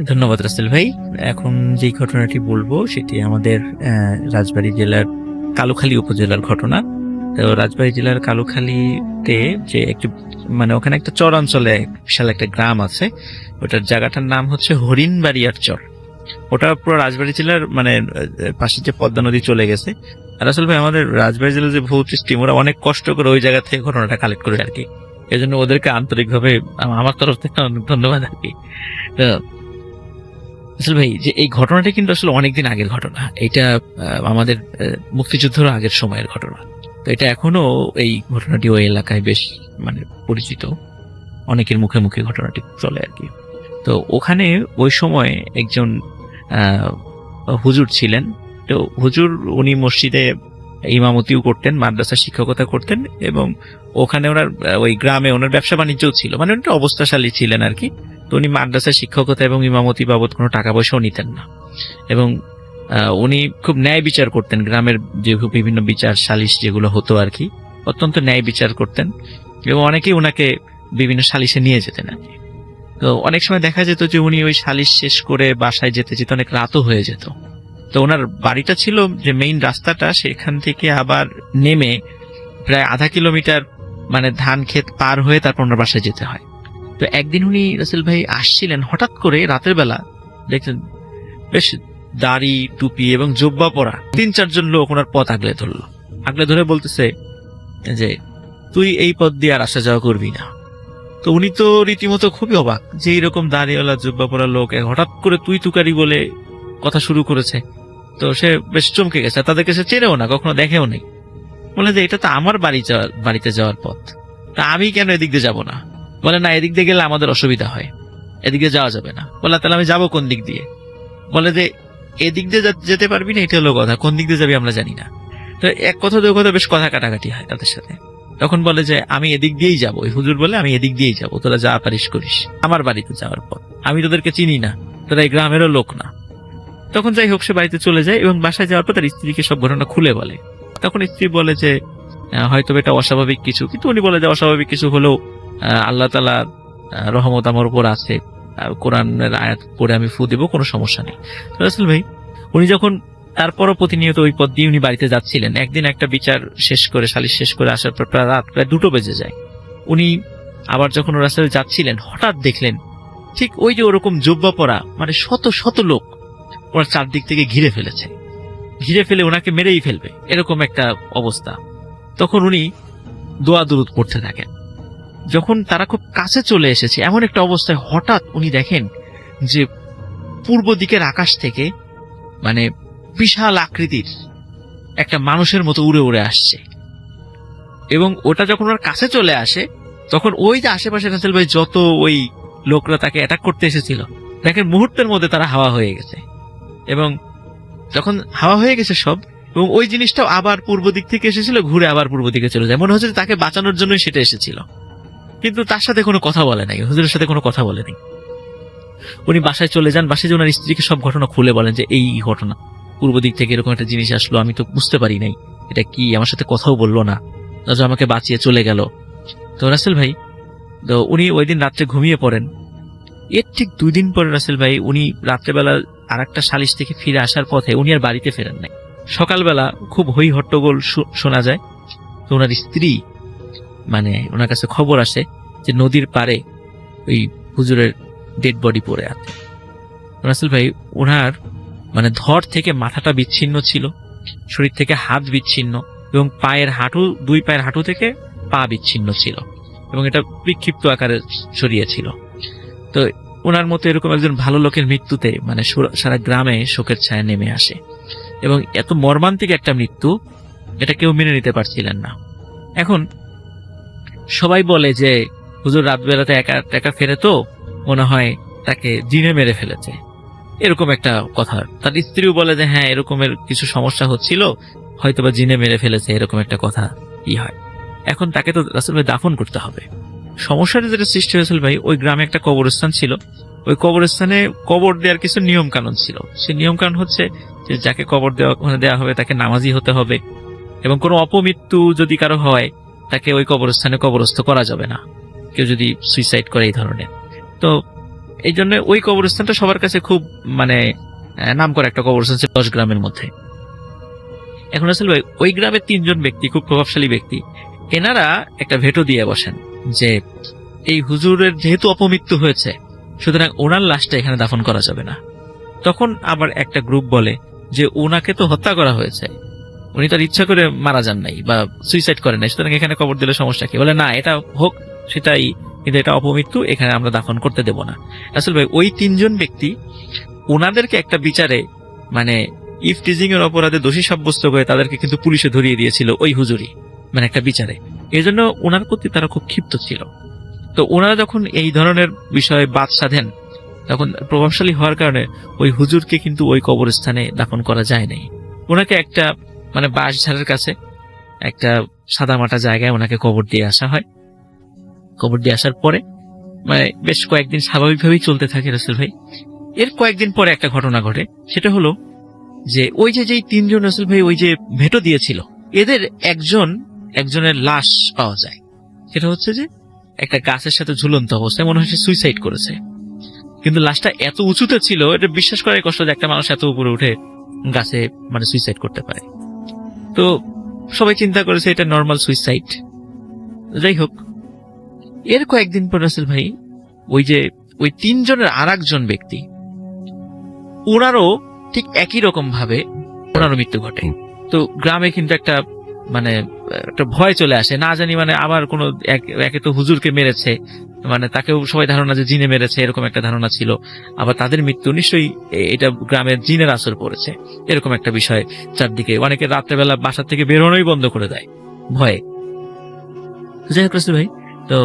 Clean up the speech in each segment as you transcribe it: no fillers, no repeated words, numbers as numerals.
ধন্যবাদ রাসেল ভাই। এখন যে ঘটনাটি বলবো সেটি আমাদের রাজবাড়ী জেলার কালুখালী উপজেলার ঘটনা। তো রাজবাড়ী জেলার কালুখালীতে যে একটি মানে ওখানে একটা চর অঞ্চলে বিশাল একটা গ্রাম আছে। ওটার জায়গাটার নাম হচ্ছে হরিণবাড়িয়ার চর। ওটা পুরো রাজবাড়ী জেলার মানে পাশে যে পদ্মা নদী চলে গেছে। আর রাসেল ভাই আমাদের রাজবাড়ী জেলার যে ভৌতিক টিম ওরা অনেক কষ্ট করে ওই জায়গা থেকে ঘটনাটা কালেক্ট করে আর কি। এই জন্য ওদেরকে আন্তরিকভাবে আমার তরফ থেকে অনেক ধন্যবাদ আর কি। তো আসলে ভাই যে এই ঘটনাটা কিন্তু আসলে অনেকদিন আগের ঘটনা। এটা আমাদের মুক্তিযুদ্ধের আগের সময়ের ঘটনা। তো এটা এখনো এই ঘটনাটি ওই এলাকায় বেশ মানে পরিচিত, অনেকের মুখে মুখে ঘটনাটি চলে আর কি। তো ওখানে ওই সময় একজন আহ, হুজুর ছিলেন। তো হুজুর উনি মসজিদে ইমামতিও করতেন, মাদ্রাসা শিক্ষকতা করতেন, এবং ওখানে ওনার ওই গ্রামে ওনার ব্যবসা বাণিজ্যও ছিল, মানে উনি অবস্থাশালী ছিলেন আর কি। তো উনি মাদ্রাসা শিক্ষকতা এবং ইমামতি বাবদ কোনো টাকা পয়সাও নিতেন না, এবং উনি খুব ন্যায় বিচার করতেন। গ্রামের যে বিভিন্ন বিচার সালিশ যেগুলো হতো আর কি, অত্যন্ত ন্যায় বিচার করতেন, এবং অনেকেই ওনাকে বিভিন্ন সালিশে নিয়ে যেতেন আর কি। তো অনেক সময় দেখা যেত যে উনি ওই সালিশ শেষ করে বাসায় যেতে যেতে অনেক রাতও হয়ে যেত। তো ওনার বাড়িটা ছিল যে মেইন রাস্তাটা, সেখান থেকে আবার নেমে প্রায় আধা কিলোমিটার মানে ধান ক্ষেত পার হয়ে তারপর ওনার বাসায় যেতে হয়। তো একদিন উনি রাসেল ভাই আসছিলেন, হঠাৎ করে রাতের বেলা দেখছেন বেশ দাড়ি টুপি এবং জোব্বা পরা 3-4 জন লোক ওনার পথ আগলে ধরলো। আগলে ধরে বলতেছে যে তুই এই পথ দিয়ে আর আসা যাওয়া করবি না। তো উনি তো রীতিমতো খুবই অবাক যে এইরকম দাড়িওয়ালা জুব্বা পরা লোক হঠাৎ করে তুই তুকারি বলে কথা শুরু করেছে। তো সে বেশ চমকে গেছে, তাদেরকে সে চেনেও না, কখনো দেখেও নেই। বলে যে এটা তো আমার বাড়িতে যাওয়ার পথ, তা আমি কেন এদিক দিয়ে যাবো না? বলে না, এদিক দিয়ে গেলে আমাদের অসুবিধা হয়, এদিক দিয়ে যাওয়া যাবে না। বলে তাহলে আমি যাবো কোন দিক দিয়ে? বলে যে এদিক দিয়ে যেতে পারবি না, এটা হলো কথা, কোন দিক দিয়ে যাবি আমরা জানি না। তো এক কথা দুই কথা বেশ কথা কাটাকাটি হয় তাদের সাথে। তখন বলে যে আমি এদিক দিয়েই যাবো, ওই হুজুর বলে আমি এদিক দিয়েই যাবো, তোরা যা পারিস করিস, আমার বাড়িতে যাওয়ার পর আমি তোদেরকে চিনি না, তোরা এই গ্রামেরও লোক না। তখন যাই হোক সে বাড়িতে চলে যায়, এবং বাসায় যাওয়ার পর তার স্ত্রীকে সব ঘটনা খুলে বলে। তখন স্ত্রী বলে যে হয়তো এটা অস্বাভাবিক কিছু, কিন্তু উনি বলে যে অস্বাভাবিক কিছু হলেও আল্লাহ তাআলা রহমত আমার উপর আছে, কোরআনের আয়াত পড়ে আমি ফু দেবো, কোনো সমস্যা নেই। রাসূল ভাই উনি যখন তারপরও প্রতিনিয়ত ওই পথ দিয়ে উনি বাড়িতে যাচ্ছিলেন, একদিন একটা বিচার শেষ করে সালিশ শেষ করে আসার পর প্রায় 2টো বেজে যায়। উনি আবার যখন রাস্তায় যাচ্ছিলেন হঠাৎ দেখলেন ঠিক ওই যে ওরকম জুব্বা পরা মানে শত শত লোক ওনার চারদিক থেকে ঘিরে ফেলেছে, ঘিরে ফেলে ওনাকে মেরেই ফেলবে এরকম একটা অবস্থা। তখন উনি দোয়া দুরুদ পড়তে থাকেন। যখন তারা খুব কাছে চলে এসেছে এমন একটা অবস্থায় হঠাৎ উনি দেখেন যে পূর্ব দিকের আকাশ থেকে মানে বিশাল আকৃতির একটা মানুষের মতো উড়ে উড়ে আসছে, এবং ওটা যখন ওর কাছে চলে আসে তখন ওই যে আশেপাশে রাসেল ভাই যত ওই লোকরা তাকে অ্যাটাক করতে এসেছিল দেখেন মুহূর্তের মধ্যে তারা হাওয়া হয়ে গেছে। এবং যখন হাওয়া হয়ে গেছে সব, এবং ওই জিনিসটাও আবার পূর্ব দিক থেকে এসেছিল, ঘুরে আবার পূর্ব দিকে চলে যায়, মনে হচ্ছে তাকে বাঁচানোর জন্যই সেটা এসেছিল। কিন্তু তার সাথে কোনো কথা বলে নাই, হুজুরের সাথে কোনো কথা বলে নাই। উনি বাসায় চলে যান, বাসায় যে ওনার স্ত্রীকে সব ঘটনা খুলে বলেন যে এই ঘটনা, পূর্ব দিক থেকে এরকম একটা জিনিস আসলো, আমি তো বুঝতে পারি নাই এটা কি, আমার সাথে কথাও বললো না, আমাকে বাঁচিয়ে চলে গেল। তো রাসেল ভাই তো উনি ওই দিন রাত্রে ঘুমিয়ে পড়েন। এর ঠিক 2 দিন পরে রাসেল ভাই উনি রাত্রেবেলা আর একটা সালিশ থেকে ফিরে আসার পথে উনি আর বাড়িতে ফেরেন নাই। সকালবেলা খুব হই হট্টগোল শোনা যায়। তো ওনার স্ত্রী মানে ওনার কাছে খবর আসে যে নদীর পাড়ে ওই হুজুরের ডেড বডি পড়ে আছে। রাসেল ভাই ওনার মানে ধর থেকে মাথাটা বিচ্ছিন্ন ছিল, শরীর থেকে হাত বিচ্ছিন্ন, এবং দুই পায়ের হাঁটু থেকে পা বিচ্ছিন্ন ছিল, এবং এটা বিক্ষিপ্ত আকারে ছড়িয়েছিল। তো ওনার মতো এরকম একজন ভালো লোকের মৃত্যুতে মানে সারা গ্রামে শোকের ছায়া নেমে আসে, এবং এত মর্মান্তিক একটা মৃত্যু এটা কেউ মেনে নিতে পারছিলেন না। এখন সবাই বলে যে হুজুর রাত বেলাতে একা একা ফেরে, তো মনে হয় তাকে জিনে মেরে ফেলেছে, এরকম একটা কথা। তার স্ত্রীও বলে যে হ্যাঁ এরকমের কিছু সমস্যা হচ্ছিল, হয়তোবা জিনে মেরে ফেলেছে, এরকম একটা কথা কি হয়। এখন তাকে তো রাসূল ভাই দাফন করতে হবে। সমস্যাটা যেটা সৃষ্টি হয়েছিল ভাই, ওই গ্রামে একটা কবরস্থান ছিল, ওই কবরস্থানে কবর দেওয়ার কিছু নিয়ম কানুন ছিল। সেই নিয়ম কানুন হচ্ছে যে যাকে কবর দেওয়া হবে তাকে নামাজি হতে হবে, এবং কোনো অপমৃত্যু যদি কারো হয় তাকে ওই কবরস্থানে কবরস্থ করা যাবে না, কেউ যদি সুইসাইড করে এই ধরনের। তো এই জন্য ওই কবরস্থানটা সবার কাছে খুব মানে নাম করা একটা কবরস্থান ছিল 10 গ্রামের মধ্যে। এখন রাসেল ভাই ওই গ্রামের 3 জন ব্যক্তি, খুব প্রভাবশালী ব্যক্তি, এনারা একটা ভেটো দিয়ে বসেন যে এই হুজুরের যেহেতু অপমৃত্যু হয়েছে, সুতরাং ওনার লাশটা এখানে দাফন করা যাবে না। তখন আবার একটা গ্রুপ বলে যে ওনাকে তো হত্যা করা হয়েছে, উনি তার ইচ্ছা করে মারা যান নাই বা সুইসাইড করেন নাই, সুতরাং এখানে কবর দিলে সমস্যা কি? বলে না, এটা হোক সেটাই, কিন্তু এটা অপমৃত্যু, এখানে আমরা দাফন করতে দেব না। আসলে ভাই ওই 3 জন ব্যক্তি ওনাদেরকে একটা বিচারে মানে ইফটিজিং এর অপরাধে দোষী সাব্যস্ত করে তাদেরকে কিন্তু পুলিশে ধরিয়ে দিয়েছিল ওই হুজুরি, মানে একটা বিচারে। এই জন্য ওনার প্রতি তারা খুব ক্ষিপ্ত ছিল। তো ওনারা যখন এই ধরনের বিষয়ে বাদ সাধেন, তখন প্রভাবশালী হওয়ার কারণে ওই হুজুরকে কিন্তু ওই কবরস্থানে দাফন করা যায় নাই। ওনাকে একটা মানে বাঁশঝাড়ের কাছে একটা সাদামাটা জায়গায় ওনাকে কবর দিয়ে আসা হয়। কবর দিয়ে আসার পরে মানে বেশ কয়েকদিন স্বাভাবিকভাবেই চলতে থাকে রাসেল ভাই। এর কয়েকদিন পরে একটা ঘটনা ঘটে, সেটা হলো যে ওই যে যেই 3 জন রাসেল ভাই ওই যে ভেটো দিয়েছিল, এদের একজনের লাশ পাওয়া যায়। সেটা হচ্ছে যে একটা গাছের সাথে ঝুলন্ত অবস্থায়, মনে হয় সে সুইসাইড করেছে। কিন্তু লাশটা এত উঁচুতে ছিল, এটা বিশ্বাস করাই কষ্ট যে একটা মানুষ এত উপরে উঠে গাছে মানে সুইসাইড করতে পারে। তো সবাই চিন্তা করেছে এটা নর্মাল সুইসাইড। যাই হোক, এর কয়েকদিন পর রাসেল ভাই ওই 3 জনের আর একজন ব্যক্তি, ওনারও ঠিক একই রকম ভাবে ওনারও মৃত্যু ঘটে। তো গ্রামে কিন্তু একটা মানে একটা ভয় চলে আসে, না জানি মানে আবার কোনো একে তো হুজুরকে মেরেছে, মানে তাকেও সবাই ধারণা যে জিনে মেরেছে, এরকম একটা ধারণা ছিল। আবার তাদের মৃত্যু নিশ্চয়ই এটা গ্রামের জিনের আসর পড়েছে, এরকম একটা বিষয় চারদিকে। অনেকে রাত্রেবেলা বাসা থেকে বেরোনোই বন্ধ করে দেয় ভয়ে। যাই হোক রাসেল ভাই, তো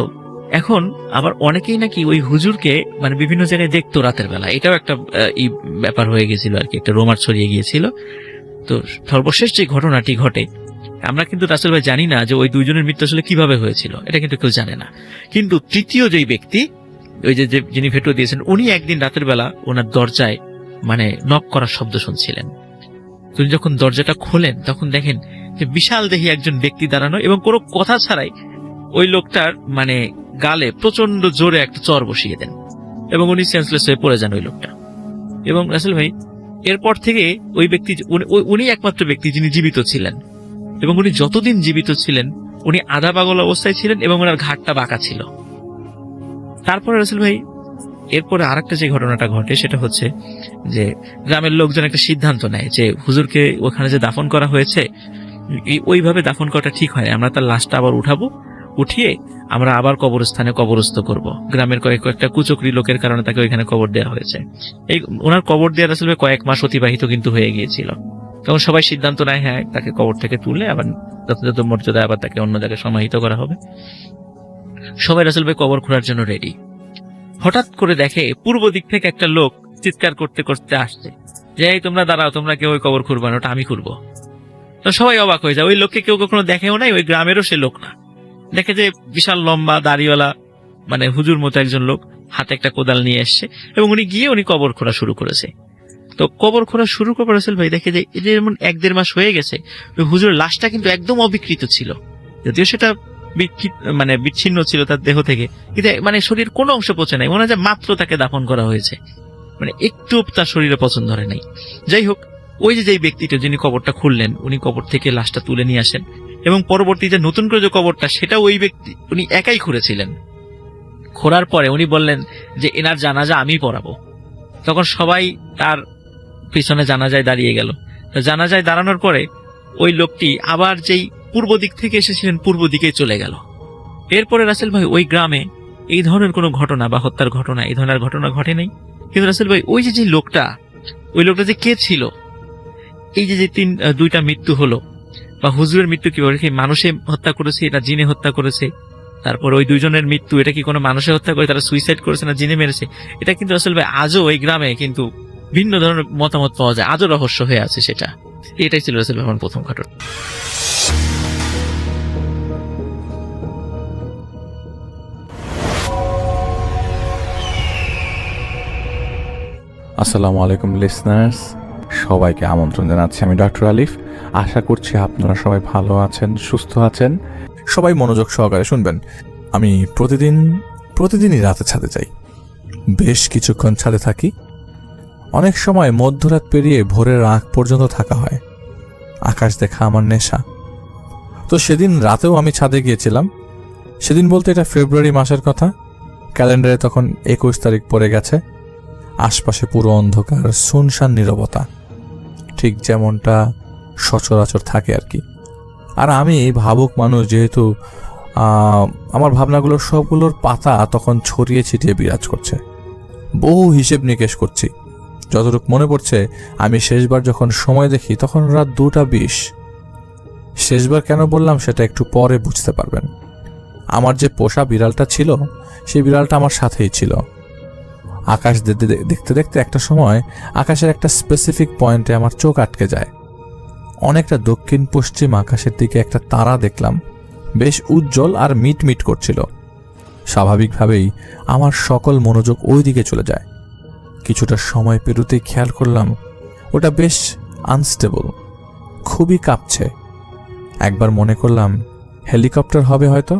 এখন আবার অনেকেই নাকি ওই হুজুরকে মানে বিভিন্ন জায়গায় দেখতো রাতের বেলা, এটাও একটা ব্যাপার হয়ে গেছিল আর কি, একটা রোমার ছড়িয়ে গিয়েছিল। তো সর্বশেষ যে ঘটনাটি ঘটে, আমরা কিন্তু রাসেল ভাই জানি না যে ওই 2 জনের মৃত্যু আসলে কিভাবে হয়েছিল, এটা কিন্তু কেউ জানে না। কিন্তু তৃতীয় যেই ব্যক্তি, ওই যে যিনি ভেটো দিয়েছেন, উনি একদিন রাতের বেলা ওনার দরজায় মানে নক করার শব্দ শুনছিলেন। তিনি যখন দরজাটা খোলেন তখন দেখেন যে বিশাল দেহী একজন ব্যক্তি দাঁড়ানো, এবং কোনো কথা ছাড়াই ওই লোকটার মানে গালে প্রচন্ড জোরে একটা চর বসিয়ে দেন এবং উনি সেন্সলেস হয়ে পড়ে যান ওই লোকটা। এবং রাসেল ভাই এরপর থেকে ওই ব্যক্তি, উনি একমাত্র ব্যক্তি যিনি জীবিত ছিলেন, এবং উনি যতদিন জীবিত ছিলেন উনি আধা পাগল অবস্থায় ছিলেন এবং ওনার ঘাটটা বাঁকা ছিল। তারপরে রাসেল ভাই এরপরে আরেকটা যে ঘটনাটা ঘটে, সেটা হচ্ছে যে গ্রামের লোকজন একটা সিদ্ধান্ত নেয় যে হুজুরকে ওখানে যে দাফন করা হয়েছে ওইভাবে দাফন করাটা ঠিক হয়, আমরা তার লাশটা আবার উঠিয়ে আমরা আবার কবরস্থানে কবরস্থ করব। গ্রামের কয়েকটা কুচক্রী লোকের কারণে তাকে ওইখানে কবর দেওয়া হয়েছে। এই ওনার কবর দেওয়ার আসলে কয়েক মাস অতিবাহিত কিন্তু হয়ে গিয়েছিল। তখন সবাই সিদ্ধান্ত নেয় হ্যাঁ তাকে কবর থেকে তুলে আবার যথাযথ মর্যাদায় আবার তাকে অন্য জায়গায় সমাহিত করা হবে। সবাই রাসেল ভাই কবর খোঁড়ার জন্য রেডি। হঠাৎ করে দেখে পূর্ব দিক থেকে একটা লোক চিৎকার করতে করতে আসছে যে এই তোমরা দাঁড়াও, তোমরা কেউ ওই কবর খুঁড়বা না, ওটা আমি খুঁড়বো। তো সবাই অবাক হয়ে যায়, ওই লোককে কেউ কখনো দেখেও নাই, ওই গ্রামেরও সে লোক না। দেখে যে বিশাল লম্বা দাড়িওয়ালা মানে হুজুর মতো একজন লোক হাতে একটা কোদাল নিয়ে এসছে, এবং উনি গিয়ে কবর খোঁড়া শুরু করেছে। তো কবর খোঁড়া শুরু করে রাসেল ভাই দেখে যে এই যে যেমন 1-1.5 মাস হয়ে গেছে, ওই হুজুরের লাশটা কিন্তু একদম অবিকৃত ছিল, যদিও সেটা মানে বিচ্ছিন্ন ছিল তার দেহ থেকে, কিন্তু মানে শরীর কোনো অংশ পচে নাই, মনে হয় যে মাত্র তাকে দাফন করা হয়েছে, মানে একটু তার শরীরে পছন্দ ধরে নাই। যাই হোক, ওই যে যেই ব্যক্তিটা যিনি কবরটা খুললেন, উনি কবর থেকে লাশটা তুলে নিয়ে আসেন, এবং পরবর্তী যে নতুন করে যে কবরটা সেটা ওই ব্যক্তি উনি একাই খুঁড়েছিলেন। খোঁড়ার পরে উনি বললেন যে এনার জানাজা আমি পড়াবো। তখন সবাই তার পিছনে জানাজায় দাঁড়িয়ে গেল। জানাজায় দাঁড়ানোর পরে ওই লোকটি আবার যেই পূর্ব দিক থেকে এসেছিলেন পূর্ব দিকে চলে গেল। এরপরে রাসেল ভাই ওই গ্রামে এই ধরনের কোনো ঘটনা বা হত্যার ঘটনা, এই ধরনের ঘটনা ঘটে নাই। কিন্তু রাসেল ভাই ওই যে লোকটা, ওই লোকটা যে কে ছিল, এই যে 2টা মৃত্যু হলো বা হুজুরের মৃত্যু কিভাবে, মানুষে হত্যা করেছে না জিনে হত্যা করেছে, তারপর ওই 2 জনের মৃত্যু এটা কি কোনো মানুষে হত্যা করে তারা সুইসাইড করেছে না জিনে মেরেছে, এটা কিন্তু রাসেল ভাই আজও এই গ্রামে কিন্তু ভিন্ন ধরনের মতামত পাওয়া যায়, আজও রহস্য হয়ে আছে সেটা। এটাই ছিল রাসেল ভাই আমার প্রথম ঘটনা। আসসালামু আলাইকুম লিসনার্স, সবাইকে আমন্ত্রণ জানাচ্ছি আমি ডক্টর আলিফ। আশা করছি আপনারা সবাই ভালো আছেন, সুস্থ আছেন। সবাই মনোযোগ সহকারে শুনবেন। আমি প্রতিদিনই রাতে ছাদে যাই, বেশ কিছুক্ষণ ছাদে থাকি। অনেক সময় মধ্যরাত পেরিয়ে ভোরের আগ পর্যন্ত থাকা হয়। আকাশ দেখা আমার নেশা। তো সেদিন রাতেও আমি ছাদে গিয়েছিলাম। সেদিন বলতে এটা ফেব্রুয়ারি মাসের কথা। ক্যালেন্ডারে তখন 21 তারিখ পড়ে গেছে। আশপাশে পুরো অন্ধকার, শুনশান নীরবতা, ঠিক যেমনটা সচরাচর থাকে আর কি। আর আমি ভাবুক মানুষ যেহেতু আমার ভাবনাগুলোর সবগুলোর পাতা তখন ছড়িয়ে ছিটিয়ে বিরাজ করছে। বহু হিসেব নিকেশ করছি। যতটুকু মনে পড়ছে, আমি শেষবার যখন সময় দেখি তখন রাত 2:20। শেষবার কেন বললাম সেটা একটু পরে বুঝতে পারবেন। আমার যে পোষা বিড়ালটা ছিল, সেই বিড়ালটা আমার সাথেই ছিল। আকাশ দেখতে দেখতে একটা সময় আকাশের একটা স্পেসিফিক পয়েন্টে আমার চোখ আটকে যায়। অনেকটা দক্ষিণ পশ্চিম আকাশের দিকে একটা তারা দেখলাম, বেশ উজ্জ্বল আর মিটমিট করছিল। স্বাভাবিকভাবেই আমার সকল মনোযোগ ওই দিকে চলে যায়। কিছুটা সময় পেরোতেই খেয়াল করলাম ওটা বেশ আনস্টেবল, খুবই কাঁপছে। একবার মনে করলাম হেলিকপ্টার হবে হয়তো।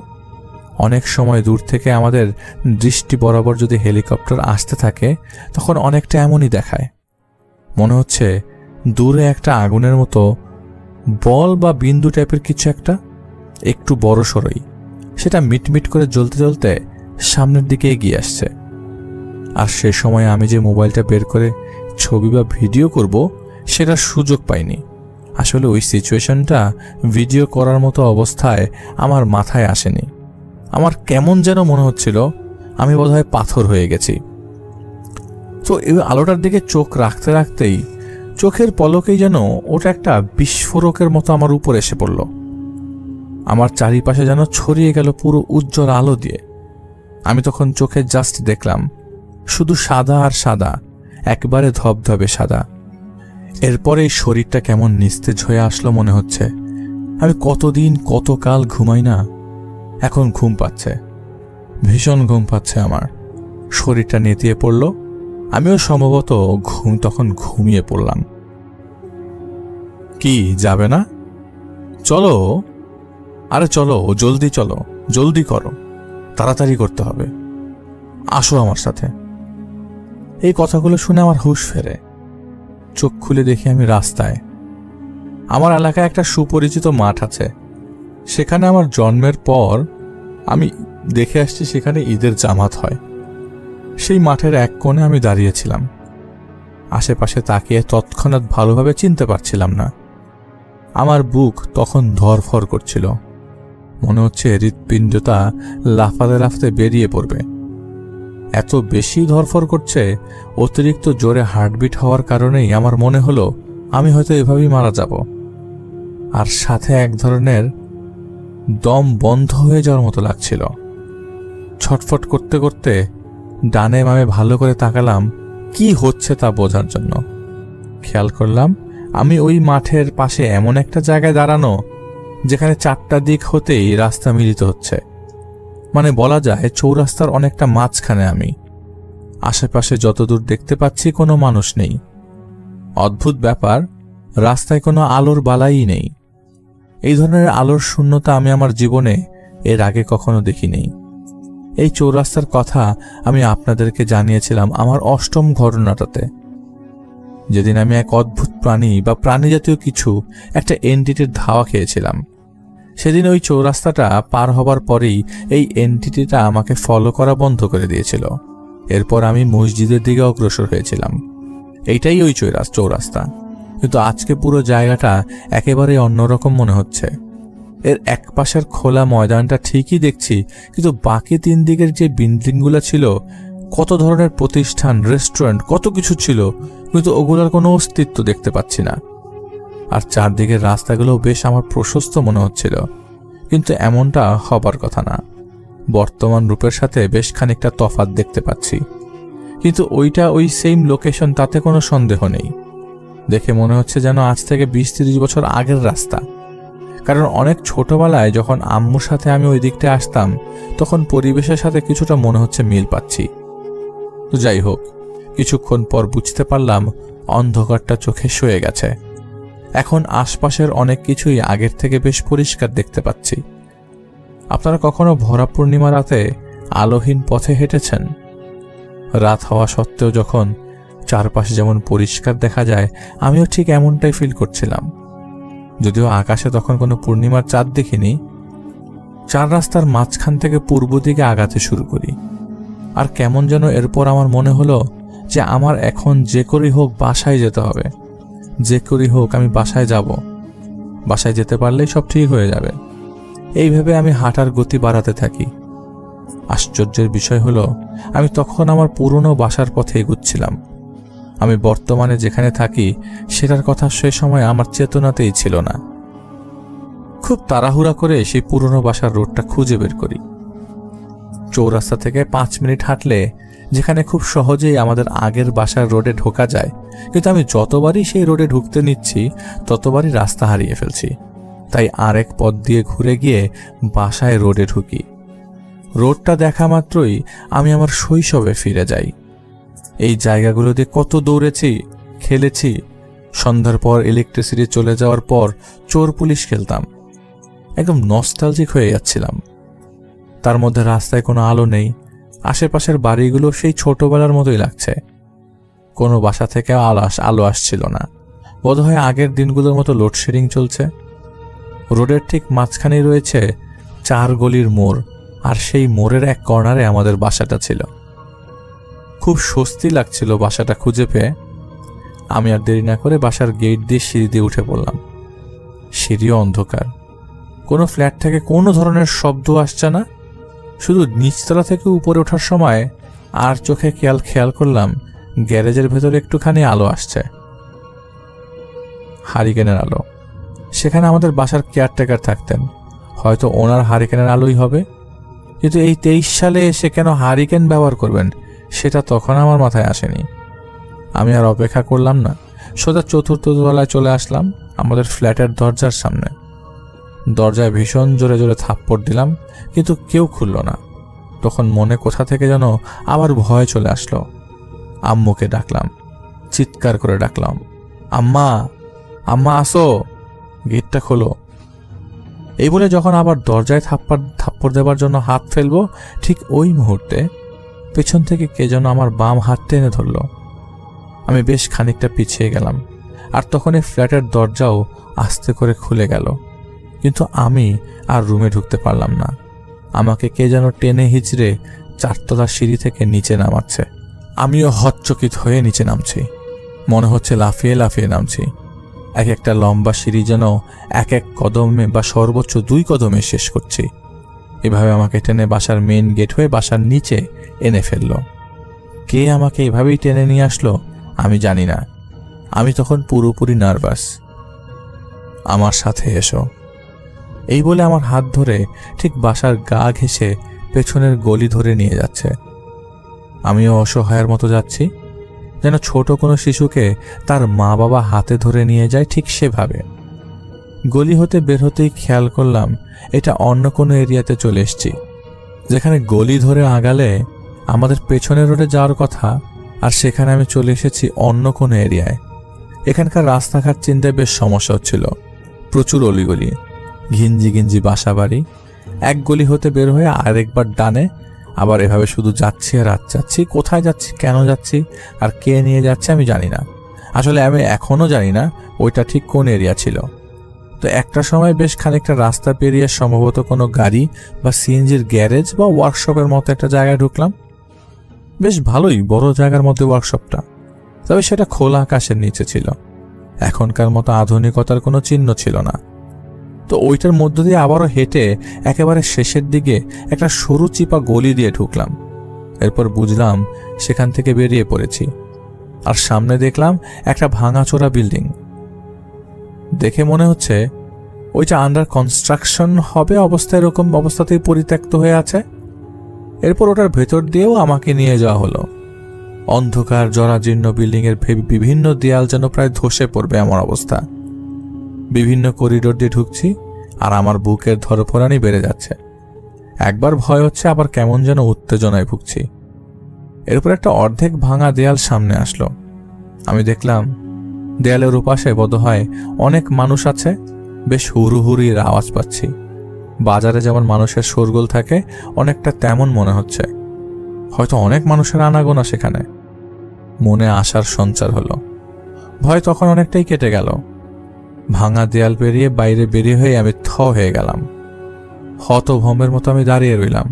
অনেক সময় দূর থেকে আমাদের দৃষ্টি বরাবর যদি হেলিকপ্টার আসতে থাকে তখন অনেকটা এমনই দেখায়। মনে হচ্ছে দূরে একটা আগুনের মতো বল বা বিন্দু টাইপের কিছু একটা, একটু বড় সরই, সেটা মিটমিট করে জ্বলতে জ্বলতে সামনের দিকে এগিয়ে আসছে। আর সে সময় আমি যে মোবাইলটা বের করে ছবি বা ভিডিও করব সেটার সুযোগ পাইনি। আসলে ওই সিচুয়েশনটা ভিডিও করার মতো অবস্থায় আমার মাথায় আসেনি। আমার কেমন যেন মনে হচ্ছিল আমি বোধহয় পাথর হয়ে গেছি। তো এই আলোটার দিকে চোখ রাখতে রাখতেই চোখের পলকেই যেন ওটা একটা বিস্ফোরকের মতো আমার উপর এসে পড়ল। আমার চারিপাশে যেন ছড়িয়ে গেল পুরো উজ্জ্বল আলো দিয়ে। আমি তখন চোখে জাস্ট দেখলাম শুধু সাদা আর সাদা, একবারে ধবধবে সাদা। এরপরে এই শরীরটা কেমন নিস্তেজ হয়ে আসলো মনে হচ্ছে। আমি কতদিন কতকাল ঘুমাই না, এখন ঘুম পাচ্ছে, ভীষণ ঘুম পাচ্ছে আমার। শরীরটা নেতিয়ে পড়ল, আমিও সম্ভবত তখন ঘুমিয়ে পড়লাম। কি যাবে না? চলো, আরে চলো, জলদি চলো, জলদি করো, তাড়াতাড়ি করতে হবে, আসো আমার সাথে। এই কথাগুলো শুনে আমার হুঁশ ফেরে। চোখ খুলে দেখি আমি রাস্তায়। আমার এলাকায় একটা সুপরিচিত মাঠ আছে। সেখানে আমার জন্মের পর আমি দেখে আসছি সেখানে ঈদের জামাত হয়। সেই মাঠের এক কোণে আমি দাঁড়িয়েছিলাম। আশেপাশে তাকিয়ে তৎক্ষণাৎ ভালোভাবে চিনতে পারছিলাম না। আমার বুক তখন ধরফর করছিল, মনে হচ্ছে হৃৎপিণ্ডটা লাফাতে লাফাতে বেরিয়ে পড়বে। এত বেশি ধরফর করছে, অতিরিক্ত জোরে হার্টবিট হওয়ার কারণেই আমার মনে হলো আমি হয়তো এভাবেই মারা যাব। আর সাথে এক ধরনের দম বন্ধ হয়ে যাওয়ার মতো লাগছিল। ছটফট করতে করতে ডানে বামে ভালো করে তাকালাম কি হচ্ছে তা বোঝার জন্য। খেয়াল করলাম আমি ওই মাঠের পাশে এমন একটা জায়গায় দাঁড়ানো যেখানে চারটা দিক হতেই রাস্তা মিলিত হচ্ছে। মানে বলা যায় চৌরাস্তার অনেকটা মাঝখানে আমি। আশেপাশে যতদূর দেখতে পাচ্ছি কোনো মানুষ নেই। অদ্ভুত ব্যাপার, রাস্তায় কোনো আলোর বালাই নেই। এই ধরনের আলোর শূন্যতা আমি আমার জীবনে এর আগে কখনো দেখিনি। এই চৌরাস্তার কথা আমি আপনাদেরকে জানিয়েছিলাম আমার ৮ম ঘটনাটাতে, যেদিন আমি এক অদ্ভুত প্রাণী বা প্রাণী জাতীয় কিছু একটা এন্টিটির ধাওয়া খেয়েছিলাম। সেদিন ওই চৌরাস্তাটা পার হবার পরেই এই এন্টিটিটা আমাকে ফলো করা বন্ধ করে দিয়েছিল। এরপর আমি মসজিদের দিকে অগ্রসর হয়েছিলাম। এইটাই ওই চৌরাস্তা, কিন্তু আজকে পুরো জায়গাটা একেবারে অন্যরকম মনে হচ্ছে। এর এক পাশের খোলা ময়দানটা ঠিকই দেখছি, কিন্তু বাকি 3 দিকের যে বিল্ডিংগুলো ছিল, কত ধরনের প্রতিষ্ঠান, রেস্টুরেন্ট, কত কিছু ছিল, কিন্তু ওগুলোর কোনো অস্তিত্ব দেখতে পাচ্ছি না। আর চারদিকের রাস্তাগুলো বেশ আমার প্রশস্ত মনে হচ্ছিল, কিন্তু এমনটা হবার কথা না। বর্তমান রূপের সাথে বেশ খানিকটা তফাৎ দেখতে পাচ্ছি, কিন্তু ওইটা ওই সেম লোকেশন, তাতে কোনো সন্দেহ নেই। দেখে মনে হচ্ছে যেন আজ থেকে 20-30 বছর আগের রাস্তা। কারণ অনেক ছোটবেলায় যখন আম্মুর সাথে আমি ওই দিকটা আসতাম, তখন পরিবেশের সাথে কিছুটা মনে হচ্ছে মিল পাচ্ছি। তো যাই হোক, কিছুক্ষণ পর বুঝতে পারলাম অন্ধকারটা চোখে শুয়ে গেছে। এখন আশপাশের অনেক কিছুই আগের থেকে বেশ পরিষ্কার দেখতে পাচ্ছি। আপনারা কখনো ভরা পূর্ণিমা রাতে আলোহীন পথে হেঁটেছেন? রাত হওয়া সত্ত্বেও যখন চারপাশে যেমন পরিষ্কার দেখা যায়, আমিও ঠিক এমনটাই ফিল করছিলাম। যদিও আকাশে তখন কোনো পূর্ণিমার চাঁদ দেখিনি। 4 রাস্তার মাঝখান থেকে পূর্ব দিকে আগাতে শুরু করি। আর কেমন যেন এরপর আমার মনে হলো যে আমার এখন যে করেই হোক বাসায় যেতে হবে। যে করেই হোক আমি বাসায় যাব। বাসায় যেতে পারলেই সব ঠিক হয়ে যাবে। এইভাবে আমি হাঁটার গতি বাড়াতে থাকি। আশ্চর্যের বিষয় হলো, আমি তখন আমার পুরনো বাসার পথে এগুচ্ছিলাম। আমি বর্তমানে যেখানে থাকি সেটার কথা সে সময় আমার চেতনাতেই ছিল না। খুব তাড়াহুড়া করে সেই পুরনো বাসার রোডটা খুঁজে বের করি। চৌরাস্তা থেকে 5 মিনিট হাঁটলে যেখানে খুব সহজেই আমাদের আগের বাসার রোডে ঢোকা যায়, কিন্তু আমি যতবারই সেই রোডে ঢুকতে নিচ্ছি ততবারই রাস্তা হারিয়ে ফেলছি। তাই আরেক পথ দিয়ে ঘুরে গিয়ে বাসায় রোডে ঢুকি। রোডটা দেখা মাত্রই আমি আমার শৈশবে ফিরে যাই। এই জায়গাগুলোতে কত দৌড়েছি, খেলেছি। সন্ধ্যার পর ইলেকট্রিসিটি চলে যাওয়ার পর চোর পুলিশ খেলতাম। একদম নস্টালজিক হয়ে যাচ্ছিলাম। তার মধ্যে রাস্তায় কোনো আলো নেই। আশেপাশের বাড়িগুলো সেই ছোটবেলার মতোই লাগছে। কোনো বাসা থেকে আলো আসছিল না। বোধহয় আগের দিনগুলোর মতো লোডশেডিং চলছে। রোডের ঠিক মাঝখানে রয়েছে 4 গলির মোড়, আর সেই মোড়ের এক কর্নারে আমাদের বাসাটা ছিল। খুব স্বস্তি লাগছিল বাসাটা খুঁজে পেয়ে। আমি আর দেরি না করে বাসার গেট দিয়ে সিঁড়ি দিয়ে উঠে পড়লাম। সিঁড়িও অন্ধকার। কোনো ফ্ল্যাট থেকে কোনো ধরনের শব্দ আসছে না। শুধু নিচতলা থেকে উপরে ওঠার সময় আর চোখে খেয়াল করলাম গ্যারেজের ভেতরে একটুখানি আলো আসছে, হারিকেনের আলো। সেখানে আমাদের বাসার কেয়ারটেকার থাকতেন। হয়তো ওনার হারিকেনের আলোই হবে। কিন্তু এই 23 সালে এসে কেন হারিকেন ব্যবহার করবেন সেটা তখন আমার মাথায় আসেনি। আমি আর অপেক্ষা করলাম না, সোজা 4র্থ তলায় চলে আসলাম আমাদের ফ্ল্যাটের দরজার সামনে। দরজায় ভীষণ জোরে জোরে থাপ্পড় দিলাম, কিন্তু কেউ খুলল না। তখন মনে কোথা থেকে যেন আবার ভয় চলে আসলো। আম্মুকে ডাকলাম, চিৎকার করে ডাকলাম, আম্মা, আম্মা আসো, গেটটা খোলো। এই বলে যখন আবার দরজায় থাপ্পড় দেবার জন্য হাত ফেলবো, ঠিক ওই মুহূর্তে পেছন থেকে কে যেন আমার বাম হাত টেনে ধরল। আমি বেশ খানিকটা পিছিয়ে গেলাম, আর তখন এই ফ্ল্যাটের দরজাও আস্তে করে খুলে গেল। কিন্তু আমি আর রুমে ঢুকতে পারলাম না। আমাকে কে যেন টেনে হিচড়ে 4 তলার সিঁড়ি থেকে নিচে নামাচ্ছে। আমিও হচ্চকিত হয়ে নিচে নামছি। মনে হচ্ছে লাফিয়ে লাফিয়ে নামছি। এক একটা লম্বা সিঁড়ি যেন এক কদমে বা সর্বোচ্চ 2 কদমে শেষ করছি। এভাবে আমাকে টেনে বাসার মেইন গেট হয়ে বাসার নিচে এনে ফেলল। কে আমাকে এভাবেই টেনে নিয়ে আসলো আমি জানি না। আমি তখন পুরোপুরি নার্ভাস। আমার সাথে এসো, এই বলে আমার হাত ধরে ঠিক বাসার গা ঘেঁষে পেছনের গলি ধরে নিয়ে যাচ্ছে। আমিও অসহায়ের মতো যাচ্ছি, যেন ছোট কোনো শিশুকে তার মা বাবা হাতে ধরে নিয়ে যায় ঠিক সেভাবে। গলি হতে বের হতেই খেয়াল করলাম এটা অন্য কোনো এরিয়াতে চলে এসেছি, যেখানে গলি ধরে আগালে আমাদের পেছনের রোডে যাওয়ার কথা, আর সেখানে আমি চলে এসেছি অন্য কোনো এরিয়ায়। এখানকার রাস্তাঘাট চিনতে বেশ সমস্যা হচ্ছিল। প্রচুর অলিগলি, ঘিঞ্জি ঘিঞ্জি বাসা বাড়ি। এক গলি হতে বের হয়ে আরেকবার ডানে, আবার এভাবে শুধু যাচ্ছি আর যাচ্ছি। কোথায় যাচ্ছি, কেন যাচ্ছি, আর কে নিয়ে যাচ্ছে আমি জানি না। আসলে আমি এখনো জানি না ওইটা ঠিক কোন এরিয়া ছিল। তো একটা সময় বেশ খানিকটা রাস্তা পেরিয়ে সম্ভবত কোনো গাড়ি বা সিএনজির গ্যারেজ বা ওয়ার্কশপের মতো একটা জায়গায় ঢুকলাম। বেশ ভালোই বড় জায়গার মধ্যে ওয়ার্কশপটা, তবে সেটা খোলা আকাশের নিচে ছিল। এখনকার মতো আধুনিকতার কোনো চিহ্ন ছিল না। তো ওইটার মধ্য দিয়ে আবারও হেঁটে একেবারে শেষের দিকে একটা সরু চিপা গলি দিয়ে ঢুকলাম। এরপর বুঝলাম সেখান থেকে বেরিয়ে পড়েছি। আর সামনে দেখলাম একটা ভাঙাচোরা বিল্ডিং। দেখে মনে হচ্ছে ওইটা আন্ডার কনস্ট্রাকশন হবে অবস্থায়, এরকম অবস্থাতেই পরিত্যক্ত হয়ে আছে। এরপর ওটার ভেতর দিয়েও আমাকে নিয়ে যাওয়া হলো। অন্ধকার জরাজীর্ণ বিল্ডিংয়ের বিভিন্ন দেয়াল যেন প্রায় ধসে পড়বে আমার অবস্থা। বিভিন্ন করিডোর দিয়ে ঢুকছি, আর আমার বুকের ধরফরানি বেড়ে যাচ্ছে। একবার ভয় হচ্ছে, আবার কেমন যেন উত্তেজনায় ভুগছি। এরপর একটা অর্ধেক ভাঙা দেয়াল সামনে আসলো। আমি দেখলাম দেয়ালের ওপাশে বোধহয় অনেক মানুষ আছে। বেশ হুড়ুহুড়ির আওয়াজ পাচ্ছি। বাজারে যেমন মানুষের শোরগোল থাকে, অনেকটা তেমন মনে হচ্ছে। হয়তো অনেক মানুষের আনাগোনা সেখানে। মনে আশার সঞ্চার হলো। ভয় তখন অনেকটাই কেটে গেল। ভাঙা দেয়াল পেরিয়ে বাইরে বেরিয়ে হয়ে আমি হয়ে গেলাম। হতভম্বের মতো আমি দাঁড়িয়ে রইলাম।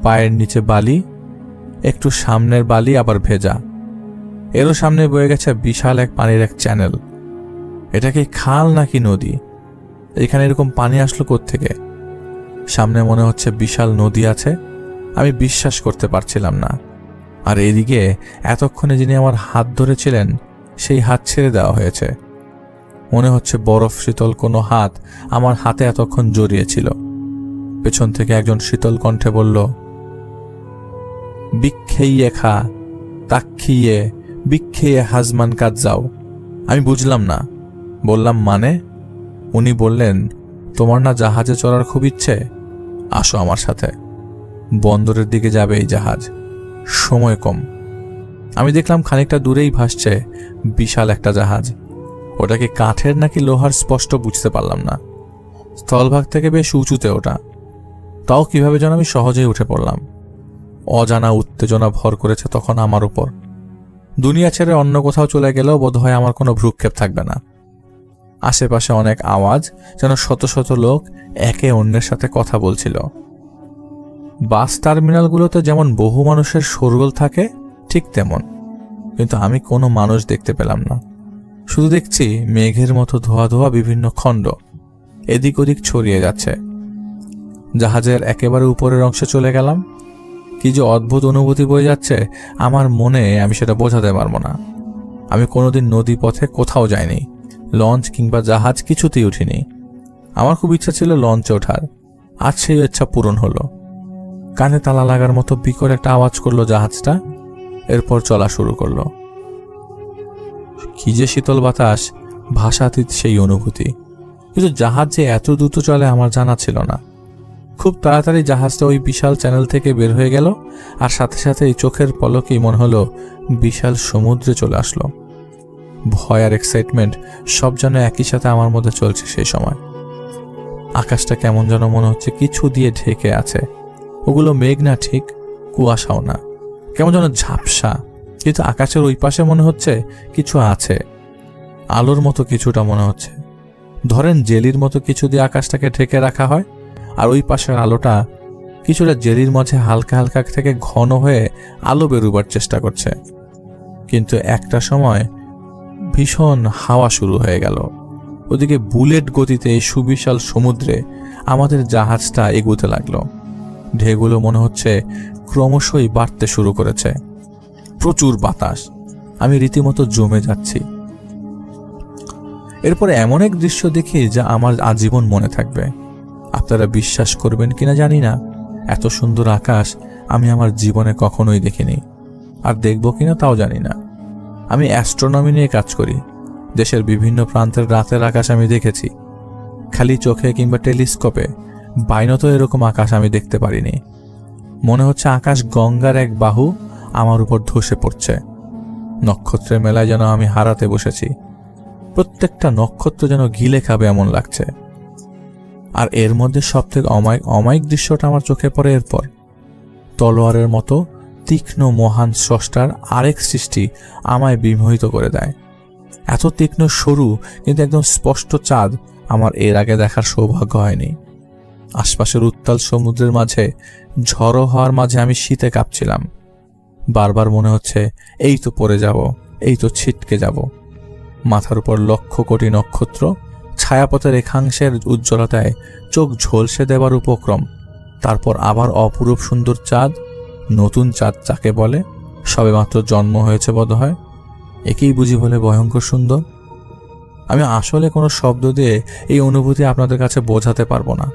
পায়ের নিচে বালি, একটু সামনের বালি আবার ভেজা। এরও সামনে বয়ে গেছে বিশাল এক পানির এক চ্যানেল। এটা কি খাল নাকি নদী? এখানে এরকম পানি আসলো কোত্থেকে? সামনে মনে হচ্ছে বিশাল নদী আছে। আমি বিশ্বাস করতে পারছিলাম না। আর এদিকে এতক্ষণে যিনি আমার হাত ধরেছিলেন সেই হাত ছেড়ে দেওয়া হয়েছে। মনে হচ্ছে বরফ শীতল কোনো হাত আমার হাতে এতক্ষণ জড়িয়েছিল। পেছন থেকে একজন শীতল কণ্ঠে বলল, বিক্ষেইয়ে খা, তাক্ষিয়ে বিক্ষেইয়ে হাজমান কাজ যাও। আমি বুঝলাম না। বললাম মানে? উনি বললেন, তোমার না জাহাজে চড়ার খুব ইচ্ছে? আসো আমার সাথে, বন্দরের দিকে যাবে এই জাহাজ, সময় কম। আমি দেখলাম খানিকটা দূরেই ভাসছে বিশাল একটা জাহাজ। ওটা কি কাঠের নাকি লোহার স্পষ্ট বুঝতে পারলাম না। স্থলভাগ থেকে বেশ উঁচুতে ওটা। তাও কিভাবে যেন আমি সহজেই উঠে পড়লাম। অজানা উত্তেজনা ভর করেছে তখন আমার উপর। দুনিয়া ছেড়ে অন্য কোথাও চলে গেলেও বোধহয় আমার কোনো ভ্রুক্ষেপ থাকবে না। আশেপাশে অনেক আওয়াজ, যেন শত শত লোক একে অন্যের সাথে কথা বলছিল। বাস টার্মিনালগুলোতে যেমন বহু মানুষের শোরগোল থাকে ঠিক তেমন, কিন্তু আমি কোনো মানুষ দেখতে পেলাম না। শুধু দেখছি মেঘের মতো ধোয়া ধোয়া বিভিন্ন খণ্ড এদিক ওদিক ছড়িয়ে যাচ্ছে। জাহাজের একেবারে উপরের অংশে চলে গেলাম। কি যে অদ্ভুত অনুভূতি বয়ে যাচ্ছে আমার মনে, আমি সেটা বোঝাতে পারবো না। আমি কোনোদিন নদী পথে কোথাও যাইনি, লঞ্চ কিংবা জাহাজ কিছুতেই উঠিনি। আমার খুব ইচ্ছা ছিল লঞ্চে ওঠার। আজ সেই ইচ্ছা পূরণ হলো। কানে তালা লাগার মতো বিকট একটা আওয়াজ করলো জাহাজটা। এরপর চলা শুরু করলো। কি যে শীতল বাতাস, ভাষাতীত সেই অনুভূতি। কিন্তু জাহাজ যে এত দ্রুত চলে আমার জানা ছিল না। খুব তাড়াতাড়ি জাহাজটা ওই বিশাল চ্যানেল থেকে বের হয়ে গেল, আর সাথে সাথে এই চোখের পলকেই মনে হলো বিশাল সমুদ্রে চলে আসলো। ভয় আর এক্সাইটমেন্ট সব যেন একই সাথে আমার মধ্যে চলছে সেই সময়। আকাশটা কেমন যেন মনে হচ্ছে কিছু দিয়ে ঢেকে আছে। ওগুলো মেঘ না, ঠিক কুয়াশাও না, কেমন যেন ঝাপসা। কিন্তু আকাশের ওই পাশে মনে হচ্ছে কিছু আছে, আলোর মতো কিছুটা মনে হচ্ছে। ধরেন জেলির মতো কিছু দিয়ে আকাশটাকে ঢেকে রাখা হয়, আর ওই পাশের আলোটা কিছুটা জেলির মাঝে হালকা হালকা থেকে ঘন হয়ে আলো বেরোবার চেষ্টা করছে। কিন্তু একটা সময় ভীষণ হাওয়া শুরু হয়ে গেল। ওদিকে বুলেট গতিতে এই সুবিশাল সমুদ্রে আমাদের জাহাজটা এগোতে লাগলো। ঢেউগুলো মনে হচ্ছে ক্রমশই বাড়তে শুরু করেছে। প্রচুর বাতাস। আমি রীতিমতো জমে যাচ্ছি। এরপরে এমন এক দৃশ্য দেখি যা আমার আজীবন মনে থাকবে। আপনারা বিশ্বাস করবেন কিনা জানি না, এত সুন্দর আকাশ আমি আমার জীবনে কখনোই দেখিনি, আর দেখব কিনা তাও জানি না। আমি অ্যাস্ট্রোনমি নিয়ে কাজ করি। দেশের বিভিন্ন প্রান্তের রাতের আকাশ আমি দেখেছি, খালি চোখে কিংবা টেলিস্কোপে। বাইনত এরকম আকাশ আমি দেখতে পারিনি। মনে হচ্ছে আকাশ গঙ্গার এক বাহু আমার উপর ধসে পড়ছে। নক্ষত্রের মেলায় যেন আমি হারাতে বসেছি। প্রত্যেকটা নক্ষত্র যেন গিলে খাবে এমন লাগছে। আর এর মধ্যে সবথেকে অমায়িক দৃশ্যটা আমার চোখে পড়ে এরপর। তলোয়ারের মতো তীক্ষ্ণ মহান স্রষ্টার আরেক সৃষ্টি আমায় বিমোহিত করে দেয়। এত তীক্ষ্ণ সরু কিন্তু একদম স্পষ্ট চাঁদ আমার এর আগে দেখার সৌভাগ্য হয়নি। আশপাশের উত্তাল সমুদ্রের মাঝে ঝড়ো হওয়ার মাঝে আমি শীতে কাঁপছিলাম। বারবার মনে হচ্ছে এই তো পড়ে যাব, এই তো ছিটকে যাব। মাথার উপর লক্ষ কোটি নক্ষত্র ছায়াপথের রেখাংশের উজ্জ্বলতায় চোখ ঝলসে দেবার উপক্রম। তারপর আবার অপরূপ সুন্দর চাঁদ, নতুন চাঁদ যাকে বলে, সবেমাত্র জন্ম হয়েছে বোধহয়। একেই বুঝি বলে ভয়ঙ্কর সুন্দর। আমি আসলে কোনো শব্দ দিয়ে এই অনুভূতি আপনাদের কাছে বোঝাতে পারবো না,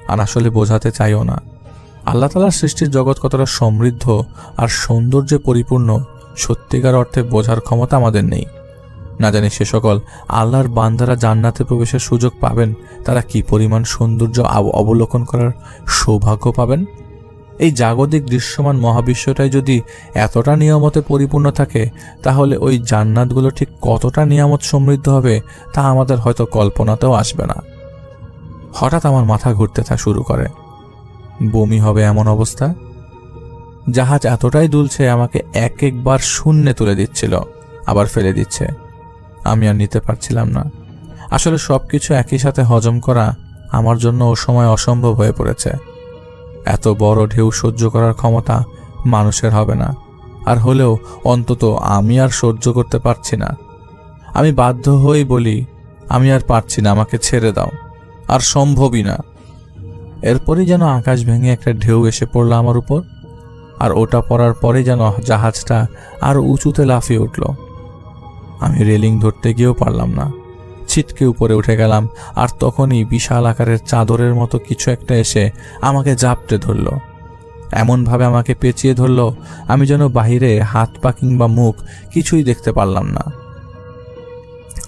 আর আসলে বোঝাতে চাইও না। আল্লাহ তাআলার সৃষ্টির জগৎ কতটা সমৃদ্ধ আর সৌন্দর্যে পরিপূর্ণ সত্যিকার অর্থে বোঝার ক্ষমতা আমাদের নেই। না জানি সে সকল আল্লাহর বান্দারা জান্নাতে প্রবেশের সুযোগ পাবেন, তারা কি পরিমাণ সৌন্দর্য অবলোকন করার সৌভাগ্য পাবেন। এই জাগতিক দৃশ্যমান মহাবিশ্বটাই যদি এতটা নিয়ামতে পরিপূর্ণ থাকে, তাহলে ওই জান্নাতগুলো ঠিক কতটা নিয়ামত সমৃদ্ধ হবে তা আমাদের হয়তো কল্পনাতেও আসবে না। হঠাৎ আমার মাথা ঘুরতে শুরু করে। বমি হবে এমন অবস্থা। জাহাজ এতটাই দুলছে আমাকে এক একবার শূন্যে তুলে দিচ্ছিল, আবার ফেলে দিচ্ছে। আমি আর নিতে পারছিলাম না। আসলে সবকিছু একই সাথে হজম করা আমার জন্য ও সময় অসম্ভব হয়ে পড়েছে। এত বড় ঢেউ সহ্য করার ক্ষমতা মানুষের হবে না, আর হলেও অন্তত আমি আর সহ্য করতে পারছি না। আমি বাধ্য হয়েই বলি, আমি আর পারছি না, আমাকে ছেড়ে দাও, আর সম্ভবই না। এরপরই যেন আকাশ ভেঙে একটা ঢেউ এসে পড়ল আমার উপর, আর ওটা পড়ার পরে যেন জাহাজটা আরো উঁচুতে লাফিয়ে উঠল। আমি রেলিং ধরতে গিয়েও পারলাম না, ছিটকে উপরে উঠে গেলাম। আর তখনই বিশাল আকারের চাদরের মতো কিছু একটা এসে আমাকে জাপটে ধরল, এমনভাবে আমাকে পেঁচিয়ে ধরল আমি যেন বাহিরে হাত পা কিংবা মুখ কিছুই দেখতে পারলাম না।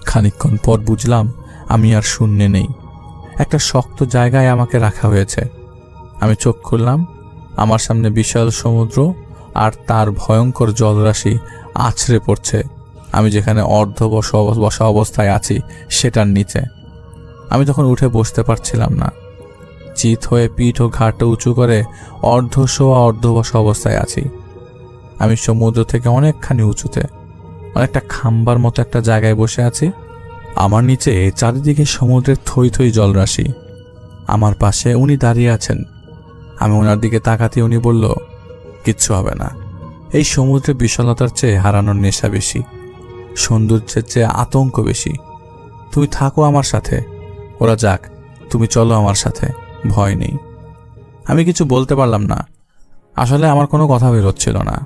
খানিকক্ষণ পর বুঝলাম আমি আর শূন্যে নেই, একটা শক্ত জায়গায় আমাকে রাখা হয়েছে। আমি চোখ খুললাম, আমার সামনে বিশাল সমুদ্র আর তার ভয়ঙ্কর জলরাশি আছড়ে পড়ছে আমি যেখানে বসা অবস্থায় আছি সেটার নিচে। আমি তখন উঠে বসতে পারছিলাম না, চিত হয়ে পিঠ ও ঘাড়টা উঁচু করে অর্ধশোয়া বসা অবস্থায় আছি। আমি সমুদ্র থেকে অনেকখানি উঁচুতে, অনেকটা খাম্বার মতো একটা জায়গায় বসে আছি। আমার নিচে চারিদিকে সমুদ্রের থই থই জলরাশি। আমার পাশে উনি দাঁড়িয়ে আছেন। আমি ওনার দিকে তাকাতে উনি বলল, কিচ্ছু হবে না, এই সমুদ্রের বিশালতার চেয়ে হারানোর নেশা বেশি, সৌন্দর্যের চেয়ে আতঙ্ক বেশি। তুমি থাকো আমার সাথে, ওরা যাক, তুমি চলো আমার সাথে, ভয় নেই। আমি কিছু বলতে পারলাম না, আসলে আমার কোনো কথা বেরোচ্ছিল না।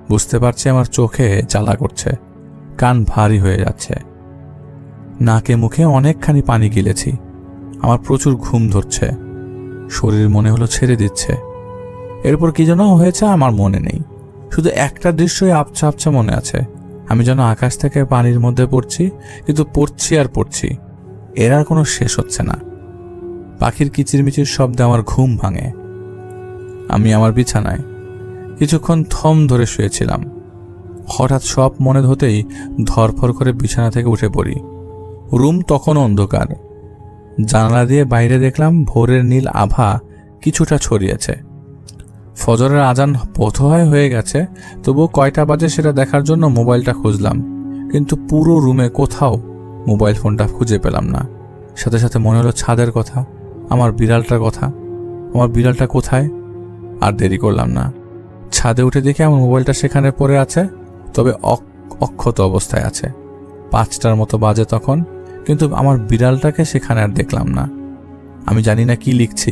বুঝতে পারছি আমার চোখে জ্বালা করছে, কান ভারী হয়ে যাচ্ছে, নাকে মুখে অনেকখানি পানি গিলেছি। আমার প্রচুর ঘুম ধরছে, শরীর মনে হলো ছেড়ে দিচ্ছে। এরপর কি যেন হয়েছে আমার মনে নেই, শুধু একটা দৃশ্যই আবছা আবছা মনে আছে। আমি যেন আকাশ থেকে পানির মধ্যে পড়ছি, কিন্তু পড়ছি আর পড়ছি, এর আর কোনো শেষ হচ্ছে না। পাখির কিচিরমিচির শব্দে আমার ঘুম ভাঙে। আমি আমার বিছানায় কিছুক্ষণ থম ধরে শুয়েছিলাম। হঠাৎ সব মনে হতেই ধরফর করে বিছানা থেকে উঠে পড়ি। রুম তখনও অন্ধকার। জানালা দিয়ে বাইরে দেখলাম ভোরের নীল আভা কিছুটা ছড়িয়েছে। ফজরের আজান বোধহয় হয়ে গেছে, তবুও কয়টা বাজে সেটা দেখার জন্য মোবাইলটা খুঁজলাম, কিন্তু পুরো রুমে কোথাও মোবাইল ফোনটা খুঁজে পেলাম না। সাথে সাথে মনে হলো ছাদের কথা, আমার বিড়ালটার কথা। আমার বিড়ালটা কোথায়? আর দেরি করলাম না, ছাদে উঠে দেখি আমার মোবাইলটা সেখানে পড়ে আছে, তবে অক্ষত অবস্থায় আছে। 5টার মতো বাজে তখন, কিন্তু আমার বিড়ালটাকে সেখানে আর দেখলাম না। আমি জানি না কি লিখছি,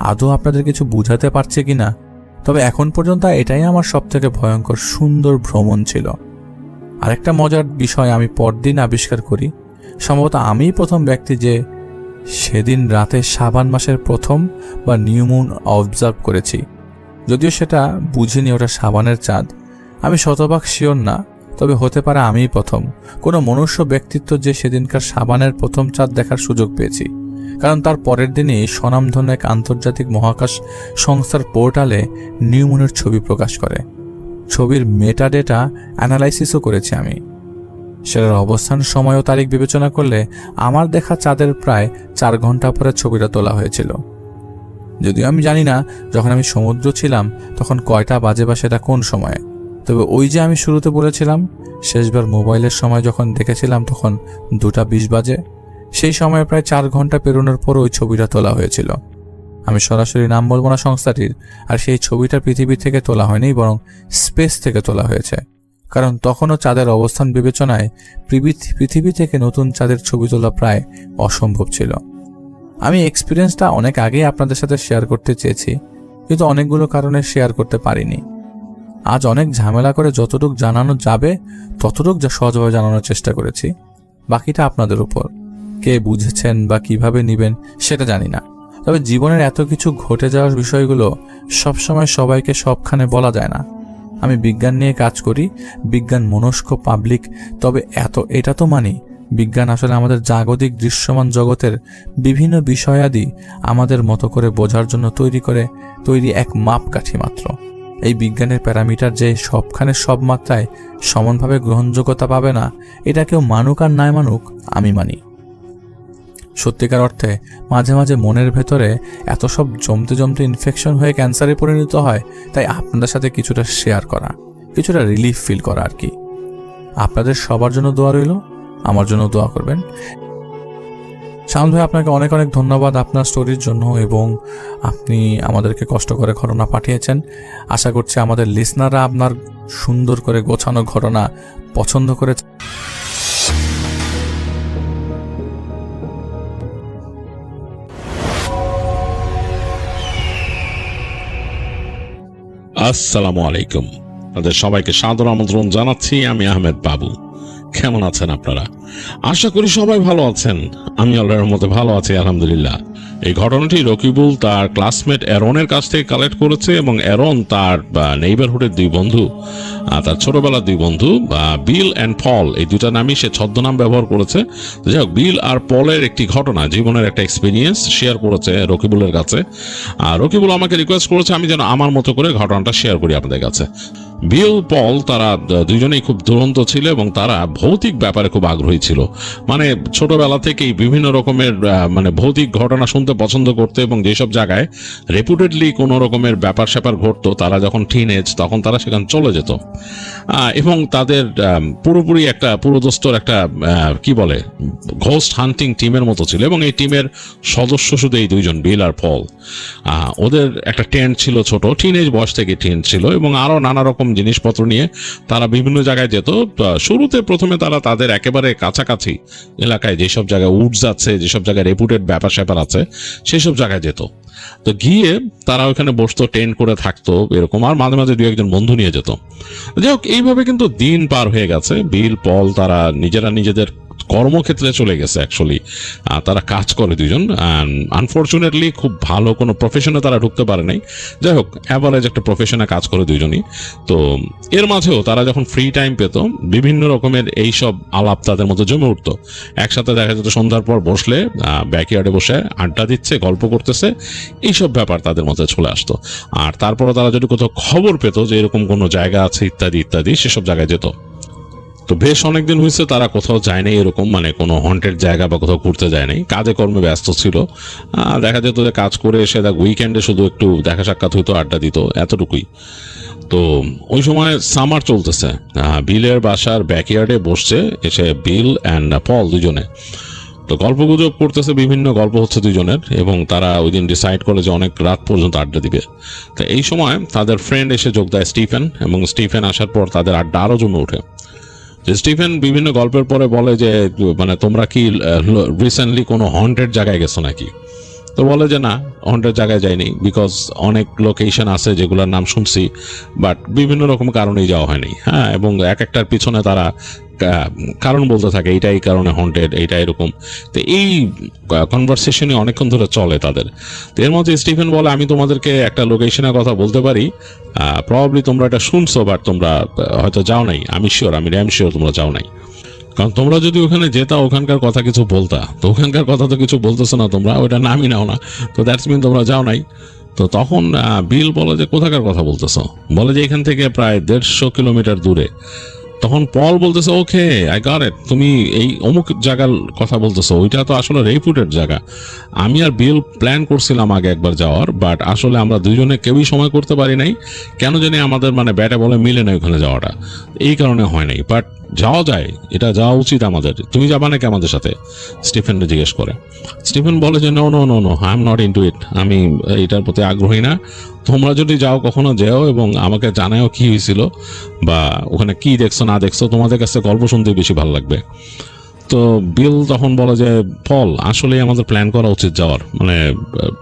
আদৌ আপনাদের কিছু বুঝাতে পারছে কিনা, তবে এখন পর্যন্ত এটাই আমার সবথেকে ভয়ঙ্কর সুন্দর ভ্রমণ ছিল। আরেকটা মজার বিষয় আমি পরদিন আবিষ্কার করি, সম্ভবত আমিই প্রথম ব্যক্তি যে সেদিন রাতে শাবান মাসের প্রথম বা নিউ মুন অবজার্ভ করেছি। যদিও সেটা বুঝিনি ওটা শাবানের চাঁদ। আমি শতভাগ শিওর না, তবে হতে পারে আমিই প্রথম কোনো মনুষ্য ব্যক্তিত্ব যে সেদিনকার শাবানের প্রথম চাঁদ দেখার সুযোগ পেয়েছি। কারণ তার পরের দিনই স্বনামধন্য এক আন্তর্জাতিক মহাকাশ সংস্থার পোর্টালে নিউ মুনের ছবি প্রকাশ করে। ছবির মেটাডেটা অ্যানালাইসিসও করেছি আমি। সেটার অবস্থান, সময় ও তারিখ বিবেচনা করলে আমার দেখা চাঁদের প্রায় 4 ঘন্টা পরে ছবিটা তোলা হয়েছিল। যদিও আমি জানি না যখন আমি সমুদ্র ছিলাম তখন কয়টা বাজে বা সেটা কোন সময়ে, তবে ওই যে আমি শুরুতে বলেছিলাম শেষবার মোবাইলের সময় যখন দেখেছিলাম তখন 2:20 বাজে, সেই সময় প্রায় 4 ঘন্টা পেরোনোর পর ওই ছবিটা তোলা হয়েছিল। আমি সরাসরি নাম বলবো না সংস্থাটির, আর সেই ছবিটা পৃথিবী থেকে তোলা হয়নি, বরং স্পেস থেকে তোলা হয়েছে। কারণ তখনও চাঁদের অবস্থান বিবেচনায় পৃথিবী থেকে নতুন চাঁদের ছবি তোলা প্রায় অসম্ভব ছিল। আমি এক্সপিরিয়েন্সটা অনেক আগেই আপনাদের সাথে শেয়ার করতে চেয়েছি, কিন্তু অনেকগুলো কারণে শেয়ার করতে পারিনি। আজ অনেক ঝামেলা করে যতটুকু জানানো যাবে ততটুকু সহজভাবে জানানোর চেষ্টা করেছি। বাকিটা আপনাদের উপর, কে বুঝেছেন বা কিভাবে নেবেন সেটা জানি না। তবে জীবনের এত কিছু ঘটে যাওয়ার বিষয়গুলো সবসময় সবাইকে সবখানে বলা যায় না। আমি বিজ্ঞান নিয়ে কাজ করি, বিজ্ঞান মনস্ক পাবলিক, তবে এটা তো মানি বিজ্ঞান আসলে আমাদের জাগতিক দৃশ্যমান জগতের বিভিন্ন বিষয়াদি আমাদের মতো করে বোঝার জন্য তৈরি এক মাপকাঠি মাত্র। এই বিজ্ঞানের প্যারামিটার যে সবখানে সব মাত্রায় সমানভাবে গ্রহণযোগ্যতা পাবে না, এটা কেউ মানুক আর নাই মানুক আমি মানি। সত্যিকার অর্থে মাঝে মাঝে মনের ভেতরে এত সব জমতে জমতে ইনফেকশন হয়ে ক্যান্সারে পরিণত হয়, তাই আপনাদের সাথে কিছুটা শেয়ার করা, কিছুটা রিলিফ ফিল করা আর কি। আপনাদের সবার জন্য দোয়া রইল, আমার জন্য দোয়া করবেন। শান্ত ভাই, আপনাকে অনেক অনেক ধন্যবাদ আপনার স্টোরির জন্য, এবং আপনি আমাদেরকে কষ্ট করে ঘটনা পাঠিয়েছেন। আশা করছি আমাদের লিসনাররা আপনার সুন্দর করে গোছানো ঘটনা পছন্দ করেছে। আসসালামু আলাইকুম, আপনাদের সবাইকে সাদর আমন্ত্রণ জানাচ্ছি। আমি আহমেদ বাবু। কেমন আছেন আপনারা? আশা করি সবাই ভালো আছেন। আমি আল্লাহর রহমতে ভালো আছি, আলহামদুলিল্লাহ। এই ঘটনাটি রকিবুল তার ক্লাসমেট অ্যারনের কাছ থেকে কালেক্ট করেছে, এবং অ্যারন তার নেইবারহুডের দুই বন্ধু, তার ছোটবেলার দুই বন্ধু বিল অ্যান্ড পল, এই দুটা নামই সে ছদ্মনাম ব্যবহার করেছে। যাই হোক, বিল আর পলের একটি ঘটনা, জীবনের একটা এক্সপিরিয়েন্স শেয়ার করেছে রকিবুলের কাছে। আর রকিবুল আমাকে রিকোয়েস্ট করেছে আমি যেন আমার মতো করে ঘটনাটা শেয়ার করি আপনাদের কাছে। বিল পল তারা দুজনেই খুব দুরন্ত ছিল, এবং তারা ভৌতিক ব্যাপারে খুব আগ্রহী ছিল। মানে ছোটবেলা থেকেই বিভিন্ন রকমের মানে ভৌতিক ঘটনা শুনতে পছন্দ করতে, এবং যেসব জায়গায় রেপুটেডলি কোনো রকমের ব্যাপার স্যাপার ঘটতো, তারা যখন টিনেজ তখন তারা সেখানে চলে যেত। এবং তাদের পুরোপুরি একটা পুরোদস্তর একটা কি বলে ঘোস্ট হান্টিং টিমের মতো ছিল, এবং এই টিমের সদস্য শুধু এই দুইজন, বিল আর পল। ওদের একটা টেন্ট ছিল, ছোট টিনেজ বয়স থেকে টেন্ট ছিল, এবং আরো নানা রকম জিনিসপত্র নিয়ে তারা বিভিন্ন জায়গায় যেত। শুরুতে প্রথমে তারা তাদের একেবারে কাছাকাছি এলাকায় যেসব জায়গায় উডস আছে, যেসব জায়গায় রেপুটেড ব্যাপার স্যাপার আছে, সেসব জায়গায় যেত। তো গিয়ে তারা ওখানে বসতো, টেন্ট করে থাকতো এরকম, আর মাঝে মাঝে দু একজন বন্ধু নিয়ে যেত। যাই হোক, এইভাবে কিন্তু দিন পার হয়ে গেছে। বিল পল তারা নিজেরা নিজেদের কর্মক্ষেত্রে চলে গেছে। অ্যাকচুয়ালি তারা কাজ করে দুজন। আনফর্চুনেটলি খুব ভালো কোনো প্রফেশনে তারা ঢুকতে পারে নাই। যাই হোক, অ্যাভারেজ একটা প্রফেশনে কাজ করে দুজনই। তো এর মাঝেও তারা যখন ফ্রি টাইম পেত, বিভিন্ন রকমের এইসব আলাপ তাদের মধ্যে জমে উঠতো। একসাথে দেখা যেত সন্ধ্যার পর বসলে ব্যাকইয়ার্ডে বসে আড্ডা দিচ্ছে, গল্প করতেছে, এইসব ব্যাপার তাদের মধ্যে চলে আসতো। আর তারপরে তারা যদি কোথাও খবর পেত যে এরকম কোনো জায়গা আছে ইত্যাদি ইত্যাদি, সেসব জায়গায় যেত। তো বেশ অনেকদিন হয়েছে তারা কোথাও যায় নাই, এরকম মানে কোনো হন্টেড জায়গা বা কোথাও ঘুরতে যায় নাই, কাজে কর্মে ব্যস্ত ছিল। দেখা যেত যে কাজ করে এসে উইকেন্ডে শুধু একটু দেখা সাক্ষাৎ হইতো, আড্ডা দিত, এতটুকুই। তো ওই সময় সামার চলতেছে। বিলের বাসার ব্যাকইয়ার্ডে বসছে এসে বিল অ্যান্ড পল দুজনে। তো গল্প গুজব করতেছে, বিভিন্ন গল্প হচ্ছে দুজনের, এবং তারা ওই দিন ডিসাইড করে যে অনেক রাত পর্যন্ত আড্ডা দিবে। তো এই সময় তাদের ফ্রেন্ড এসে যোগ দেয় স্টিফেন, এবং স্টিফেন আসার পর তাদের আড্ডা আরও জমে ওঠে। স্টিফেন বিভিন্ন গল্পের পরে বলে যে মানে তোমরা কি রিসেন্টলি কোনো হন্টেড জায়গায় গেছো নাকি? তো বলে যে না, হন্টেড জায়গায় যায়নি, বিকজ অনেক লোকেশন আছে যেগুলোর নাম শুনছি, বাট বিভিন্ন রকম কারণেই যাওয়া হয়নি। হ্যাঁ, এবং এক একটার পিছনে তারা কারণ বলতে থাকে, এইটা এই কারণে হন্টেড, এইটা এরকম। তো এই কনভারসেশনই অনেকক্ষণ ধরে চলে তাদের। তো এর মধ্যে স্টিফেন বলে আমি তোমাদেরকে একটা লোকেশনের কথা বলতে পারি, প্রবাবলি তোমরা এটা শুনছো, বাট তোমরা হয়তো যাও নাই। আমি শিওর, আমি র্যাম শিওর তোমরা যাও নাই, কারণ তোমরা যদি ওখানে যেতা ওখানকার কথা কিছু বলতা। তো ওখানকার কথা তো কিছু বলতেছো না তোমরা, ওইটা নামই নাও না, তো দ্যাটস মিন তোমরা যাও নাই। তো তখন বিল বলে যে কোথাকার কথা বলতেছো? বলে যে এখান থেকে প্রায় 150 কিলোমিটার দূরে। তখন পল বলতেছে ওকে, আই গট ইট, তুমি এই অমুক জায়গার কথা বলতেছো, ওইটা তো আসলে রেপুটেড জায়গা। আমি আর বিল প্ল্যান করছিলাম আগে একবার যাওয়ার, বাট আসলে আমরা দুজনে কেউই সময় করতে পারি নাই, কেন জানি আমাদের মানে ব্যাটে বলে মিলে নাই ওখানে যাওয়াটা, এই কারণে হয় নাই। বাট যাওয়া যায়, এটা যাওয়া উচিত আমাদের। তুমি যাবা নাকি আমাদের সাথে? স্টিফেনকে জিজ্ঞেস করে। স্টিফেন বলে যে no no no no, I am not into it, আমি এটার প্রতি আগ্রহী না। তোমরা যদি যাও কখনো যেও, এবং আমাকে জানাও কি হয়েছিল বা ওখানে কি দেখছো না দেখছো, তোমাদের কাছে গল্প শুনতে বেশি ভালো লাগবে। তো বিল তখন বলে যে পল, আসলে আমাদের প্ল্যান করা উচিত যাওয়ার, মানে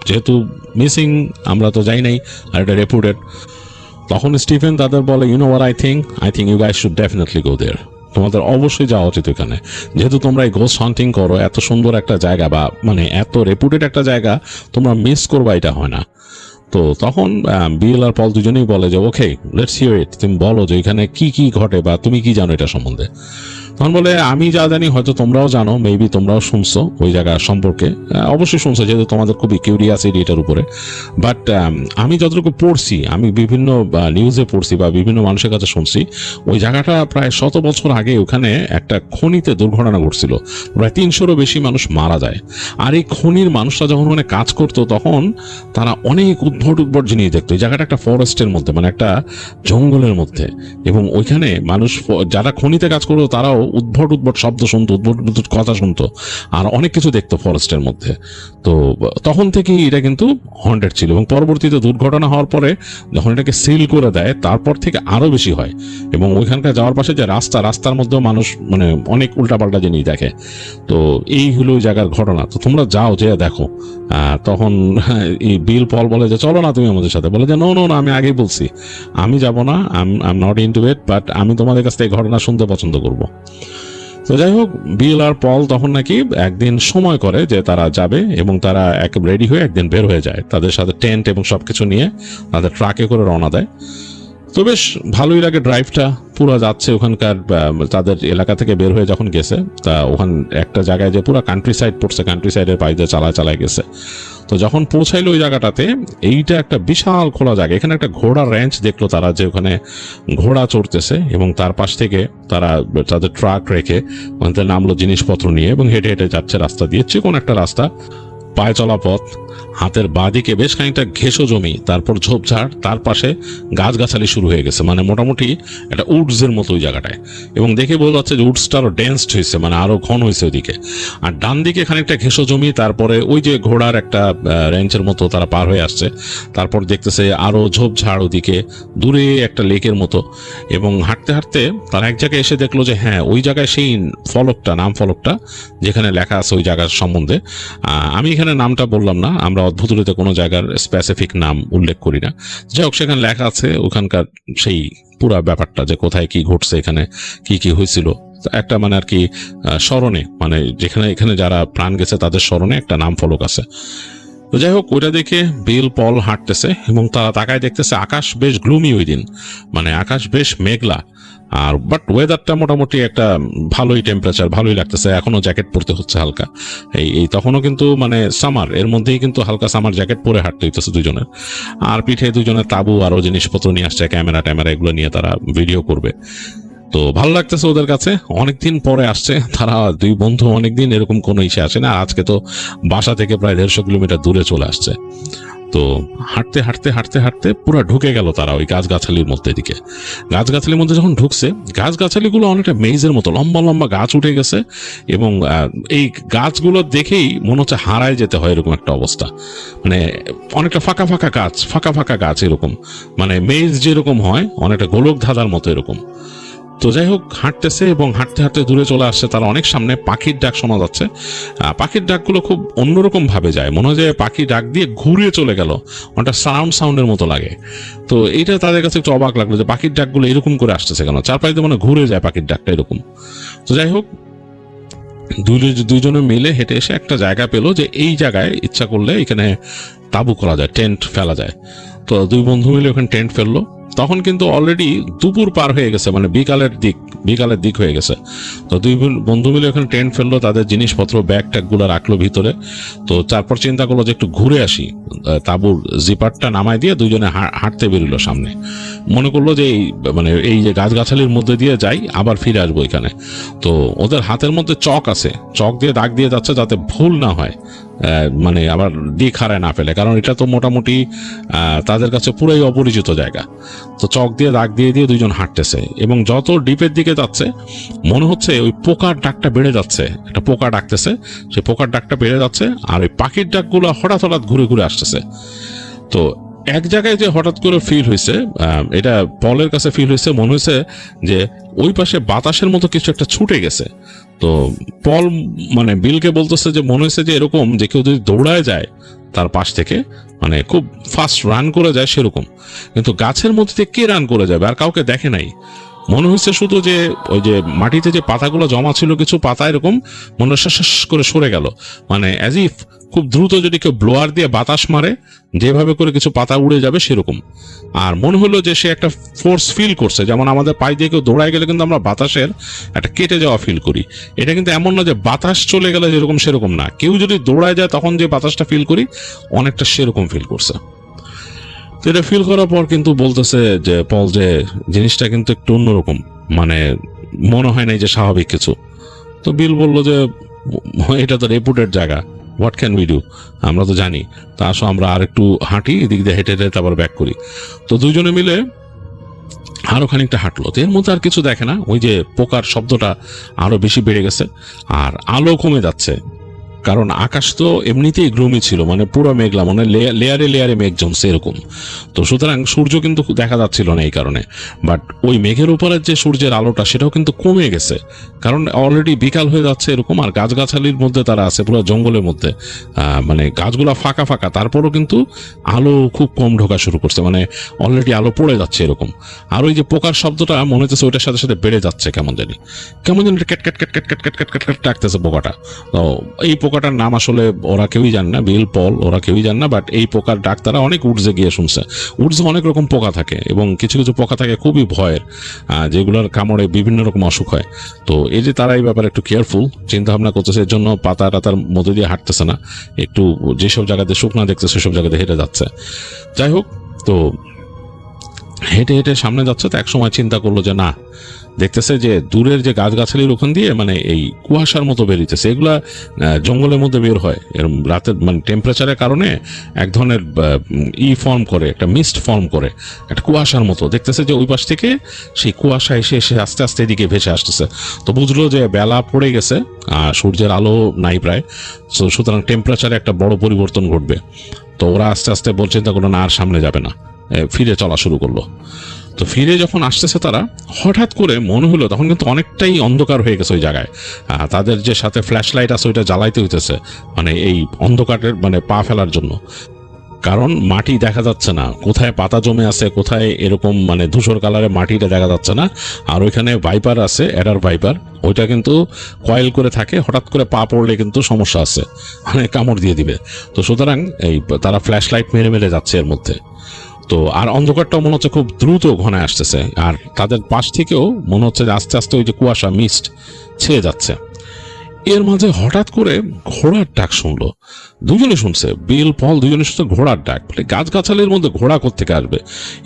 যেহেতু মিসিং, আমরা তো যাই নাই, আর এটা রেপুটেড। তখন স্টিফেন তাদের বলে you know what, I think you guys should definitely go there. তোমাদের অবশ্যই যাওয়া উচিত এখানে, যেহেতু তোমরা এই ঘোস্ট হান্টিং করো, এত সুন্দর একটা জায়গা বা মানে এত রেপুটেড একটা জায়গা তোমরা মিস করবা, এটা হয় না। তো তখন বিল আর পল দুজনেই বলে যে ওকে, লেটস হিয়ার ইট, তুমি বলো যে এখানে কি কি ঘটে বা তুমি কি জানো এটা সম্বন্ধে। তো তখন বলে আমি যা জানি হয়তো তোমরাও জানো, মেবি তোমরাও শুনছো ওই জায়গা সম্পর্কে, অবশ্যই শুনছো যেহেতু তোমাদের খুবই কিউরিয়াসিটি এটার উপরে। বাট আমি যতটুকু পড়ছি, আমি বিভিন্ন নিউজে পড়ছি বা বিভিন্ন মানুষের কাছে শুনছি, ওই জায়গাটা প্রায় 100 বছর আগে ওখানে একটা খনিতে দুর্ঘটনা ঘটছিল, প্রায় 300-রও বেশি মানুষ মারা যায়। আর এই খনির মানুষরা যখন ওখানে কাজ করতো তখন তারা অনেক উদ্ভট উদ্ভট জিনিস দেখতো। এই জায়গাটা একটা ফরেস্টের মধ্যে, মানে একটা জঙ্গলের মধ্যে, এবং ওইখানে মানুষ যারা খনিতে কাজ করতো তারাও উদ্ভট উদ্ভট শব্দ শুনতো, উদ্ভট উদ্ভট কথা শুনতো, আর অনেক কিছু দেখতো ফরেস্টের মধ্যে। তো তখন থেকেই এটা কিন্তু হন্টেড ছিল, এবং পরবর্তীতে দুর্ঘটনা হওয়ার পরে যখন এটাকে সিল করে দেয় তারপর থেকে আরো বেশি হয়। এবং ওইখানকার যাওয়ার পাশে যে রাস্তার মধ্যেও মানুষ মানে অনেক উল্টাপাল্টা জিনিস দেখে। তো এই হলো ওই জায়গার ঘটনা। তো তোমরা যাও, যে দেখো। তখন এই বিল পল বলে যে চলো না তুমি আমাদের সাথে, বলে যে নো নো, আমি আগেই বলছি আমি যাব না, I am not into it, but আমি তোমাদের কাছ থেকে ঘটনা শুনতে পছন্দ করব। তো যাই হোক, বিল আর পল তখন নাকি একদিন সময় করে যে তারা যাবে, এবং তারা এক রেডি হয়ে একদিন বের হয়ে যায় তাদের সাথে টেন্ট এবং সবকিছু নিয়ে তাদের ট্রাকে করে রওনা দেয়। তো বেশ ভালোই লাগে ড্রাইভটা, পুরো যাচ্ছে ওখানকার তাদের এলাকা থেকে বের হয়ে যখন গেছে, তা ওখান একটা জায়গায় যে পুরো কান্ট্রি সাইড পড়ছে, কান্ট্রি সাইডের পাশ দিয়ে চালায় গেছে। তো যখন পৌঁছাইলো ওই জায়গাটাতে, এইটা একটা বিশাল খোলা জায়গা, এখানে একটা ঘোড়া রেঞ্চ দেখলো তারা, যে ওখানে ঘোড়া চড়তেছে, এবং তার পাশ থেকে তারা তাদের ট্রাক রেখে ওখানে নামলো জিনিসপত্র নিয়ে, এবং হেঁটে হেঁটে যাচ্ছে রাস্তা দিয়ে, কোন একটা রাস্তা, পায়ে চলা পথ। হাতের বাঁদিকে বেশ খানিকটা ঘেঁষো জমি, তারপর ঝোপঝাড়, তার পাশে গাছগাছালি শুরু হয়ে গেছে, মানে মোটামুটি একটা উডসের মতো ওই জায়গাটায়। এবং দেখে বোঝা যাচ্ছে যে উডসটা আরো ডেন্সড হয়েছে, মানে আরো ঘন হয়েছে ওইদিকে। আর ডান দিকে খানিকটা ঘেঁষো জমি, তারপরে ওই যে ঘোড়ার একটা রেঞ্চের মতো তারা পার হয়ে আসছে, তারপর দেখতেছে আরো ঝোপঝাড় ওদিকে, দূরে একটা লেকের মতো। এবং হাঁটতে হাঁটতে তারা এক জায়গায় এসে দেখলো যে হ্যাঁ, ওই জায়গায় সেই ফলকটা, নাম ফলকটা যেখানে লেখা আছে ওই জায়গার সম্বন্ধে। আমি এখানে নামটা বললাম না, আমরা অদ্ভুতরীতে কোনো জায়গার স্পেসিফিক নাম উল্লেখ করি না। যাই হোক, সেখানে লেখা আছে ওখানকার সেই পুরা ব্যাপারটা, যে কোথায় কি ঘটছে, এখানে কি কি হয়েছিল, একটা মানে আর কি স্মরণে, মানে যেখানে এখানে যারা প্রাণ গেছে তাদের স্মরণে একটা নাম ফলক আছে। তো যাই হোক, ওইটা দেখে বিল পল হাঁটতেছে, এবং তারা তাকায় দেখতেছে আকাশ বেশ গ্লুমি ওই দিন, মানে আকাশ বেশ মেঘলা। আর বাট ওয়েদারটা মোটামুটি একটা ভালোই টেম্পারেচার, ভালোই লাগতেছে। এখনো জ্যাকেট পরতে হচ্ছে হালকা, এই তখনও কিন্তু মানে সামার, এর মধ্যেই কিন্তু হালকা সামার জ্যাকেট পরে হাঁটতে হইতেছে দুজনের। আর পিঠে দুজনের তাবু আরো জিনিসপত্র নিয়ে আসছে, ক্যামেরা এগুলো নিয়ে তারা ভিডিও করবে। তো ভালো লাগতেছে ওদের কাছে, অনেকদিন পরে আসছে তারা, দুই বন্ধু অনেকদিন এরকম কোনো ইসে আসে না। আজকে তো বাসা থেকে প্রায় 150 কিলোমিটার দূরে চলে আসছে। তো হাঁটতে হাঁটতে হাঁটতে হাঁটতে পুরো ঢুকে গেল তারা ওই গাছগাছালির মধ্যে দিকে। গাছগাছালির মধ্যে যখন ঢুকছে, গাছগাছালিগুলো অনেকটা মেইজের মতো লম্বা লম্বা গাছ উঠে গেছে, এবং এই গাছগুলো দেখেই মনে হচ্ছে হারায় যেতে হয় এরকম একটা অবস্থা। মানে অনেকটা ফাঁকা ফাঁকা গাছ এরকম, মানে মেইজ যেরকম হয় অনেকটা গোলক ধাঁধার মতো এরকম। তো যাই হোক, হাঁটতেছে এবং হাঁটতে হাঁটতে দূরে চলে আসছে তারা, অনেক সামনে পাখির ডাক শোনা যাচ্ছে। পাখির ডাকগুলো খুব অন্যরকম ভাবে যায়, মনে হয় যে পাখি ডাক দিয়ে ঘুরে চলে গেল, অনেকটা সাউন্ডের মতো লাগে। তো এইটা তাদের কাছে একটু অবাক লাগলো যে পাখির ডাকগুলো এরকম করে আসতেছে কেন, চারপাশে মানে ঘুরে যায় পাখির ডাকটা এরকম। তো যাই হোক, দুইজনে মিলে হেঁটে এসে একটা জায়গা পেলো, যে এই জায়গায় ইচ্ছা করলে এখানে তাঁবু করা যায়, টেন্ট ফেলা যায়। তো দুই বন্ধু মিলে ওখানে টেন্ট ফেললো। তখন কিন্তু অলরেডি দুপুর পার হয়ে গেছে, মানে বিকালের দিক হয়ে গেছে। তো দুই বন্ধু মিলে ওখানে টেন্ট ফেললো, তাদের জিনিসপত্র ব্যাগ ট্যাগগুলো রাখলো ভিতরে। তো তারপর চিন্তা করলো যে একটু ঘুরে আসি, তাঁবুর জিপারটা নামাই দিয়ে দুইজনে হাঁটতে বেরোলো সামনে। মনে করলো যে এই যে গাছগাছালির মধ্যে দিয়ে যাই, আবার ফিরে আসবো এখানে। তো ওদের হাতের মধ্যে চক আছে, চক দিয়ে দাগ দিয়ে যাচ্ছে যাতে ভুল না হয়, মানে আবার দিক হারায় না ফেলে, কারণ এটা তো মোটামুটি তাদের কাছে পুরাই অপরিচিত জায়গা। তো চক দিয়ে দাগ দিয়ে দিয়ে দুইজন হাঁটতেছে, এবং যত ডিপের দিকে যাচ্ছে মনে হচ্ছে ওই পোকার ডাকটা বেড়ে যাচ্ছে, একটা পোকা ডাকতেছে, সেই পোকার ডাকটা বেড়ে যাচ্ছে, আর ওই পাখির ডাকগুলো হঠাৎ ঘুরে ঘুরে আসতেছে। তো এক জায়গায় যে হঠাৎ করে ফিল হয়েছে, এটা পলের কাছে ফিল হয়েছে, মনে হয়েছে যে ওই পাশে বাতাসের মতো কিছু একটা ছুটে গেছে। তো পল মানে বিলকে বলতেছে যে মনে হয়েছে যে এরকম যে কেউ যদি দৌড়ায় যায় তার পাশ থেকে, মানে খুব ফাস্ট রান করে যায় সেরকম, কিন্তু গাছের মধ্যে থেকে কে রান করে যাবে, আর কাউকে দেখে নাই। মনে হচ্ছে শুধু যে ওই যে মাটিতে যে পাতাগুলো জমা ছিল কিছু পাতা এরকম মনে হচ্ছে শ্বাস করে সরে গেল, মানে অ্যাজ ইফ খুব দ্রুত যদি কেউ ব্লোয়ার দিয়ে বাতাস মারে যেভাবে করে কিছু পাতা উড়ে যাবে সেরকম। আর মনে হলো যে সে একটা ফোর্স ফিল করছে, যেমন আমাদের পায়ে দিয়ে কেউ দৌড়ায় গেলে কিন্তু আমরা বাতাসের একটা কেটে যাওয়া ফিল করি। এটা কিন্তু এমন না যে বাতাস চলে গেলে যেরকম সেরকম না, কেউ যদি দৌড়ায় যায় তখন যে বাতাসটা ফিল করি অনেকটা সেরকম ফিল করছে। তো এটা ফিল করার পর কিন্তু বলতেছে যে পল যে জিনিসটা কিন্তু একটু অন্যরকম, মানে মনে হয় না যে স্বাভাবিক কিছু। তো বিল বলল যে এটা তো রেপুটেড জায়গা, হোয়াট ক্যান উই ডু, আমরা তো জানি, তা আসো আমরা আর একটু হাঁটি, এদিক দিয়ে হেঁটে হেঁটে তারপর ব্যাক করি। তো দুজনে মিলে আরো খানিকটা হাঁটলো, তো এর মধ্যে আর কিছু দেখে না, ওই যে পোকার শব্দটা আরো বেশি বেড়ে গেছে আর আলো কমে যাচ্ছে, কারণ আকাশ তো এমনিতেই গ্রুমি ছিল, মানে পুরো মেঘলা, মানে লেয়ারে লেয়ারে মেঘ জমছে এরকম। তো সুতরাং সূর্য কিন্তু দেখা যাচ্ছিল না এই কারণে, বাট ওই মেঘের উপরের যে সূর্যের আলোটা সেটাও কিন্তু কমে গেছে, কারণ অলরেডি বিকাল হয়ে যাচ্ছে এরকম। আর গাছগাছালির মধ্যে তারা আছে, পুরো জঙ্গলের মধ্যে, মানে গাছগুলা ফাঁকা ফাঁকা, তারপরও কিন্তু আলো খুব কম ঢোকা শুরু করছে, মানে অলরেডি আলো পড়ে যাচ্ছে এরকম। আর ওই যে পোকার শব্দটা মনে হচ্ছে ওইটার সাথে সাথে বেড়ে যাচ্ছে, কেমন জানি cat cat cat cat cat cat cat cat cat ডাকতেছে পোকাটা। তো এই পোকাটার নাম আসলে ওরা কেউই জানে না, বিল পল ওরা কেউই জানে না, বাট এই পোকার ডাক তারা অনেক উডসে গিয়ে শুনছে। উডসে অনেক রকম পোকা থাকে এবং কিছু কিছু পোকা থাকে খুবই ভয়ের, যেগুলোর কামড়ে বিভিন্ন রকম অসুখ হয়। তো এই যে তারা এই ব্যাপারে একটু কেয়ারফুল চিন্তা ভাবনা করতেছে, এর জন্য পাতা টাতার মধ্যে দিয়ে হাঁটতেছে না, একটু যেসব জায়গাতে শুকনা দেখছে সেসব জায়গাতে হেঁটে যাচ্ছে। যাই হোক, তো হেঁটে হেঁটে সামনে যাচ্ছে, তো এক সময় চিন্তা করলো যে না, দেখতেছে যে দূরের যে গাছগাছালির ওখান দিয়ে মানে এই কুয়াশার মতো বেরিয়েছে, এগুলা জঙ্গলের মধ্যে বের হয় এরকম রাতের, মানে টেম্পারেচারের কারণে এক ধরনের ফর্ম করে, একটা মিস্ট ফর্ম করে, একটা কুয়াশার মতো। দেখতেছে যে ওই পাশ থেকে সেই কুয়াশা এসে এসে আস্তে আস্তে এদিকে ভেসে আসতেছে। তো বুঝলো যে বেলা পড়ে গেছে, সূর্যের আলো নাই প্রায়, সুতরাং টেম্পারেচারে একটা বড় পরিবর্তন ঘটবে। তো ওরা আস্তে আস্তে চিন্তা করলো না আর সামনে যাবে না, ফিরে চলা শুরু করলো। তো ফিরে যখন আসতেছে তারা, হঠাৎ করে মনে হলো তখন কিন্তু অনেকটাই অন্ধকার হয়ে গেছে ওই জায়গায়, তাদের যে সাথে ফ্ল্যাশ লাইট আছে ওইটা জ্বালাইতে হইতেছে, মানে এই অন্ধকারের মানে পা ফেলার জন্য, কারণ মাটি দেখা যাচ্ছে না, কোথায় পাতা জমে আছে, কোথায় এরকম মানে ধূসর কালারের মাটিটা দেখা যাচ্ছে না। আর ওইখানে ভাইপার আছে, অ্যাডার ভাইপার, ওইটা কিন্তু কয়েল করে থাকে, হঠাৎ করে পা পড়লে কিন্তু সমস্যা আছে, মানে কামড় দিয়ে দিবে। তো সুতরাং এই তারা ফ্ল্যাশ লাইট মেরে মেরে যাচ্ছে এর মধ্যে। তো আর অন্ধকারটাও মনে হচ্ছে খুব দ্রুত ঘনায় আসতেছে, আর তাদের পাশ থেকেও মনে হচ্ছে যে আস্তে আস্তে ওই যে কুয়াশা মিস্ট ছেয়ে যাচ্ছে। এর মাঝে হঠাৎ করে ঘোড়ার ডাক শুনলো, দুজনে শুনছে, বিল পল দুজনে শুনছে ঘোড়ার ডাক। বলে গাছগাছালির মধ্যে ঘোড়া কোত্থেকে আসবে,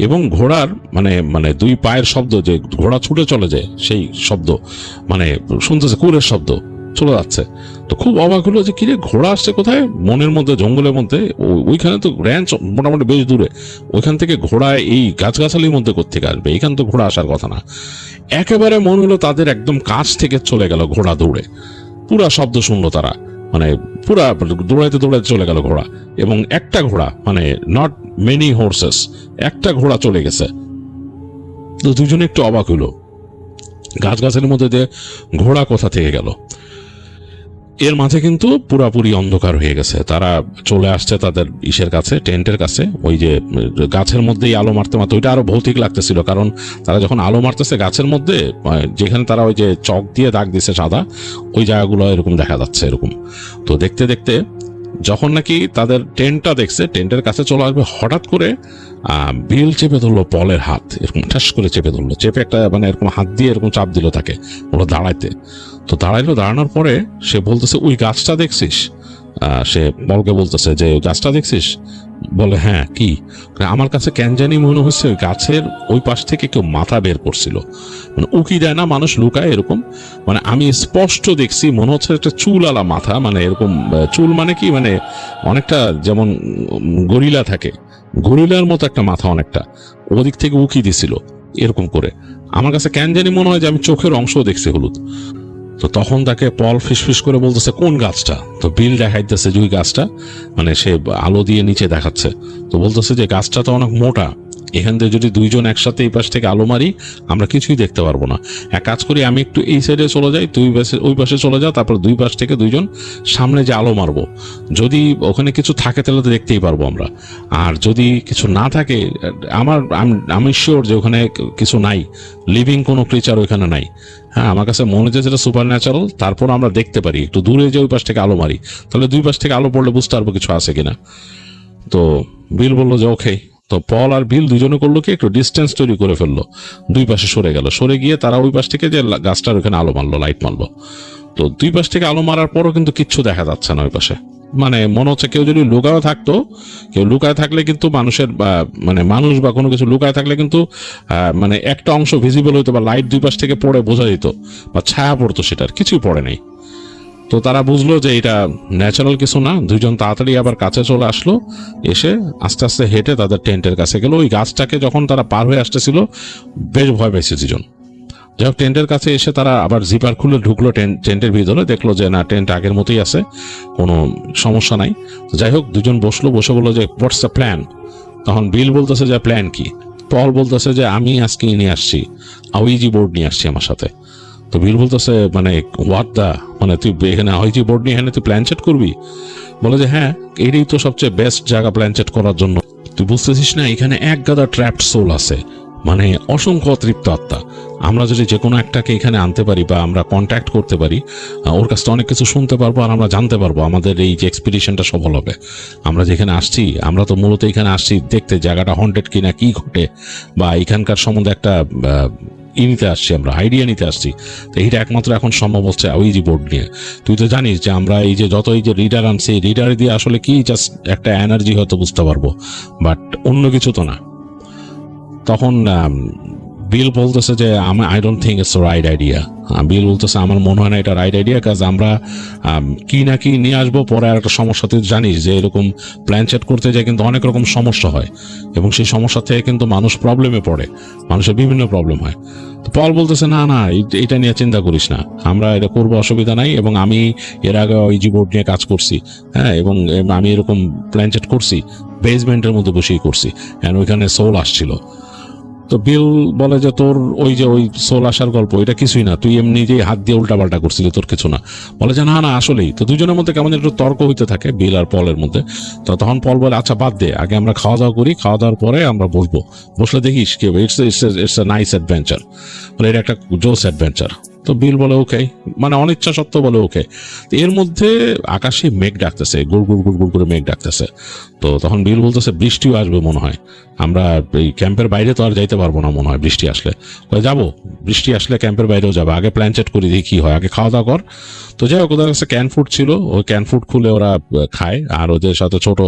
এবং ঘোড়ার মানে মানে দুই পায়ের শব্দ, যে ঘোড়া ছুটে চলে যায় সেই শব্দ, মানে শুনতেছে কুরের শব্দ চলে যাচ্ছে। তো খুব অবাক হলো যে কিরে ঘোড়া আসছে কোথায়, মনের মধ্যে জঙ্গলের মধ্যে, ওইখানে তো র্যাঞ্চ মোটামুটি বেশ দূরে, ওইখান থেকে ঘোড়া এই গাছগাছালির মধ্যে কোত্থেকে আসবে, এখানে তো ঘোড়া আসার কথা না। একেবারে মনে হলো তাদের একদম কাছ থেকে চলে গেল ঘোড়া দৌড়ে, পুরা শব্দ শুনলো তারা, মানে পুরা দৌড়াইতে দৌড়াইতে চলে গেল ঘোড়া, এবং একটা ঘোড়া, মানে নট মেনি হর্সেস, একটা ঘোড়া চলে গেছে। তো দুজনে একটু অবাক হলো, গাছগাছের মধ্যে দিয়ে ঘোড়া কোথা থেকে গেল। এর মাঝে কিন্তু পুরাপুরি অন্ধকার হয়ে গেছে, তারা চলে আসছে তাদের ইসের কাছে, টেন্টের কাছে। ওই যে গাছের মধ্যেই আলো মারতে মারতে ওইটা আরো ভৌতিক লাগতেছিল, কারণ তারা যখন আলো মারতেছে গাছের মধ্যে, যেখানে তারা ওই যে চক দিয়ে দাগ দিছে সাদা, ওই জায়গাগুলো এরকম দেখা যাচ্ছে এরকম। তো দেখতে দেখতে যখন নাকি তাদের টেন্টটা দেখছে, টেন্টের কাছে চলে আসবে, হঠাৎ করে বিল চেপে ধরলো পলের হাত, এরকম ঠাস করে চেপে ধরলো, চেপে একটা মানে এরকম হাত দিয়ে এরকম চাপ দিল তাকে, ওরা দাঁড়াইতে। তো দাঁড়াইলো, দাঁড়ানোর পরে সে বলতেছে ওই গাছটা দেখছিস, সে বলকে বলতেছে যে গাছটা দেখছিস, বলে হ্যাঁ কি, আমার কাছে কেন জানি মনে হচ্ছে ওই গাছের ওই পাশ থেকে কেউ মাথা বের করছিল, মানে উকি দেয় না মানুষ লুকায় এরকম, মানে আমি স্পষ্ট দেখছি মনে হচ্ছে একটা চুল-আলা মাথা, মানে এরকম চুল মানে কি, মানে অনেকটা যেমন গরিলা থাকে, গরিলার মতো একটা মাথা অনেকটা, ওদিক থেকে উকি দিছিল এরকম করে। আমার কাছে কেন জানি মনে হয় যে আমি চোখের অংশ দেখছি হলুদ। তো তখন তাকে পল ফিসফিস করে বলতেছে কোন গাছটা, তো বিল দেখাইতেছে যে ওই গাছটা, মানে সে আলো দিয়ে নিচে দেখাচ্ছে। তো বলতেছে যে গাছটা তো অনেক মোটা, এখান থেকে যদি দুইজন একসাথে এই পাশ থেকে আলো মারি আমরা কিছুই দেখতে পারবো না। এক কাজ করি, আমি একটু এই সাইডে চলে যাই, তুই ওই পাশে চলে যাও, তারপর দুই পাশ থেকে দুইজন সামনে যে আলো মারবো, যদি ওখানে কিছু থাকে তাহলে তো দেখতেই পারবো আমরা, আর যদি কিছু না থাকে আমি শিওর যে ওখানে কিছু নাই, লিভিং কোনো ক্রিচার ওইখানে নাই। হ্যাঁ, আমার কাছে মনে হচ্ছে যেটা সুপার ন্যাচারাল। তারপর আমরা দেখতে পারি একটু দূরে যে ওই পাশ থেকে আলো মারি, তাহলে দুই পাশ থেকে আলো পড়লে বুঝতে পারবো কিছু আছে কিনা। তো বিল বললো যে ওকে। তো পল আর বিল দুজনে করলো কি, একটু ডিস্টেন্স তৈরি করে ফেললো, দুই পাশে সরে গেল, সরে গিয়ে তারা ওই পাশ থেকে যে গাছটার ওখানে আলো মারলো, লাইট মারলো। তো দুই পাশ থেকে আলো মারার পরও কিন্তু কিচ্ছু দেখা যাচ্ছে না ওই পাশে। মানে মনে হচ্ছে কেউ যদি লুকায় থাকতো, কেউ লুকায় থাকলে কিন্তু মানুষের মানে মানুষ বা কোনো কিছু লুকায় থাকলে কিন্তু মানে একটা অংশ ভিজিবল হইতো, বা লাইট দুই পাশ থেকে পড়ে বোঝা যেত, বা ছায়া পড়তো, সেটার কিছুই পড়ে নাই। তো তারা বুঝলো যে এটা ন্যাচারাল কিছু না। দুইজন তাড়াতাড়ি আবার কাছে চলে আসলো, এসে আস্তে আস্তে হেঁটে তাদের টেন্টের কাছে গেল। ওই গাছটাকে যখন তারা পার হয়ে আসতেছিল বেশ ভয় পেয়েছে দুজন। যাই হোক, টেন্টের কাছে এসে তারা আবার জিপার খুলে ঢুকলো টেন্টের ভিতরে, দেখলো যে না, টেন্ট আগের মতোই আছে, কোনো সমস্যা নাই। যাই হোক, দুজন বসলো, বসে বললো যে হোয়াটস দ্য প্ল্যান। তখন বিল বলতেছে যে প্ল্যান কি? পল বলতেছে যে আমি আজকে নিয়ে আসছি আউইজি বোর্ড নিয়ে আসছি আমার সাথে। তো বিল বলতেছে মানে হোয়াট দা, মানে তুই এখানে আউইজি বোর্ড নিয়ে এখানে তুই প্ল্যান সেট করবি? বলে যে হ্যাঁ, এটাই তো সবচেয়ে বেস্ট জায়গা প্ল্যান সেট করার জন্য। তুই বুঝতেছিস না, এখানে এক গাদা ট্র্যাপড সোল আছে, মানে অসংখ্য অতৃপ্ত আত্মা। আমরা যদি যে কোনো একটাকে এখানে আনতে পারি বা আমরা কন্ট্যাক্ট করতে পারি, ওর কাছ থেকে অনেক কিছু শুনতে পারবো, আর আমরা জানতে পারবো আমাদের এই যে এক্সপিডিশনটা সফল হবে। আমরা যেখানে আসছি, আমরা তো মূলত এখানে আসছি দেখতে জায়গাটা হন্টেড কিনা, কি ঘটে, বা এখানকার সম্বন্ধে একটা নিতে আসছি, আমরা আইডিয়া নিতে আসছি। তো এইটা একমাত্র এখন সম্ভব হচ্ছে আউইজি বোর্ড নিয়ে। তুই তো জানিস যে আমরা এই যে যত এই যে রিডার আনছি, রিডার দিয়ে আসলে কি জাস্ট একটা এনার্জি হয়তো বুঝতে পারবো, বাট অন্য কিছু তো না। তখন বিল বলতেছে যে I don't think it's right idea. Bill বলতেছে আমার মনে হয় না এটা রাইট আইডিয়া, কাজ আমরা কি না কি নিয়ে আসবো পরে। আর একটা সমস্যা, তুই জানিস যে এরকম প্ল্যান সেট করতে যায় কিন্তু অনেক রকম সমস্যা হয়, এবং সেই সমস্যা থেকে কিন্তু মানুষ প্রবলেমে পড়ে, মানুষের বিভিন্ন প্রবলেম হয়। তো পল বলতেছে না না, এটা নিয়ে চিন্তা করিস না, আমরা এটা করবো, অসুবিধা নাই। এবং আমি এর আগে আইজি বোর্ড নিয়ে কাজ করছি, হ্যাঁ, এবং আমি এরকম প্ল্যান সেট করছি, বেসমেন্টের মধ্যে বসেই করছি, ওইখানে সোল আসছিল। তো বিল বলে যে তোর ওই যে ওই সোল আসার গল্প, এটা কিছুই না, তুই এমনি যে হাত দিয়ে উল্টাপাল্টা করছিলি, তোর কিছু না। বলে যে না না, আসলেই। তো দুজনের মধ্যে কেমন একটু তর্ক হইতে থাকে বিল আর পলের মধ্যে। তো তখন পল বলে আচ্ছা বাদ দে, আগে আমরা খাওয়া দাওয়া করি, খাওয়া দাওয়ার পরে আমরা বসবো, বসলে দেখিস কি হবে, ইটস এ নাইস অ্যাডভেঞ্চার, বলে এটা একটা জোস অ্যাডভেঞ্চার। তো বিল বলে ওকে, মানে অনিচ্ছা সত্ত্বেও বলে ওকে। এর মধ্যে আকাশে মেঘ ডাকতেছে, গুড় গুড় গুড় গুড় করে মেঘ ডাকতেছে। তো তখন বিল বলতেছে বৃষ্টিও আসবে মনে হয়, আমরা এই ক্যাম্পের বাইরে তো আর যাইতে পারবো না মনে হয় বৃষ্টি আসলে। যাবো, বৃষ্টি আসলে ক্যাম্পের বাইরেও যাবো, আগে প্ল্যান সেট করি দেখি কি হয়, আগে খাওয়া দাওয়া কর। তো যাই হোক, ওদের কাছে ক্যান ফুড ছিল, ওই ক্যান ফুড খুলে ওরা খায়, আর ওদের সাথে ছোট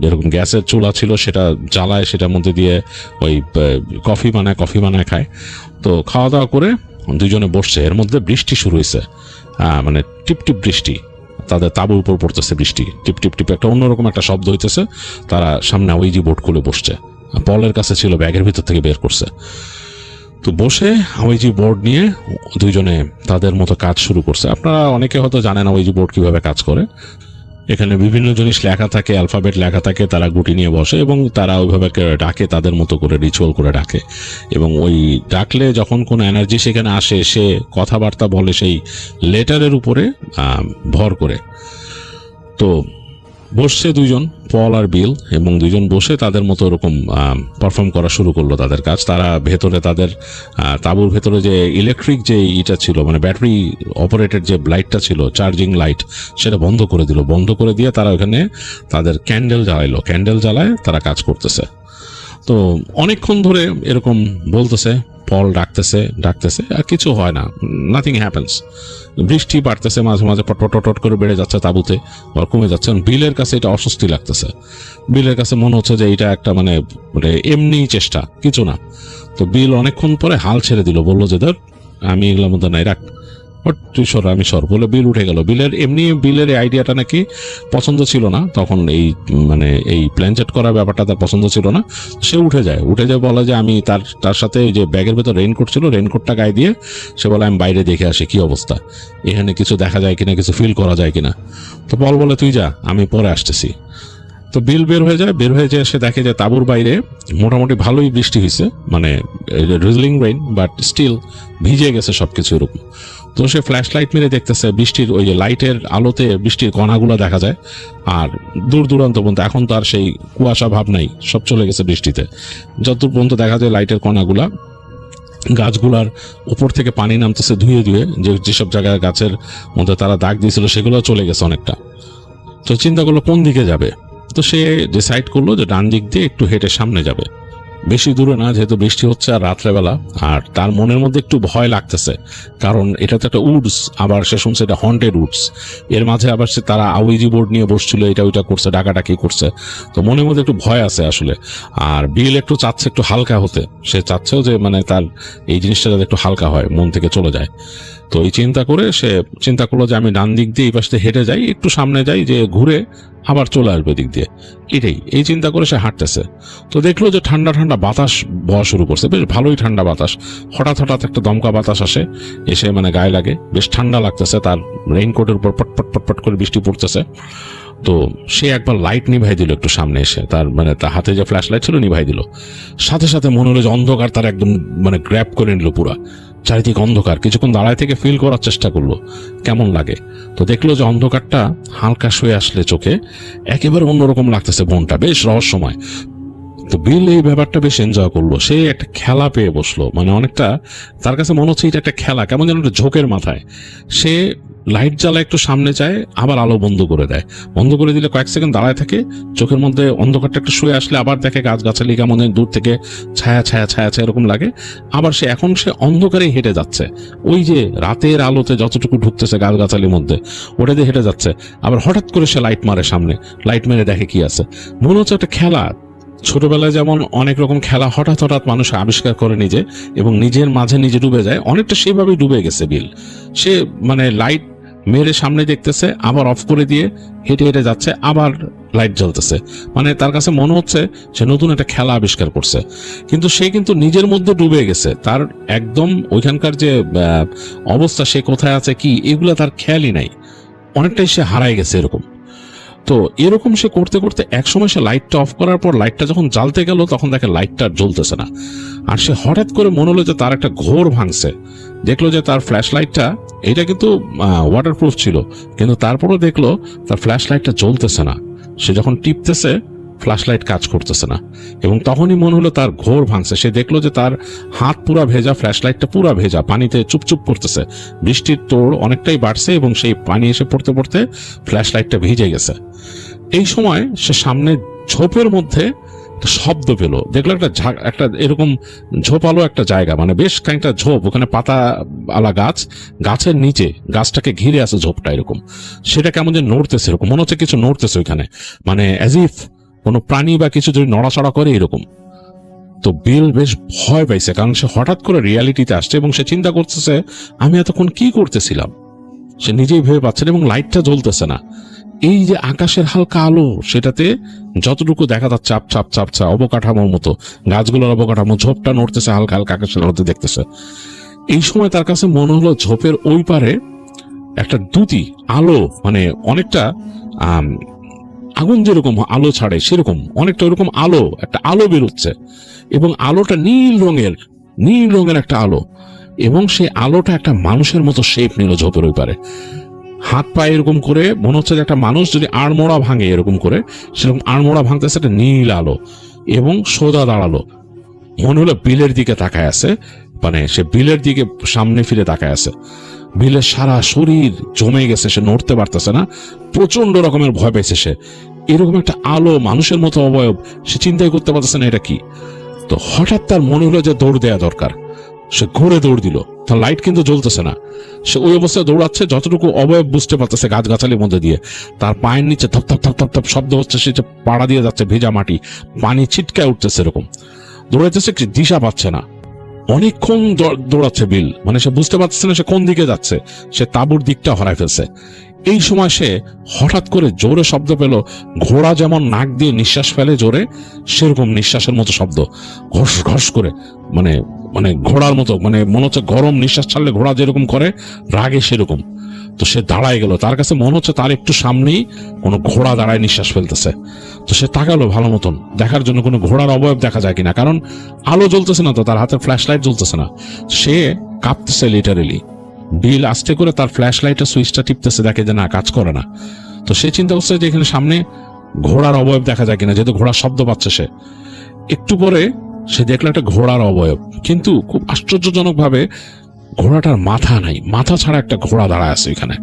এরকম গ্যাসের চুলা ছিল, সেটা জ্বালায়, সেটার মধ্যে দিয়ে ওই কফি বানায় খায়। তো খাওয়া দাওয়া করে দুজনে বসছে, এর মধ্যে বৃষ্টি শুরু হয়েছে, মানে টিপ টিপ বৃষ্টি, তাদের তাঁবুর উপর পড়তেছে বৃষ্টি, টিপ টিপ টিপ একটা অন্যরকম একটা শব্দ হইতেছে। তারা সামনে আউইজি বোর্ড খুলে বসছে, পলের কাছে ছিল, ব্যাগের ভিতর থেকে বের করছে। তো বসে আউইজি বোর্ড নিয়ে দুইজনে তাদের মতো কাজ শুরু করছে। আপনারা অনেকে হয়তো জানেন আউইজি বোর্ড কিভাবে কাজ করে। এখানে বিভিন্ন জিনিস লেখা থাকে, অ্যালফাবেট লেখা থাকে, তারা গুটি নিয়ে বসে এবং তারা ওইভাবে ডাকে, তাদের মতো করে রিচুয়াল করে ডাকে। এবং ওই ডাকলে যখন কোনো এনার্জি সেখানে আসে, সে কথাবার্তা বলে সেই লেটারের উপরে ভর করে। তো বসছে দুইজন, পল আর বিল, এবং দুইজন বসে তাদের মতো এরকম পারফর্ম করা শুরু করলো তাদের কাজ। তারা ভেতরে তাদের তাঁবুর ভেতরে যে ইলেকট্রিক যে ইটা ছিল, মানে ব্যাটারি অপারেটেড যে লাইটটা ছিল, চার্জিং লাইট, সেটা বন্ধ করে দিল। বন্ধ করে দিয়ে তারা ওখানে তাদের ক্যান্ডেল জ্বালাইলো, ক্যান্ডেল জ্বালায় তারা কাজ করতেছে। তো অনেকক্ষণ ধরে এরকম বলতেছে, পল ডাকতেছে আর কিছু হয় না, নাথিং হ্যাপেন্স। বৃষ্টি বাড়তেছে, মাঝে মাঝে পটপট করে বেড়ে যাচ্ছে তাঁবুতে, আর কমে যাচ্ছে। বিলের কাছে এটা অস্বস্তি লাগতেছে, বিলের কাছে মনে হচ্ছে যে এটা একটা মানে এমনি চেষ্টা, কিছু না। তো বিল অনেকক্ষণ পরে হাল ছেড়ে দিল, বললো যে ধর আমি এগুলোর মধ্যে নাই, রাখ, তুই সর, আমি সর, বলে বিল উঠে গেল। বিলের আইডিয়াটা নাকি পছন্দ ছিল না তখন, এই মানে এই প্ল্যান সেট করার ব্যাপারটা তার পছন্দ ছিল না। সে উঠে যায়, বলে যে আমি তার সাথে যে ব্যাগের ভেতর রেইনকোট ছিল, রেইনকোটটা গায়ে দিয়ে সে বলে আমি বাইরে দেখে আসি কি অবস্থা, এখানে কিছু দেখা যায় কিনা, কিছু ফিল করা যায় কিনা। তো পল বলে তুই যা, আমি পরে আসতেছি। তো বিল বের হয়ে যায়, সে দেখে যে তাঁবুর বাইরে মোটামুটি ভালোই বৃষ্টি হয়েছে, মানে রিজলিং রেইন, বাট স্টিল ভিজে গেছে সবকিছু এরকম। তো সে ফ্ল্যাশ লাইট মেরে দেখতেছে বৃষ্টির ওই যে লাইটের আলোতে বৃষ্টির কণাগুলো দেখা যায়, আর দূর দূরান্ত পর্যন্ত এখন তো আর সেই কুয়াশা ভাব নাই, সব চলে গেছে বৃষ্টিতে। যতদূর পর্যন্ত দেখা যায় লাইটের কণাগুলা গাছগুলার উপর থেকে পানি নামতেছে ধুয়ে ধুয়ে, যেসব জায়গায় গাছের মধ্যে তারা দাগ দিয়েছিল সেগুলো চলে গেছে অনেকটা। তো চিন্তা করলো কোন দিকে যাবে, তো সে ডিসাইড করলো যে ডান দিক দিয়ে একটু হেঁটে সামনে যাবে, বেশি দূরে না, যেহেতু বৃষ্টি হচ্ছে আর রাত্রেবেলা। আর তার মনের মধ্যে একটু ভয় লাগতেছে, কারণ এটা তো একটা উডস, আবার সে শুনছে এটা হন্টেড উডস, এর মাঝে আবার সে তারা আউইজি বোর্ড নিয়ে বসছিল, এটা ওইটা করছে, ডাকাডাকি করছে, তো মনের মধ্যে একটু ভয় আছে আসলে। আর বিল একটু চাচ্ছে একটু হালকা হতে, সে চাচ্ছেও যে মানে তার এই জিনিসটা যাতে একটু হালকা হয়, মন থেকে চলে যায়। তো এই চিন্তা করে সে চিন্তা করলো যে আমি ডান দিক দিয়ে এই পাশে হেঁটে যাই, একটু সামনে যাই, যে ঘুরে আবার চলে আসবে দিক দিয়ে, এই চিন্তা করে সে হাঁটতেছে। তো দেখলো যে ঠান্ডা ঠান্ডা বাতাস বওয়া শুরু করছে, বেশ ভালোই ঠান্ডা বাতাস। হঠাৎ হঠাৎ একটা দমকা বাতাস এসে মানে গায়ে লাগে, বেশ ঠান্ডা লাগতেছে, তার রেইনকোটের উপর পটপট পটপট করে বৃষ্টি পড়তেছে। তো সে একবার লাইট নিভাই দিল একটু সামনে এসে, তার মানে তার হাতে যে ফ্ল্যাশ লাইট ছিল নিভাই দিল। সাথে সাথে মনে হলো যে অন্ধকার তার একদম মানে গ্র্যাব করে নিল, পুরা চারিদিকে অন্ধকার। কিছুক্ষণ দাঁড়ায় থেকে ফিল করার চেষ্টা করলো কেমন লাগে, তো দেখলো যে অন্ধকারটা হালকা শুয়ে আসলে চোখে একেবারে অন্যরকম লাগতেছে, মনটা বেশ রহস্যময়। তো বিল এই ব্যাপারটা বেশ এনজয় করলো, সে একটা খেলা পেয়ে বসলো, মানে অনেকটা তার কাছে মনে হচ্ছে এটা একটা খেলা, কেমন যেন একটা ঝোঁকের মাথায়। সে লাইট জ্বালা একটু সামনে যায়, আবার আলো বন্ধ করে দেয়, বন্ধ করে দিলে কয়েক সেকেন্ড দাঁড়ায় থাকে, চোখের মধ্যে অন্ধকারটা একটু শুয়ে আসলে আবার দেখে গাছগাছালি কেমন দূর থেকে ছায়া ছায়া ছায়া ছায়া এরকম লাগে। আবার সে অন্ধকারেই হেঁটে যাচ্ছে, ওই যে রাতের আলোতে যতটুকু ঢুকতেছে গাছগাছালির মধ্যে ওটা দিয়ে হেঁটে যাচ্ছে। আবার হঠাৎ করে সে লাইট মারে সামনে, লাইট মেরে দেখে কি আছে, মনে হচ্ছে একটা খেলা। ছোটবেলায় যেমন অনেক রকম খেলা হঠাৎ হঠাৎ মানুষ আবিষ্কার করে নিজে এবং নিজের মাঝে নিজে ডুবে যায়, অনেকটা সেভাবেই ডুবে গেছে বিল। সে মানে লাইট মেরে সামনে দেখতেছে, আবার অফ করে দিয়ে হেঁটে হেঁটে যাচ্ছে, আবার লাইট জ্বলতেছে, মানে তার কাছে মনে হচ্ছে সে নতুন একটা খেলা আবিষ্কার করছে। কিন্তু সে কিন্তু নিজের মধ্যে ডুবে গেছে, তার একদম ওইখানকার যে অবস্থা, সে কোথায় আছে কি এগুলা তার খেয়ালই নাই, অনেকটাই সে হারায় গেছে এরকম। তো এরকম সে করতে করতে একসময় সে লাইটটা অফ করার পর লাইটটা যখন জ্বালতে গেল তখন দেখে লাইটটা জ্বলতেছে না। আর সে হঠাৎ করে মনে হলো যে তার একটা ঘোর ভাঙছে, দেখলো যে তার ফ্ল্যাশ লাইটটা এটা কিন্তু ওয়াটারপ্রুফ ছিল, কিন্তু তারপরও দেখলো তার ফ্ল্যাশ লাইটটা জ্বলতেছে না। সে যখন টিপতেছে ফ্ল্যাশ লাইট কাজ করতেছে না, এবং তখনই মনে হলো তার ঘোর ভাঙছে। সে দেখলো যে তার হাত পুরা ভেজা, ফ্ল্যাশ লাইটটা পুরা ভেজা, পানিতে চুপচুপ করতেছে, বৃষ্টির তোড় অনেকটাই বাড়ছে এবং সেই পানি এসে পড়তে পড়তে ফ্ল্যাশ লাইটটা ভিজে গেছে। এই সময় সে সামনে ঝোপের মধ্যে একটা শব্দ পেল, দেখলো একটা এরকম ঝোপালো একটা জায়গা, মানে বেশ খানিকটা ঝোপ, ওখানে পাতা আলা গাছের নিচে গাছটাকে ঘিরে আছে ঝোপটা এরকম, সেটা কেমন যে নড়তেছে এরকম, মনে হচ্ছে কিছু নড়তেছে ওইখানে, মানে অ্যাজ ইফ কোনো প্রাণী বা কিছু যদি নড়াচড়া করে এরকম। তো বিল বেশ ভয় পাইছে, কারণ সে হঠাৎ করে রিয়ালিটিতে আসছে এবং সে চিন্তা করতেছে আমি এতক্ষণ কি করতেছিলাম, সে নিজেই ভেবে পাচ্ছে না, এবং লাইটটা জ্বলতেছে না। এই যে আকাশের হালকা আলো, সেটাতে যতটুকু দেখা যাচ্ছে চাপ চাপ অবকাঠামোর মতো, গাছগুলোর অবকাঠামো, ঝোপটা নড়তেছে হালকা হালকা আকাশের আলোতে দেখতেছে। এই সময় তার কাছে মনে হলো ঝোপের ওই পারে একটা দুটি আলো, মানে অনেকটা আগুন যেরকম আলো ছাড়ে সেরকম অনেকটা ওরকম আলো, একটা আলো বেরোচ্ছে, এবং আলোটা নীল রঙের একটা আলো, এবং সেই আলোটা একটা মানুষের মতো শেপ নিল ঝোপের ওই পারে। হাত পায়ে এরকম করে মনে হচ্ছে যে একটা মানুষ যদি আড়মোড়া ভাঙে এরকম করে, সেরকম আড়মোড়া ভাঙতেছে একটা নীল আলো, এবং সোজা দাঁড়ালো, মনে হলো বিলের দিকে তাকায় আছে, মানে সে বিলের দিকে সামনে ফিরে তাকায় আছে। বিলের সারা শরীর জমে গেছে, সে নড়তে পারতেছে না, প্রচন্ড রকমের ভয় পেয়েছে সে। এরকম একটা আলো, মানুষের মতো অবয়ব, সে চিন্তাই করতে পারতেছে না এটা কি। তো হঠাৎ তার মনে হলো যে দৌড় দেওয়া দরকার, সে ঘুরে দৌড় দিল, তার লাইট কিন্তু জ্বলতেছে না, সে ওই অবস্থায় দৌড়াচ্ছে, যতটুকু অবয়ব বুঝতে পারতেছে গাছগাছালির মধ্যে দিয়ে, তার পায়ের নিচে থপ থপ থপ থপ থপ শব্দ হচ্ছে, সে পাড়া দিয়ে যাচ্ছে ভেজা মাটি, পানি ছিটকায় উঠতেছে এরকম, দৌড়াইতেছে, দিশা পাচ্ছে না। অনেকক্ষণ দৌড়াচ্ছে বিল, মানে সে বুঝতে পারছে না সে কোন দিকে যাচ্ছে, সে তাঁবুর দিকটা হারায় ফেলছে। এই সময় সে হঠাৎ করে জোরে শব্দ পেল, ঘোড়া যেমন নাক দিয়ে নিঃশ্বাস ফেলে জোরে, সেরকম নিঃশ্বাসের মতো শব্দ, ঘস ঘস করে, মানে মানে ঘোড়ার মতো, মানে মনে হচ্ছে গরম নিঃশ্বাস ছাড়লে ঘোড়া যেরকম করে রাগে সেরকম। তো সে দাঁড়ায় গেল, তার কাছে মনে হচ্ছে তার একটু সামনেই কোনো ঘোড়া দাঁড়ায় নিঃশ্বাস ফেলতেছে। তো সে তাকালো ভালো মতন দেখার জন্য কোনো ঘোড়ার অবয়ব দেখা যায় কিনা, কারণ আলো জ্বলতেছে না, তো তার হাতে ফ্ল্যাশ লাইট জ্বলতেছে না, সে কাঁপতেছে লিটারেলি। বিল আস্তে করে তার ফ্ল্যাশ লাইটের সুইচটা টিপতেছে, দেখে যে না কাজ করে না। তো সে চিন্তা করছে যে এখানে সামনে ঘোড়ার অবয়ব দেখা যায় কিনা, যেহেতু ঘোড়ার শব্দ পাচ্ছে সে। একটু পরে সে দেখলো একটা ঘোড়ার অবয়ব, কিন্তু খুব আশ্চর্যজনক ভাবে ঘোড়াটার মাথা নাই, মাথা ছাড়া একটা ঘোড়া দাঁড়ায় আছে এখানে।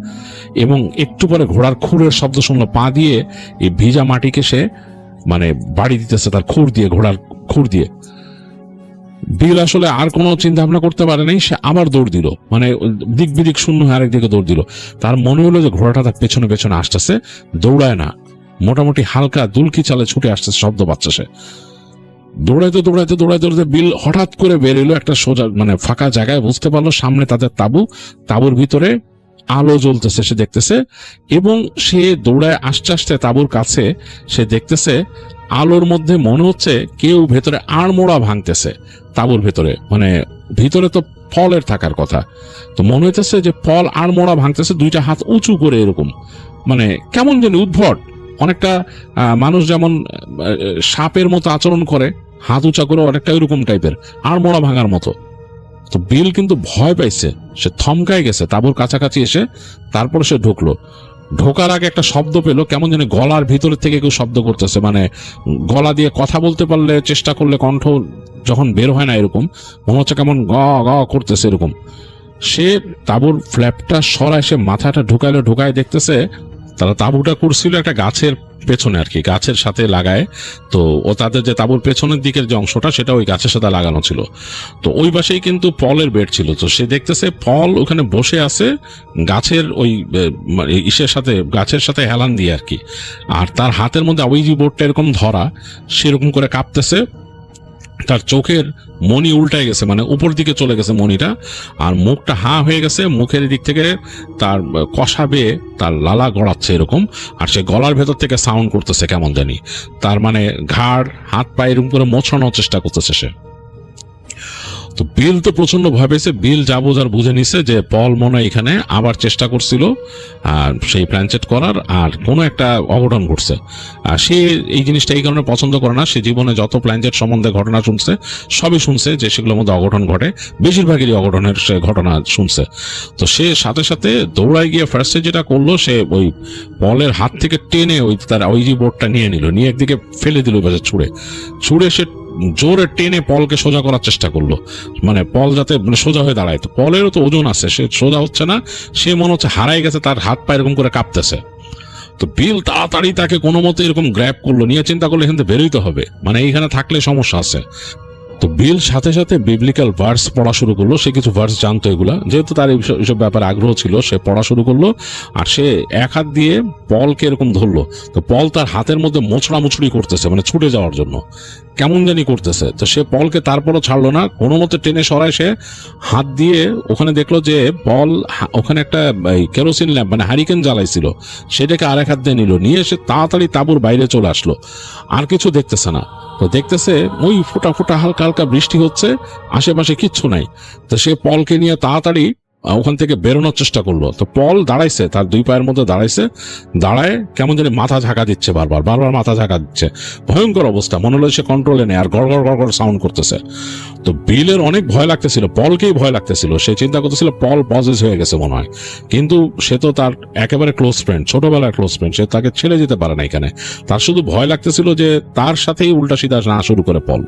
এবং একটু পরে ঘোড়ার খুরের শব্দ শুনলো, পা দিয়ে এই ভিজা মাটিকে সে মানে বাড়ি দিতেছে তার খুর দিয়ে, ঘোড়ার খুর দিয়ে। বিল আসলে আর কোনো চিন্তা ভাবনা করতে পারে নাই, সে আবার দৌড় দিল, মানে দিক বিদিক শূন্য হয়ে আরেক দিকে দৌড় দিল। তার মনে হলো যে ঘোড়াটা তার পেছনে পেছনে আসতেছে, দৌড়ায় না, মোটামুটি হালকা দুলকি চালে ছুটে আসতেছে, শব্দ পাচ্ছে সে। দৌড়াইতে দৌড়াইতে দৌড়াইতে দৌড়াইতে বিল হঠাৎ করে বের এলো একটা সোজা মানে ফাঁকা জায়গায়, বুঝতে পারলো সামনে তাদের তাঁবু, তাঁবুর ভিতরে আলো জ্বলতেছে সে দেখতেছে। এবং সে দৌড়ায় আস্তে আস্তে তাঁবুর কাছে, সে দেখতেছে আলোর মধ্যে মনে হচ্ছে কেউ ভেতরে আড়মোড়া ভাঙতেছে তাঁবুর ভেতরে, মানে ভিতরে তো ফলের থাকার কথা, তো মনে হইতেছে যে ফল আড়মোড়া ভাঙতেছে দুইটা হাত উঁচু করে, এরকম মানে কেমন জানি উদ্ভট, অনেকটা মানুষ যেমন সাপের মতো আচরণ করে হাত উঁচা করে, অনেকটা এরকম টাইপের আড়মোড়া ভাঙার মতো। তো বিল কিন্তু ভয় পাইছে, সে থমকায় গেছে তাঁবুর কাছাকাছি এসে। তারপর সে ঢুকলো, ঢোকার আগে একটা শব্দ পেলো, কেমন জানি গলার ভিতরে থেকে কেউ শব্দ করতেছে, মানে গলা দিয়ে কথা বলতে পারলে চেষ্টা করলে কণ্ঠ যখন বের হয় না এরকম মনে হচ্ছে কেমন গ গ করতেছে এরকম। সে তাঁবুর ফ্ল্যাপটা সরায় সে মাথাটা ঢুকাইলো, ঢুকায় দেখতেছে তারা তাঁবুটা করছিল একটা গাছের পেছনে আর কি, গাছের সাথে লাগায়। তো ও তাদের যে তাঁবুর পেছনের দিকের যে অংশটা সেটা ওই গাছের সাথে লাগানো ছিল। তো ওই পাশেই কিন্তু পলের বেড ছিল। তো সে দেখতেছে পল ওখানে বসে আছে গাছের ওই ইসের সাথে, গাছের সাথে হেলান দিয়ে আর কি, আর তার হাতের মধ্যে ওইজি বোর্ডটা এরকম ধরা, সেরকম করে কাঁপতেছে। তার চোখের মনি উল্টায় গেছে, মানে উপর দিকে চলে গেছে মনিটা, আর মুখটা হাঁ হয়ে গেছে, মুখের দিক থেকে তার কষা বেয়ে তার লালা গড়াচ্ছে এরকম, আর সে গলার ভেতর থেকে সাউন্ড করতেছে কেমন জানি, তার মানে ঘাড় হাত পা এরকম করে মোছানোর চেষ্টা করতেছে সে। তো বিল তো প্রচন্ড ভয় পেয়েছে, বিল যা বোঝার বুঝে নিছে যে পল মনে এখানে আবার চেষ্টা করছিল আর সেই প্ল্যানচেট করার, আর কোনো একটা অঘটন ঘটছে। আর সে এই জিনিসটা এই কারণে পছন্দ করে না, সে জীবনে যত প্ল্যানচেট সম্বন্ধে ঘটনা শুনছে সবই শুনছে যে সেগুলোর মধ্যে অঘটন ঘটে, বেশিরভাগই অঘটনের সে ঘটনা শুনছে। তো সে সাথে সাথে দৌড়ায় গিয়ে ফার্স্টে যেটা করলো, সে ওই পলের হাত থেকে টেনে ওই তার ওইজি বোর্ডটা নিয়ে নিল, নিয়ে একদিকে ফেলে দিল, পাশে ছুঁড়ে ছুঁড়ে সে জোরে টেনে পলকে সোজা করার চেষ্টা করলো, মানে পল যাতে মানে সোজা হয়ে দাঁড়ায়। তো পলেরও তো ওজন আছে, সে সোজা হচ্ছে না, সে মনে হচ্ছে হারাই গেছে, তার হাত পা এরকম করে কাঁপতেছে। তো বিল তাড়াতাড়ি তাকে কোনো মতে এরকম গ্র্যাব করলো, নিয়ে চিন্তা করলো এখান থেকে বেরোইতে হবে, মানে এইখানে থাকলে সমস্যা আছে। তো বিল সাথে সাথে বিবলিক্যাল ভার্স পড়া শুরু করলো, সে কিছু ভার্স জানতো এগুলা, যেহেতু তার এইসব ব্যাপারে আগ্রহ ছিল, সে পড়া শুরু করলো। আর সে এক হাত দিয়ে পলকে এরকম ধরলো, তো পল তার হাতের মধ্যে মোছড়ামুছড়ি করতেছে, মানে ছুটে যাওয়ার জন্য কেমন জানি করতেছে। তো সে পলকে তারপরও ছাড়লো না, কোনো মতে টেনে সরায় সে হাত দিয়ে। ওখানে দেখলো যে পল ওখানে একটা কেরোসিন ল্যাম্প মানে হারিকেন জ্বালাইছিল, সেটাকে আরেক হাত দিয়ে নিল, নিয়ে সে তাড়াতাড়ি তাঁবুর বাইরে চলে আসলো। আর কিছু দেখতেছে না, তো দেখতেছে ওই ফোঁটা ফোঁটা হালকা হালকা বৃষ্টি হচ্ছে, আশেপাশে কিচ্ছু নাই। তো সে পলকে নিয়ে তাড়াতাড়ি ওখান থেকে বেরোনোর চেষ্টা করলো। তো পল দাঁড়াইছে, তার দুই পায়ের মধ্যে দাঁড়াইছে, দাঁড়ায় কেমন জানি মাথা ঝাঁকা দিচ্ছে, বারবার বারবার মাথা ঝাঁকা দিচ্ছে, ভয়ঙ্কর অবস্থা, মনে হলো সে কন্ট্রোলে নেই, আর গড় গড় গড় গড় সাউন্ড করতেছে। তো বিলের অনেক ভয় লাগতেছিল, পলকেই ভয় লাগতেছিল, সে চিন্তা করতেছিল পল পজেস হয়ে গেছে মনে হয়, কিন্তু সে তো তার একেবারে ক্লোজ ফ্রেন্ড, ছোটবেলার ক্লোজ ফ্রেন্ড, সে তাকে ছেড়ে যেতে পারে না এখানে। তার শুধু ভয় লাগতেছিল যে তার সাথেই উল্টা সিধা না শুরু করে পল।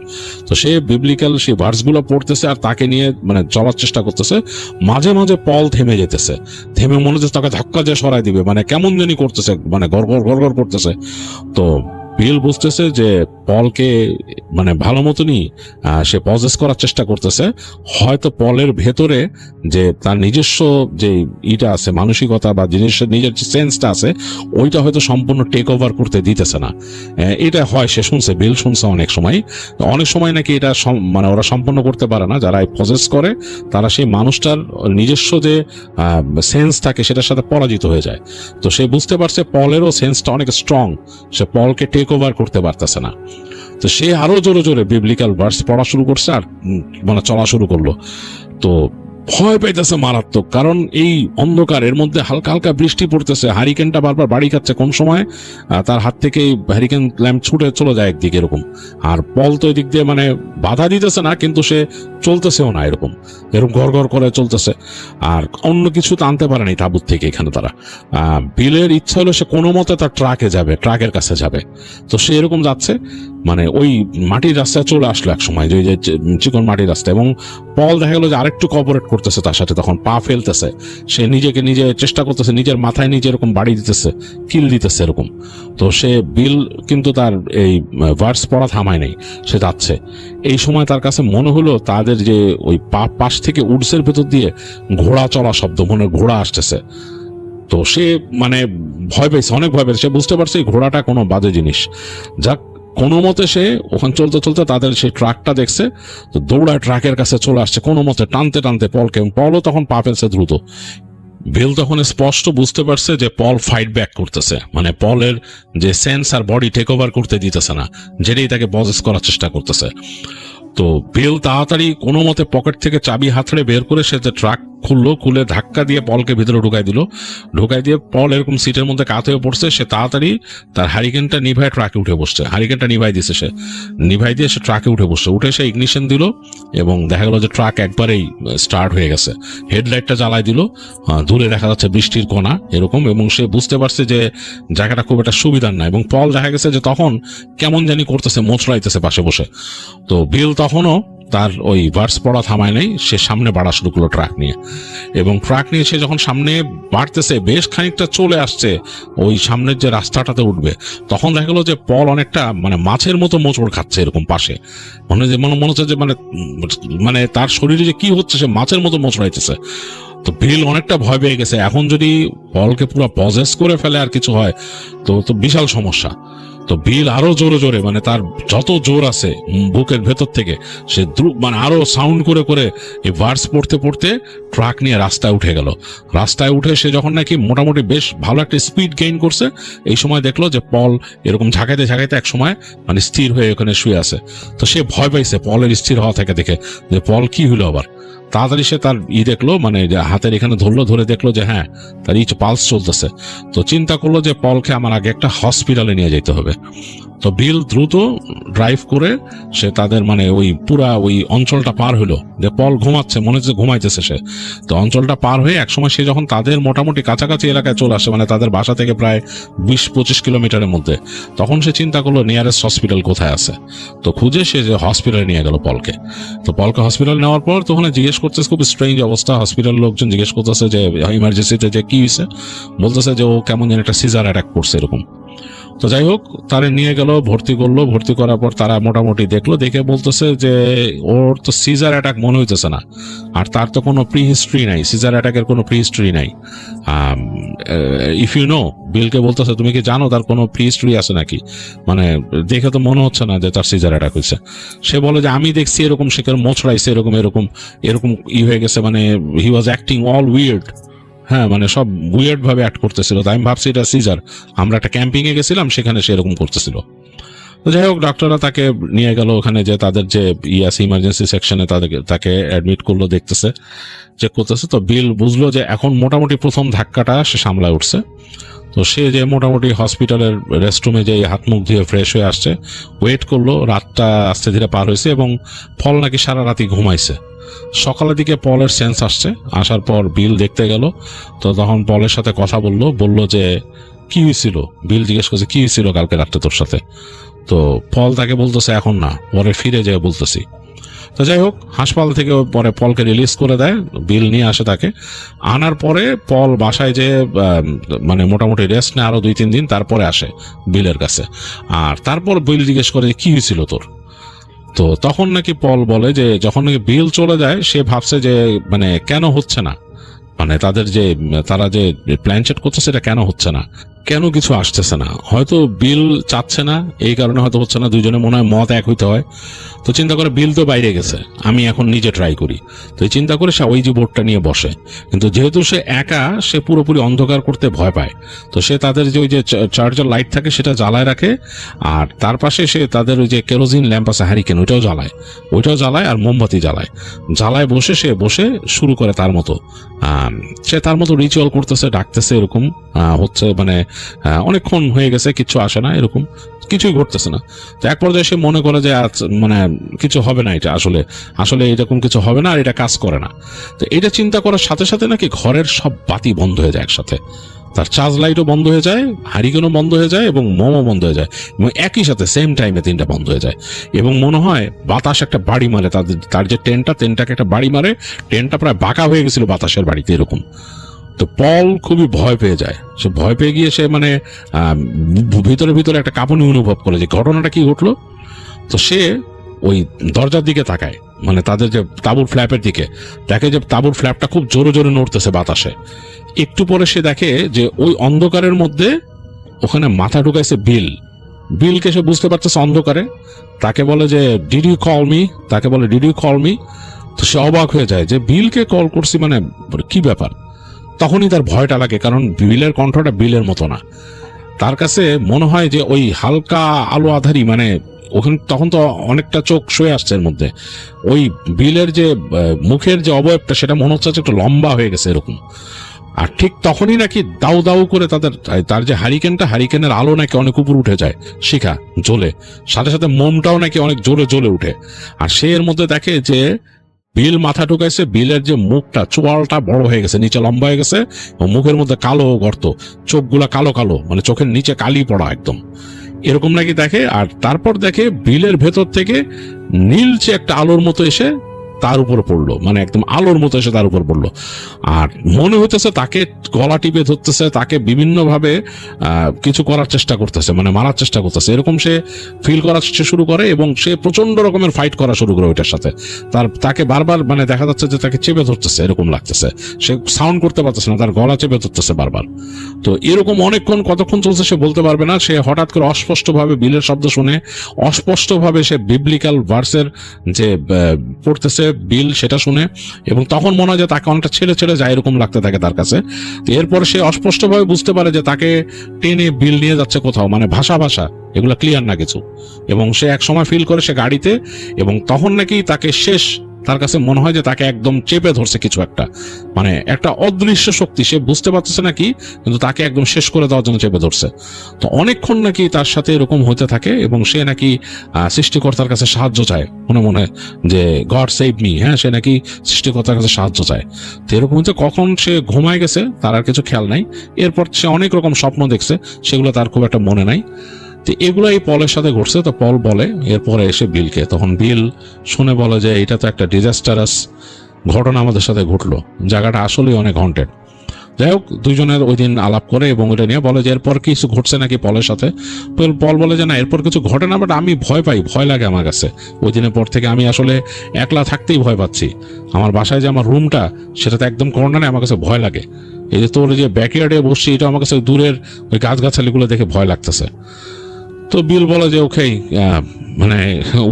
তো সে বিবলিক্যাল সেই ভার্সগুলো পড়তেছে আর তাকে নিয়ে মানে চলার চেষ্টা করতেছে। মাঝে মাঝে পল থেমে যেতেছে, থেমে মনে হচ্ছে তাকে ধাক্কা দিয়ে সরাই দিবে, মানে কেমন জানি করতেছে, মানে গড় গড় গড় গড় করতেছে। তো বিল বুঝতেছে যে পলকে মানে ভালো মতনই সে পজেস করার চেষ্টা করতেছে, হয়তো পলের ভেতরে যে তার নিজস্ব যে ইটা আছে, মানসিকতা বা জিনিসের নিজের যে সেন্সটা আছে, ওইটা হয়তো সম্পূর্ণ টেক ওভার করতে দিতেছে না। এটা হয় সে শুনছে, বিল শুনছে অনেক সময়, অনেক সময় নাকি এটা মানে ওরা সম্পন্ন করতে পারে না, যারা পজেস করে তারা সেই মানুষটার নিজস্ব যে সেন্স থাকে সেটার সাথে পরাজিত হয়ে যায়। তো সে বুঝতে পারছে পলেরও সেন্সটা অনেক স্ট্রং, সে পলকে টেক ওভার করতে পারতেছে না। তো সে আরো জোরে জোরে বিবলিক্যাল ভার্স পড়া শুরু করছে আর মানে চলা শুরু করলো। তো ভয় পাইতেছে মারাত্মক, কারণ এই অন্ধকারের মধ্যে হালকা হালকা বৃষ্টি পড়তেছে, হারিকেনটা বারবার বাড়ি খাচ্ছে, কোন সময় তার হাত থেকে হ্যারিকেন ল্যাম্প ছুটে চলে যায় একদিকে এরকম। আর পল তো এদিক দিয়ে মানে বাধা দিতেছে না, কিন্তু সে চলতেছেও না, এরকম এরকম ঘর ঘর করে চলতেছে। আর অন্য কিছু তো আনতে পারেনি তাবুত থেকে এখানে তারা। বিলের ইচ্ছা হলো সে কোনো মতে তার ট্রাকে যাবে, ট্রাকের কাছে যাবে। তো সে এরকম যাচ্ছে, মানে ওই মাটির রাস্তায় চলে আসলো এক সময়, যে চিকন মাটির রাস্তা, এবং পল দেখা গেলো যে আরেকটু কোঅপারেট করতেছে তার সাথে, তখন পা ফেলতেছে, সে নিজেকে নিজে চেষ্টা করতেছে, নিজের মাথায় নিজে এরকম বাড়ি দিতেছে, কিল দিতেছে এরকম। তো সে বিল কিন্তু তার এই ভার্স পড়া থামায় নেই, সে যাচ্ছে। এই সময় তার কাছে মনে হলো তাদের যে ওই পাশ থেকে উডসের ভেতর দিয়ে ঘোড়া চলা শব্দ, মনে হয় ঘোড়া আসতেছে। তো সে মানে ভয় পেয়েছে, অনেক ভয় পেয়েছে, সে বুঝতে পারছে এই ঘোড়াটা কোনো বাজে জিনিস। যাক, কোনো মতে সে ওখানে চলতে চলতে তাদের সেই ট্রাকটা দেখছে, তো দৌড়ায় ট্রাকের কাছে চলে আসছে, কোনো মতে টানতে টানতে পলকে। পলও তখন পা ফেলছে দ্রুত। বিল তখন স্পষ্ট বুঝতে পারছে যে পল ফাইট ব্যাক করতেছে, মানে পলের যে সেন্স আর বডি টেক ওভার করতে দিতেছে না, যেটাই তাকে পজেস করার চেষ্টা করতেছে। তো বিল তাড়াতাড়ি কোনো মতে পকেট থেকে চাবি হাতড়ে বের করে সে যে ট্রাক খুললো, খুলে ধাক্কা দিয়ে পলকে ভিতরে ঢুকাই দিয়ে পল এরকম সিটের মধ্যে কাত হয়ে পড়ছে। সে তাড়াতাড়ি তার হারিকেনটা নিভায় ট্রাকে উঠে বসছে, হারিকেনটা নিভাই দিছে, সে নিভাই দিয়ে সে ট্রাকে উঠে বসছে। উঠে সে ইগনিশন দিল এবং দেখা গেল যে ট্রাক একবারেই স্টার্ট হয়ে গেছে। হেডলাইটটা জ্বালাই দিল, দূরে দেখা যাচ্ছে বৃষ্টির কণা এরকম, এবং সে বুঝতে পারছে যে জায়গাটা খুব একটা সুবিধার না। এবং পল দেখা গেছে যে তখন কেমন জানি করতেছে, মোচড়াইতেছে পাশে বসে। তো বিল তখনও তার ওই ভার্স পড়া থামায় নেই, সে সামনে বাড়া শুরু করলো ট্রাক নিয়ে। এবং ট্রাক নিয়ে সে যখন সামনে বাড়তেছে, বেশ খানিকটা চলে আসছে ওই সামনের যে রাস্তাটাতে উঠবে, তখন দেখা গেলো যে পল অনেকটা মানে মাছের মতো মোচড় খাচ্ছে এরকম পাশে, মনে হচ্ছে যে মানে তার শরীরে যে কি হচ্ছে, সে মাছের মতো মোচড়াইতেছে। তো বিল অনেকটা ভয় পেয়ে গেছে, এখন যদি পলকে পুরো পজেস করে ফেলে আর কিছু হয় তো বিশাল সমস্যা। তো বিল আরো জোরে জোরে, মানে তার যত জোর আছে বুকের ভেতর থেকে, সে মানে আরো সাউন্ড করে করে এই ভার্স পড়তে পড়তে ট্রাক নিয়ে রাস্তায় উঠে গেল। রাস্তায় উঠে সে যখন নাকি মোটামুটি বেশ ভালো একটা স্পিড গেইন করছে, এই সময় দেখলো যে পল এরকম ঝাঁকাইতে ঝাঁকাইতে এক সময় মানে স্থির হয়ে ওখানে শুয়ে আছে। তো সে ভয় পাইছে পলের স্থির হওয়া থেকে দেখে, যে পল কি হইলো আবার। তাড়াতাড়ি সে তার দেখলো, মানে হাতের এখানে ধরলো, ধরে দেখলো যে হ্যাঁ তার পালস চলতেছে। তো চিন্তা করলো যে পলকে আমার আগে একটা হসপিটালে নিয়ে যেতে হবে। তো বিল দ্রুত ড্রাইভ করে সে তাদের মানে ওই পুরা ওই অঞ্চলটা পার হলো, যে পল ঘুমাচ্ছে, মনে হচ্ছে ঘুমাইতেছে সে। তো অঞ্চলটা পার হয়ে একসময় সে যখন তাদের মোটামুটি কাছাকাছি এলাকায় চলে আসে, মানে তাদের বাসা থেকে প্রায় 20-25 কিলোমিটারের মধ্যে, তখন সে চিন্তা করলো নিয়ারেস্ট হসপিটাল কোথায় আছে। তো খুঁজে সে যে হসপিটালে নিয়ে গেল পলকে। তো পলকে হসপিটালে নেওয়ার পর তখন জিজ্ঞেস করতেছে, খুব স্ট্রেঞ্জ অবস্থা, হসপিটাল লোকজন জিজ্ঞেস করতেছে যে ইমার্জেন্সিতে যে কি হয়েছে, বলতেছে যে ও কেমন যেন একটা সিজার অ্যাটাক করছে এরকম। তো যাই হোক, তারা নিয়ে গেল, ভর্তি করলো। ভর্তি করার পর তারা মোটামুটি দেখলো, দেখে বলতেছে যে ওর তো সিজার অ্যাটাক মনে হইতেছে না, আর তার তো কোনো প্রি হিস্ট্রি নাই, সিজার অ্যাটাকের কোনো প্রি হিস্ট্রি নাই। ইফ ইউ নো, বিলকে বলতেছে তুমি কি জানো তার কোনো প্রি হিস্ট্রি আছে নাকি, মানে দেখে তো মনে হচ্ছে না যে তার সিজার অ্যাটাক হয়েছে। সে বলে যে আমি দেখছি এরকম, সে কেন মোচড়াইছে এরকম এরকম এরকম হয়ে গেছে, মানে হি ওয়াজ অ্যাক্টিং অল উইয়ার্ড। হ্যাঁ, মানে সব উইয়ার্ড ভাবে অ্যাক্ট করতেছিল। তাই আমি ভাবছি এটা সিজার, আমরা একটা ক্যাম্পিং এ গেছিলাম, সেখানে সে এরকম করতেছিল। তো যাই হোক, ডাক্তাররা তাকে নিয়ে গেল ওখানে, যে তাদের যে আছে ইমার্জেন্সি সেকশনে, তাকে অ্যাডমিট করলো, দেখতেছে, চেক করতেছে। তো বিল বুঝলো যে এখন মোটামুটি প্রথম ধাক্কাটা সে সামলায় উঠছে। তো সে যে মোটামুটি হসপিটালের রেস্টরুমে যে হাত মুখ ধুয়ে ফ্রেশ হয়ে আসছে, ওয়েট করলো। রাতটা আস্তে ধীরে পার হয়েছে এবং পল নাকি সারা রাতি ঘুমাইছে। সকালের দিকে পলের সেন্স আসছে, আসার পর বিল দেখতে গেল। তো তখন পলের সাথে কথা বললো যে কি হয়েছিল। বিল জিজ্ঞেস করছে কি হয়েছিল কালকে রাত্রে তোর সাথে। তো পল তাকে বলতেছে এখন না, পরে ফিরে যেয়ে বলতেছি। তো যাই হোক, হাসপাতাল থেকে পরে পলকে রিলিজ করে দেয়, বিল নিয়ে আসে তাকে। আনার পরে পল বাসায় যে মানে মোটামুটি রেস্ট নেয় আরো 2-3 দিন, তারপরে আসে বিলের কাছে। আর তারপর বিল জিজ্ঞেস করে কি হয়েছিল তোর। তো তখন নাকি পল বলে যে যখন নাকি বিল চলে যায়, সে ভাবছে যে মানে কেন হচ্ছে না, মানে তারা যে প্ল্যান সেট করছে সেটা কেন হচ্ছে না, কেন কিছু আসতেছে না, হয়তো বিল চাচ্ছে না, এই কারণে হয়তো হচ্ছে না, দুইজনে মনে হয় মত এক হইতে হয়। তো চিন্তা করে বিল তো বাইরে গেছে, আমি এখন নিজে ট্রাই করি। তো এই চিন্তা করে সে ওই যে বোর্ডটা নিয়ে বসে, কিন্তু যেহেতু সে একা, সে পুরোপুরি অন্ধকার করতে ভয় পায়। তো সে তাদের যে ওই যে চার্জার লাইট থাকে সেটা জ্বালায় রাখে, আর তার পাশে সে তাদের ওই যে কেরোজিন ল্যাম্প আছে হ্যারিকেন, ওইটাও জ্বালায় আর মোমবাতি জ্বালায় বসে শুরু করে তার মতো। সে তার মতো রিচুয়াল করতেছে, ডাকতেছে, এরকম হচ্ছে, মানে অনেকক্ষণ হয়ে গেছে, কিচ্ছু আসে না, এরকম কিছুই ঘটতেছে না। তো এক পর্যায়ে সে মনে করে যে মানে কিছু হবে না, এটা আসলে এরকম কিছু হবে না, আর এটা কাজ করে না। তো এটা চিন্তা করার সাথে সাথে নাকি ঘরের সব বাতি বন্ধ হয়ে যায় একসাথে, তার চার্জ লাইটও বন্ধ হয়ে যায়, হারিকেনও বন্ধ হয়ে যায়, এবং মোমও বন্ধ হয়ে যায়, এবং একই সাথে সেম টাইমে তিনটা বন্ধ হয়ে যায়। এবং মনে হয় বাতাস একটা বাড়ি মারে, তার যে টেনটাকে একটা বাড়ি মারে, টেনটা প্রায় বাঁকা হয়ে গেছিল বাতাসের বাড়িতে, এরকম। তো পল খুবই ভয় পেয়ে যায়, সে ভয় পেয়ে গিয়ে সে মানে ভিতরে একটা কাঁপুনি অনুভব করে যে ঘটনাটা কি ঘটলো। তো সে ওই দরজার দিকে তাকায়, মানে তাদের যে তাঁবুর ফ্ল্যাপের দিকে, দেখে যে তাঁবুর ফ্ল্যাপটা খুব জোরে জোরে নড়তেছে বাতাসে। একটু পরে সে দেখে যে ওই অন্ধকারের মধ্যে ওখানে মাথা ঢুকাইছে বিলকে সে বুঝতে পারতেছে অন্ধকারে। তাকে বলে যে ডিড ইউ কল মি। তো সে অবাক হয়ে যায় যে বিলকে কল করছি, মানে কি ব্যাপার। তখনই তার ভয়টা লাগে, কারণ বিলের কণ্ঠটা বিলের মতো না। তার কাছে মনে হয় যে ওই হালকা আলো আধারি, মানে ওখানে তখন তো অনেকটা চোখ শুয়ে আসছে এর মধ্যে, ওই বিলের যে মুখের যে অবয়বটা সেটা মনে হচ্ছে একটু লম্বা হয়ে গেছে এরকম। আর ঠিক তখনই নাকি দাউ দাউ করে তার যে হারিকেনের আলো নাকি অনেক উপর উঠে যায়, শিখা জ্বলে, সাথে সাথে মোমটাও নাকি অনেক জোরে জ্বলে উঠে। আর সে এর মধ্যে দেখে যে বিল মাথা ঢুকাইছে, বিলের যে মুখটা, চোয়ালটা বড় হয়ে গেছে, নিচে লম্বা হয়ে গেছে, এবং মুখের মধ্যে কালো গর্ত, চোখগুলা কালো কালো, মানে চোখের নিচে কালি পড়া একদম, এরকম নাকি দেখে। আর তারপর দেখে বিলের ভেতর থেকে নীলচে একটা আলোর মতো এসে তার উপর পড়লো, মানে একদম আলোর মতো এসে তার উপর পড়লো। আর মনে হইতেছে তাকে গলা টিপে ধরতেছে, তাকে বিভিন্নভাবে কিছু করার চেষ্টা করতেছে, মানে মারার চেষ্টা করতেছে, এরকম সে ফিল করা শুরু করে। এবং সে প্রচন্ড রকমের ফাইট করা শুরু করে ওইটার সাথে। তাকে বারবার, মানে দেখা যাচ্ছে যে তাকে চেপে ধরতেছে, এরকম লাগতেছে, সে সাউন্ড করতে পারতেছে না, তার গলা চেপে ধরতেছে বারবার। তো এরকম কতক্ষণ চলছে সে বলতে পারবে না। সে হঠাৎ করে অস্পষ্টভাবে বিলের শব্দ শুনে, অস্পষ্টভাবে সে বিবলিক্যাল ভার্সের যে পড়তেছে বিল সেটা শুনে, এবং তখন মনে হয় যে তাকে অনেকটা ছেড়ে ছেড়ে যায়, এরকম লাগতে থাকে তার কাছে। তো এরপর সে অস্পষ্টভাবে বুঝতে পারে যে তাকে টেনে বিল নিয়ে যাচ্ছে কোথাও, মানে ভাষা এগুলো ক্লিয়ার না কিছু। এবং সে এক সময় ফিল করে সে গাড়িতে, এবং তখন নাকি তাকে তার কাছে মনে হয় যে তাকে একদম চেপে ধরছে কিছু একটা, মানে একটা অদৃশ্য শক্তি, সে বুঝতে পারতেছে নাকি, কিন্তু তাকে একদম শেষ করে দেওয়ার জন্য চেপে ধরছে। তো অনেকক্ষণ নাকি তার সাথে এরকম হতে থাকে, এবং সে নাকি সৃষ্টিকর্তার কাছে সাহায্য চায়, মনে যে গড সেভ মি, হ্যাঁ, সে নাকি সৃষ্টিকর্তার কাছে সাহায্য চায়। তো এরকম হচ্ছে, কখন সে ঘুমায় গেছে তার আর কিছু খেয়াল নাই। এরপর সে অনেক রকম স্বপ্ন দেখছে, সেগুলো তার খুব একটা মনে নাই। তো এগুলো এই পলের সাথে ঘটছে। তো পল বলে এরপরে এসে বিলকে, তখন বিল শুনে বলে যে এটা তো একটা ডিজাস্টারাস ঘটনা আমাদের সাথে ঘটলো, জায়গাটা আসলেই অনেক হন্টেড। যাই হোক, দুইজনের ওই দিন আলাপ করে এবং ওইটা নিয়ে বলে যে এরপর কিছু ঘটছে নাকি পলের সাথে। পল বলে যে না, এরপর কিছু ঘটে না, বাট আমি ভয় লাগে আমার কাছে। ওই দিনের পর থেকে আমি আসলে একলা থাকতেই ভয় পাচ্ছি। আমার বাসায় যে আমার রুমটা, সেটাতে একদম কর্নারে, আমার কাছে ভয় লাগে। এই যে তোর যে ব্যাকইয়ার্ডে বসছি, এটা আমার কাছে দূরের ওই গাছগাছালিগুলো দেখে ভয় লাগতেছে। তো বিল বলে যে ওকে, মানে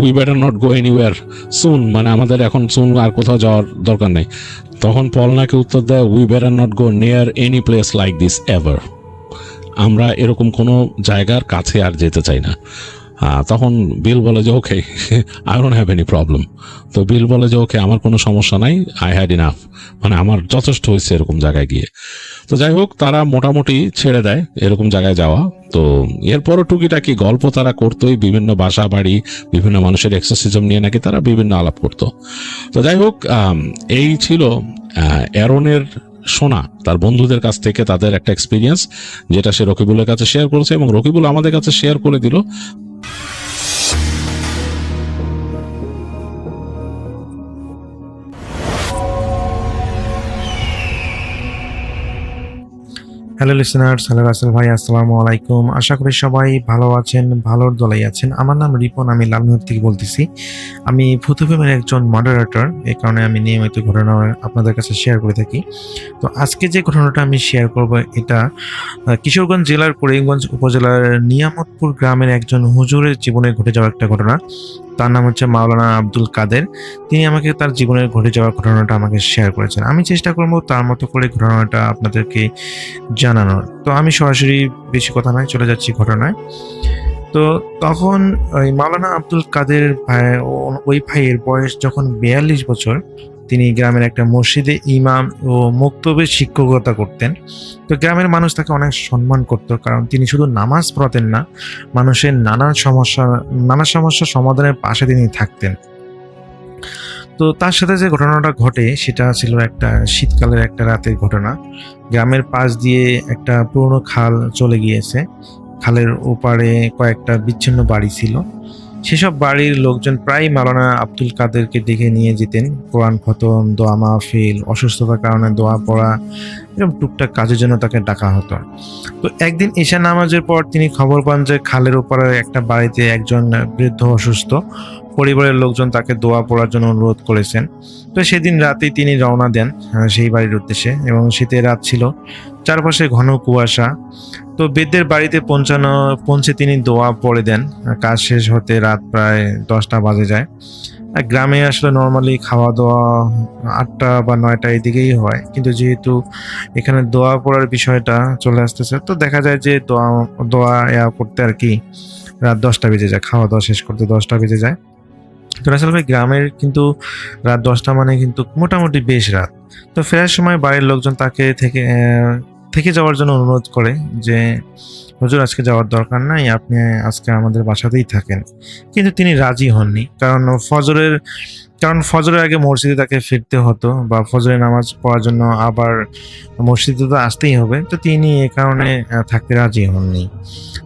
we better not go anywhere soon, মানে আমাদের এখন সুন আর কোথাও যাওয়ার দরকার নেই। তখন পল নাকি উত্তর দেয়, we better not go near any place like this ever, আমরা এরকম কোনো জায়গার কাছে আর যেতে চাই না। তখন বিল বলে যে okay, I don't have any problem. তো বিল বলে যে ওকে, আমার কোনো সমস্যা নাই, আই হ্যাড ইনাফ, মানে আমার যথেষ্ট হয়েছে এরকম জায়গায় গিয়ে। তো যাই হোক, তারা মোটামুটি ছেড়ে দেয় এরকম জায়গায় যাওয়া। তো এরপরও টুকিটাকি গল্প তারা করতোই, বিভিন্ন বাসা বাড়ি, বিভিন্ন মানুষের এক্সোসিজম নিয়ে নাকি তারা বিভিন্ন আলাপ করতো। তো যাই হোক, এই ছিল অ্যারনের শোনা তার বন্ধুদের কাছ থেকে তাদের একটা এক্সপিরিয়েন্স, যেটা সে রকিবুলের কাছে শেয়ার করেছে, এবং রকিবুল আমাদের কাছে শেয়ার করে দিল। হ্যালো লিসেনার্স, হ্যালো রাসেল ভাই, আসসালামু আলাইকুম। আশা করি সবাই ভালো আছেন, ভালোর দলেই আছেন। আমার নাম রিপন, আমি লালমোহর থেকে বলতেছি। আমি ভূতফিল্মের একজন মডারেটর, এই কারণে আমি নিয়মিত ঘটনা আপনাদের কাছে শেয়ার করে থাকি। তো আজকে যে ঘটনাটা আমি শেয়ার করব এটা কিশোরগঞ্জ জেলার করিমগঞ্জ উপজেলার নিয়ামতপুর গ্রামের একজন হুজুরের জীবনে ঘটে যাওয়া একটা ঘটনা। তার নাম হচ্ছে মাওলানা আব্দুল কাদের। তিনি আমাকে তার জীবনের ঘটে যাওয়া ঘটনাটা আমাকে শেয়ার করেছেন। আমি চেষ্টা করব তার মতো করে ঘটনাটা আপনাদেরকে জানানোর। তো আমি সরাসরি বেশি কথা নয়, চলে যাচ্ছি ঘটনায়। তো তখন ওই মাওলানা আব্দুল কাদের ওই ভাইয়ের বয়স যখন ৪২ বছর, তিনি গ্রামের একটা মসজিদে ইমাম ও মক্তবের শিক্ষকতা করতেন। তো গ্রামের মানুষ তাকে অনেক সম্মান করত, কারণ তিনি শুধু নামাজ পড়তেন না, মানুষের নানা সমস্যা সমাধানের পাশে তিনি থাকতেন। তো তার সাথে যে ঘটনাটা ঘটে সেটা ছিল একটা শীতকালের একটা রাতের ঘটনা। গ্রামের পাশ দিয়ে একটা পুরনো খাল চলে গিয়েছে। খালের ওপারে কয়েকটা বিচ্ছিন্ন বাড়ি ছিল। সেসব বাড়ির লোকজন প্রায় মাওলানা আব্দুল কাদেরকে ডেকে নিয়ে যেতেন। কোরআন খতম, দোয়া মাহফিল, অসুস্থতার কারণে দোয়া পড়া, এরকম টুকটাক কাজের জন্য তাকে ডাকা হতো। তো একদিন ঈশা নামাজের পর তিনি খবর পান যে খালের ওপারে একটা বাড়িতে একজন বৃদ্ধ অসুস্থ। পরিবারের লোকজন তাকে দোয়া পড়ার জন্য অনুরোধ করেছেন। তো সেদিন রাতেই তিনি রওনা দেন সেই বাড়ির উদ্দেশ্যে, এবং শীতের রাত ছিল, চারপাশে ঘন কুয়াশা। তো বৃদ্ধের বাড়িতে পৌঁছে তিনি দোয়া পড়ে দেন। কাজ শেষ হতে রাত প্রায় 10টা বাজে যায়। আর গ্রামে আসলে নর্মালি খাওয়া দাওয়া 8টা বা 9টা এদিকেই হয়, কিন্তু যেহেতু এখানে দোয়া পড়ার বিষয়টা চলে আসতেছে, তো দেখা যায় যে দোয়া দোয়া করতে আর কি রাত 10টা বেজে যায়, খাওয়া দাওয়া শেষ করতে 10টা বেজে যায়। তো আসলে ভাই গ্রামের কিন্তু রাত 10টা মানে কিন্তু মোটামুটি বেশ রাত। তো ফেরার সময় বাড়ির লোকজন তাকে থেকে যাওয়ার জন্য অনুরোধ করে যে হুজুর আজকে যাওয়ার দরকার নাই, আপনি আজকে আমাদের বাসাতেই থাকেন। কিন্তু তিনি রাজি হননি, কারণ ফজরের আগে মসজিদে তাকে ফিরতে হতো, বা ফজরের নামাজ পড়ার জন্য আবার মসজিদে তো আসতেই হবে। তো তিনি এ কারণে থাকতে রাজি হননি।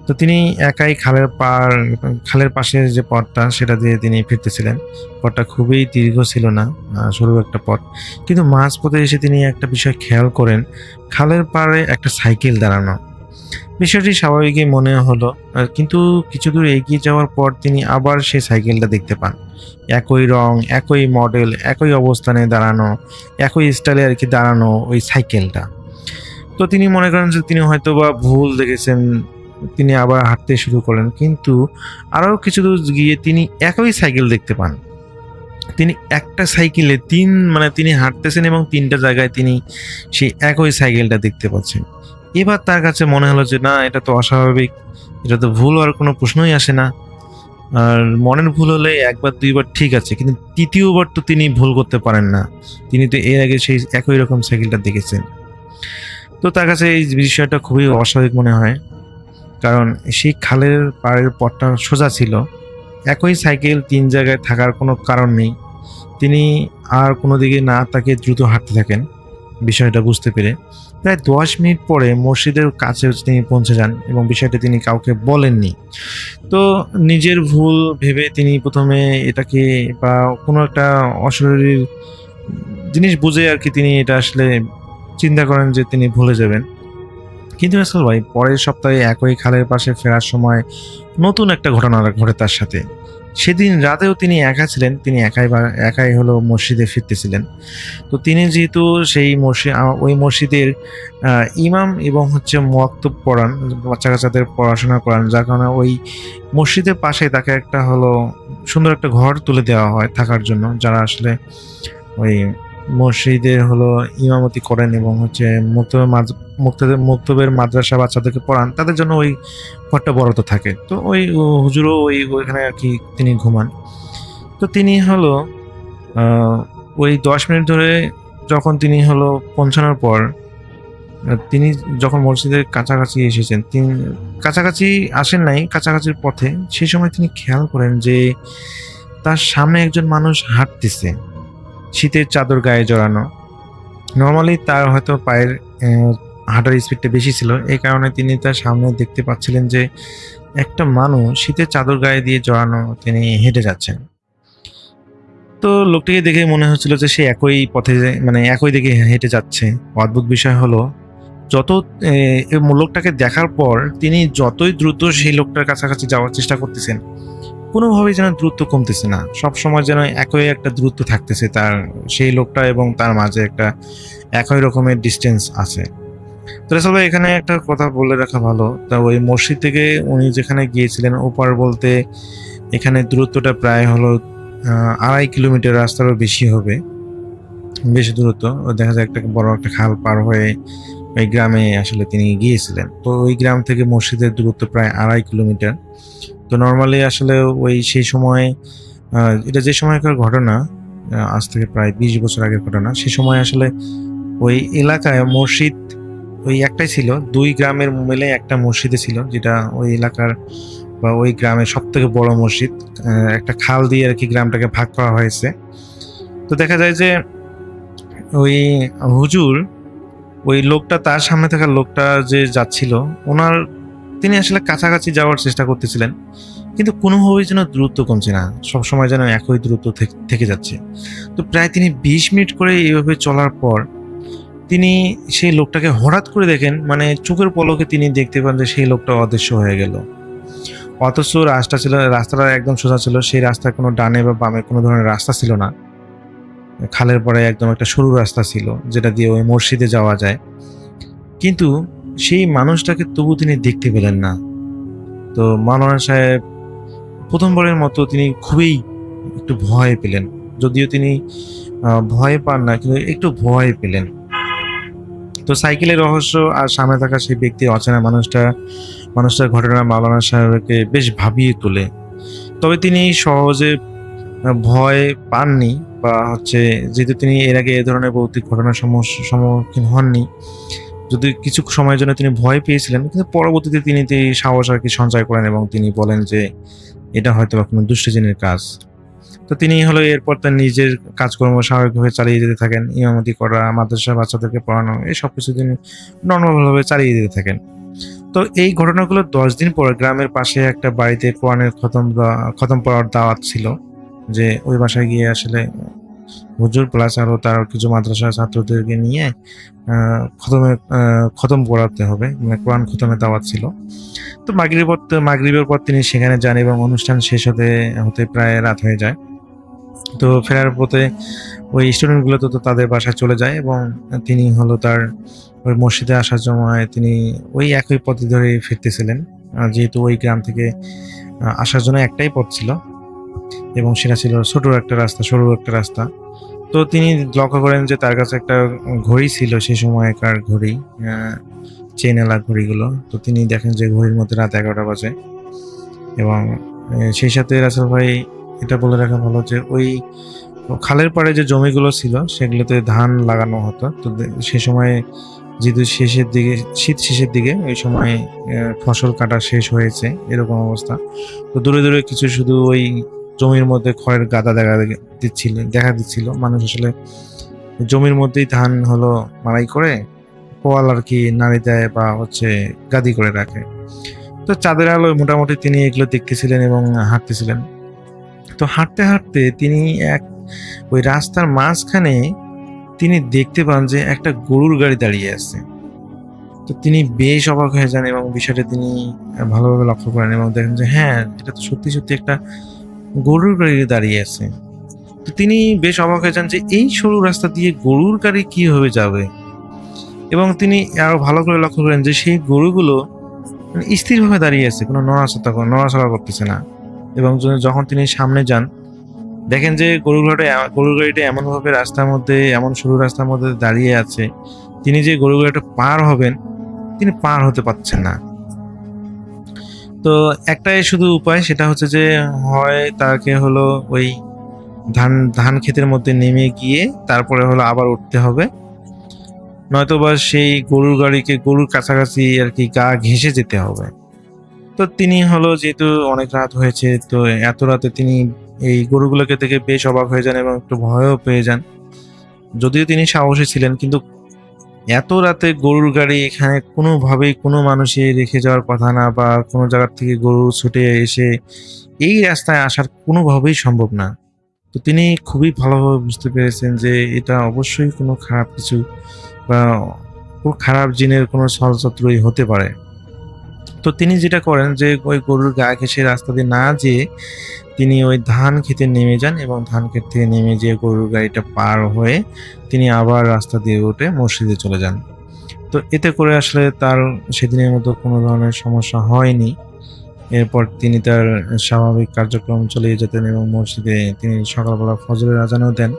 তো তিনি একাই খালের পাশে যে পথটা সেটা দিয়ে তিনি ফিরতেছিলেন। পথটা খুবই দীর্ঘ ছিল না, সরু একটা পথ। কিন্তু মাঝপথে এসে তিনি একটা বিষয় খেয়াল করেন, খালের পাড়ে একটা সাইকেল দাঁড়ানো। বিষয়টি স্বাভাবিকই মনে হলো, কিন্তু কিছু দূর এগিয়ে যাওয়ার পর তিনি আবার সেই সাইকেলটা দেখতে পান। একই রং, একই মডেল, একই অবস্থানে দাঁড়ানো, একই স্টাইলে আর কি দাঁড়ানো ওই সাইকেলটা। তো তিনি মনে করেন যে তিনি হয়তোবা ভুল দেখেছেন। তিনি আবার হাঁটতে শুরু করেন, কিন্তু আরও কিছু দূর গিয়ে তিনি একই সাইকেল দেখতে পান। তিনি একটা সাইকেলে তিনি হাঁটতেছেন এবং 3টা জায়গায় তিনি সেই একই সাইকেলটা দেখতে পাচ্ছেন। এবার তার কাছে মনে হলো যে না, এটা তো অস্বাভাবিক, এটা তো ভুল হওয়ার কোনো প্রশ্নই আসে না। আর মনের ভুল হলে একবার দুইবার ঠিক আছে, কিন্তু তৃতীয়বার তো তিনি ভুল করতে পারেন না। তিনি তো এর আগে সেই একই রকম সাইকেলটা দেখেছেন। তো তার কাছে এই বিষয়টা খুবই অস্বাভাবিক মনে হয়, কারণ সেই খালের পাড়ের পথটা সোজা ছিল। একই সাইকেল 3 জায়গায় থাকার কোনো কারণ নেই। তিনি আর কোনো দিকে না তাকিয়ে দ্রুত হাঁটতে থাকেন বিষয়টা বুঝতে পেরে। প্রায় 10 মিনিট পরে মসজিদের কাছে তিনি পৌঁছে যান, এবং বিষয়টা তিনি কাউকে বলেননি। তো নিজের ভুল ভেবে তিনি প্রথমে এটাকে, বা কোনো একটা অশরীরী জিনিস বুঝে আর কি তিনি এটা আসলে চিন্তা করেন যে তিনি ভুলে যাবেন। কিন্তু আসল ভাই পরের সপ্তাহে একই খালের পাশে ফেরার সময় নতুন একটা ঘটনা ঘটে তার সাথে। সেদিন রাতেও তিনি একা ছিলেন, তিনি একাই হলো মসজিদে ফিরতেছিলেন। তো তিনি যেহেতু সেই ওই মসজিদের ইমাম এবং হচ্ছে মুয়াক্তব পড়ান, বাচ্চা কাচ্চাদের পড়াশোনা করান, যার কারণে ওই মসজিদের পাশে তাকে একটা হলো সুন্দর একটা ঘর তুলে দেওয়া হয় থাকার জন্য, যারা আসলে ওই মসজিদে হলো ইমামতি করেন এবং হচ্ছে মুক্তবের মাদ্রাসা বাচ্চাদেরকে পড়ান, তাদের জন্য ওই ঘরটা বরাদ্দ থাকে। তো ওই হুজুরও ওইখানে আর কি তিনি ঘুমান। তো তিনি হলো ওই 10 মিনিট ধরে যখন তিনি হলো পৌঁছানোর পর, তিনি যখন মসজিদের কাছাকাছি এসেছেন, তিনি কাছাকাছি আসেন নাই, কাছাকাছির পথে সেই সময় তিনি খেয়াল করেন যে তার সামনে একজন মানুষ হাঁটতেছে, শীতের চাদর গায়ে জড়ানো। নর্মালি তার হয়তো পায়ের হাঁটার স্পিডটা বেশি ছিল, এই কারণে তিনি তার সামনে দেখতে পাচ্ছিলেন যে একটা মানুষ শীতের চাদর গায়ে দিয়ে জড়ানো তিনি হেঁটে যাচ্ছেন। তো লোকটিকে দেখে মনে হচ্ছিল যে সে একই পথে, মানে একই দিকে হেঁটে যাচ্ছে। অদ্ভুত বিষয় হলো যত এই লোকটাকে দেখার পর তিনি যতই দ্রুত সেই লোকটার কাছাকাছি যাওয়ার চেষ্টা করতেছেন, কোনোভাবেই যেন দূরত্ব কমতেছে না, সবসময় যেন একই একটা দূরত্ব থাকতেছে তার, সেই লোকটা এবং তার মাঝে একটা একই রকমের ডিস্টেন্স আছে। তো রাসেল ভাই, এখানে একটা কথা বলে রাখা ভালো, তা ওই মসজিদ থেকে উনি যেখানে গিয়েছিলেন ওপার বলতে এখানে দূরত্বটা প্রায় হলো 2.5 কিলোমিটার, রাস্তারও বেশি হবে, বেশি দূরত্ব। দেখা যায় একটা বড় একটা খাল পার হয়ে ওই গ্রামে আসলে তিনি গিয়েছিলেন। তো ওই গ্রাম থেকে মসজিদের দূরত্ব প্রায় 2.5 কিলোমিটার। তো নর্মালি আসলে ওই সেই সময় এটা যে সময়কার ঘটনা, আজ থেকে প্রায় 20 বছর আগের ঘটনা, সে সময় আসলে ওই এলাকায় মসজিদ ওই একটাই ছিল, 2 গ্রামের মিলে একটা মসজিদে ছিল, যেটা ওই এলাকার বা ওই গ্রামের সব থেকে বড় মসজিদ। একটা খাল দিয়ে আর কি গ্রামটাকে ভাগ করা হয়েছে। তো দেখা যায় যে ওই হুজুর, ওই লোকটা, তার সামনে থাকা লোকটা যে যাচ্ছিল ওনার, তিনি আসলে কাছাকাছি যাওয়ার চেষ্টা করতেছিলেন, কিন্তু কোনোভাবেই যেন দূরত্ব কমছে না, সবসময় যেন একই দূরত্ব থেকে যাচ্ছে। তো প্রায় তিনি 20 মিনিট করে এইভাবে চলার পর তিনি সেই লোকটাকে হঠাৎ করে দেখেন, মানে চোখের পলকে তিনি দেখতে পান যে সেই লোকটা অদৃশ্য হয়ে গেল। অথচ রাস্তাটা একদম সোজা ছিল, সেই রাস্তায় কোনো ডানে বা বামে কোনো ধরনের রাস্তা ছিল না, খালের পরে একদম একটা সরু রাস্তা ছিল যেটা দিয়ে ওই মসজিদে যাওয়া যায়। কিন্তু সেই মানুষটাকে তবু তিনি দেখতে পেলেন না। তো মাওলানা সাহেব প্রথমবারের মতো তিনি খুবই একটু ভয় পেলেন, যদিও তিনি ভয় পান না, কিন্তু একটু ভয় পেলেন। তো সাইকেলের রহস্য আর সামনে থাকা সেই ব্যক্তি, অচেনা মানুষটার ঘটনা মাওলানা সাহেবকে বেশ ভাবিয়ে তোলে। তবে তিনি সহজে ভয় পাননি, বা যেহেতু তিনি এর আগে এ ধরনের ভৌতিক ঘটনার সম্মুখীন হননি, যদি কিছু সময়ের জন্য তিনি ভয় পেয়েছিলেন, কিন্তু পরবর্তীতে তিনি সাহস আর কি সঞ্চয় করেন এবং তিনি বলেন যে এটা হয়তো বা কোনো দুষ্টজিনের কাজ। তো তিনি হলো এরপর তার নিজের কাজকর্ম স্বাভাবিকভাবে চালিয়ে যেতে থাকেন, ইমামতি করা, মাদ্রাসা বাচ্চাদেরকে পড়ানো, এই সব কিছু তিনি নর্মালভাবে চালিয়ে যেতে থাকেন। তো এই ঘটনাগুলো 10 দিন পর গ্রামের পাশে একটা বাড়িতে কোরআনের খতম পড়ার দাওয়াত ছিল, যে ওই বাসায় গিয়ে আসলে হুজুর প্লাস আরো তার কিছু মাদ্রাসা ছাত্রদেরকে নিয়ে খতম পড়াতে হবে, মানে কোরআন খতমের দাওয়াত ছিল। তো মাগরিবের পর তিনি সেখানে যান এবং অনুষ্ঠান শেষ হতে প্রায় রাত হয়ে যায়। তো ফেরার পথে ওই স্টুডেন্টগুলো তো তাদের বাসায় চলে যায় এবং তিনি হলো তার ওই মসজিদে আসার সময় তিনি ওই একই পথে ধরে ফিরতেছিলেন, যেহেতু ওই গ্রাম থেকে আসার জন্য একটাই পথ ছিল এবং সেটা ছিল সরু একটা রাস্তা। তো তিনি লক্ষ্য করেন যে তার কাছে একটা ঘড়ি ছিল, সেই সময়কার ঘড়ি, চেন এলা ঘড়িগুলো। তো তিনি দেখেন যে ঘড়ির মধ্যে রাত 11টা বাজে এবং সেই সাথে রাসেল ভাই, এটা বলে রাখা ভালো যে ওই খালের পাড়ে যে জমিগুলো ছিল সেগুলোতে ধান লাগানো হতো। তো সে সময় যেহেতু শীত শেষের দিকে ওই সময় ফসল কাটা শেষ হয়েছে, এরকম অবস্থা। তো দূরে দূরে কিছু শুধু ওই জমির মধ্যে খড়ের গাদা দেখা দিচ্ছিল। মানুষ আসলে জমির মধ্যেই ধান হলো মাড়াই করে পোয়াল আর কি নাড়ি দেয় বা গাদি করে রাখে। তো চাঁদের আলোয় মোটামুটি তিনি এগুলো দেখতেছিলেন এবং হাঁটতেছিলেন। তো হাঁটতে হাঁটতে তিনি ওই রাস্তার মাঝখানে তিনি দেখতে পান যে একটা গরুর গাড়ি দাঁড়িয়ে আছে। তো তিনি বেশ অবাক হয়ে যান এবং বিষয়টা তিনি ভালোভাবে লক্ষ্য করেন এবং দেখেন যে হ্যাঁ, এটা তো সত্যি সত্যি একটা গরুর গাড়ি দাঁড়িয়ে আছে। তো তিনি বেশ অবাক হয়ে যান যে এই সরু রাস্তা দিয়ে গরুর গাড়ি কিভাবে যাবে, এবং তিনি আরো ভালো করে লক্ষ্য করেন যে সেই গরুগুলো মানে স্থিরভাবে দাঁড়িয়ে আছে, কোনো নড়াচড়া করতেছে না। এবং যখন তিনি সামনে যান, দেখেন যে গরুর গাড়িটা এমন সরু রাস্তার মধ্যে দাঁড়িয়ে আছে, তিনি যে গরুর গাড়িটা পার হবেন, তিনি পার হতে পারছেন না। তো একটাই শুধু উপায়, সেটা হচ্ছে যে হয় তাকে হলো ওই ধান ক্ষেতের মধ্যে নেমে গিয়ে তারপরে হলো আবার উঠতে হবে, নয়তোবা সেই গরুর কাছাকাছি আর কি গা ঘেঁষে যেতে হবে। তো তিনি হলো, যেহেতু অনেক রাত হয়েছে, তো এত রাতে তিনি এই গরুগুলোকে দেখে বেশ অবাক হয়ে যান এবং একটু ভয়ও পেয়ে যান। যদিও তিনি সাহসী ছিলেন, কিন্তু এত রাতে গরুর গাড়ি এখানে কোনোভাবেই কোনো মানুষই রেখে যাওয়ার কথা না, বা কোনো জায়গার থেকে গরু ছুটে এসে এই রাস্তায় আসার কোনোভাবেই সম্ভব না। তো তিনি খুবই ভালোভাবে বুঝতে পেরেছেন যে এটা অবশ্যই কোনো খারাপ কিছু বা খুব খারাপ জিনের কোনো ছলচাতুরই হতে পারে। তো তিনি যেটা করেন যে ওই গরুর গা ঘেঁষে রাস্তা দিয়ে না যেয়ে তিনি ওই ধান খেতে নেমে যান এবং ধান ক্ষেত থেকে নেমে যেয়ে গরুর গাড়িটা পার হয়ে তিনি আবার রাস্তা দিয়ে উঠে মসজিদে চলে যান। তো এতে করে আসলে তার সেদিনের মতো কোনো ধরনের সমস্যা হয়নি। এরপর তিনি তার স্বাভাবিক কার্যক্রম চালিয়ে যেতেন এবং মসজিদে তিনি সকালবেলা ফজরের আজানও দেন।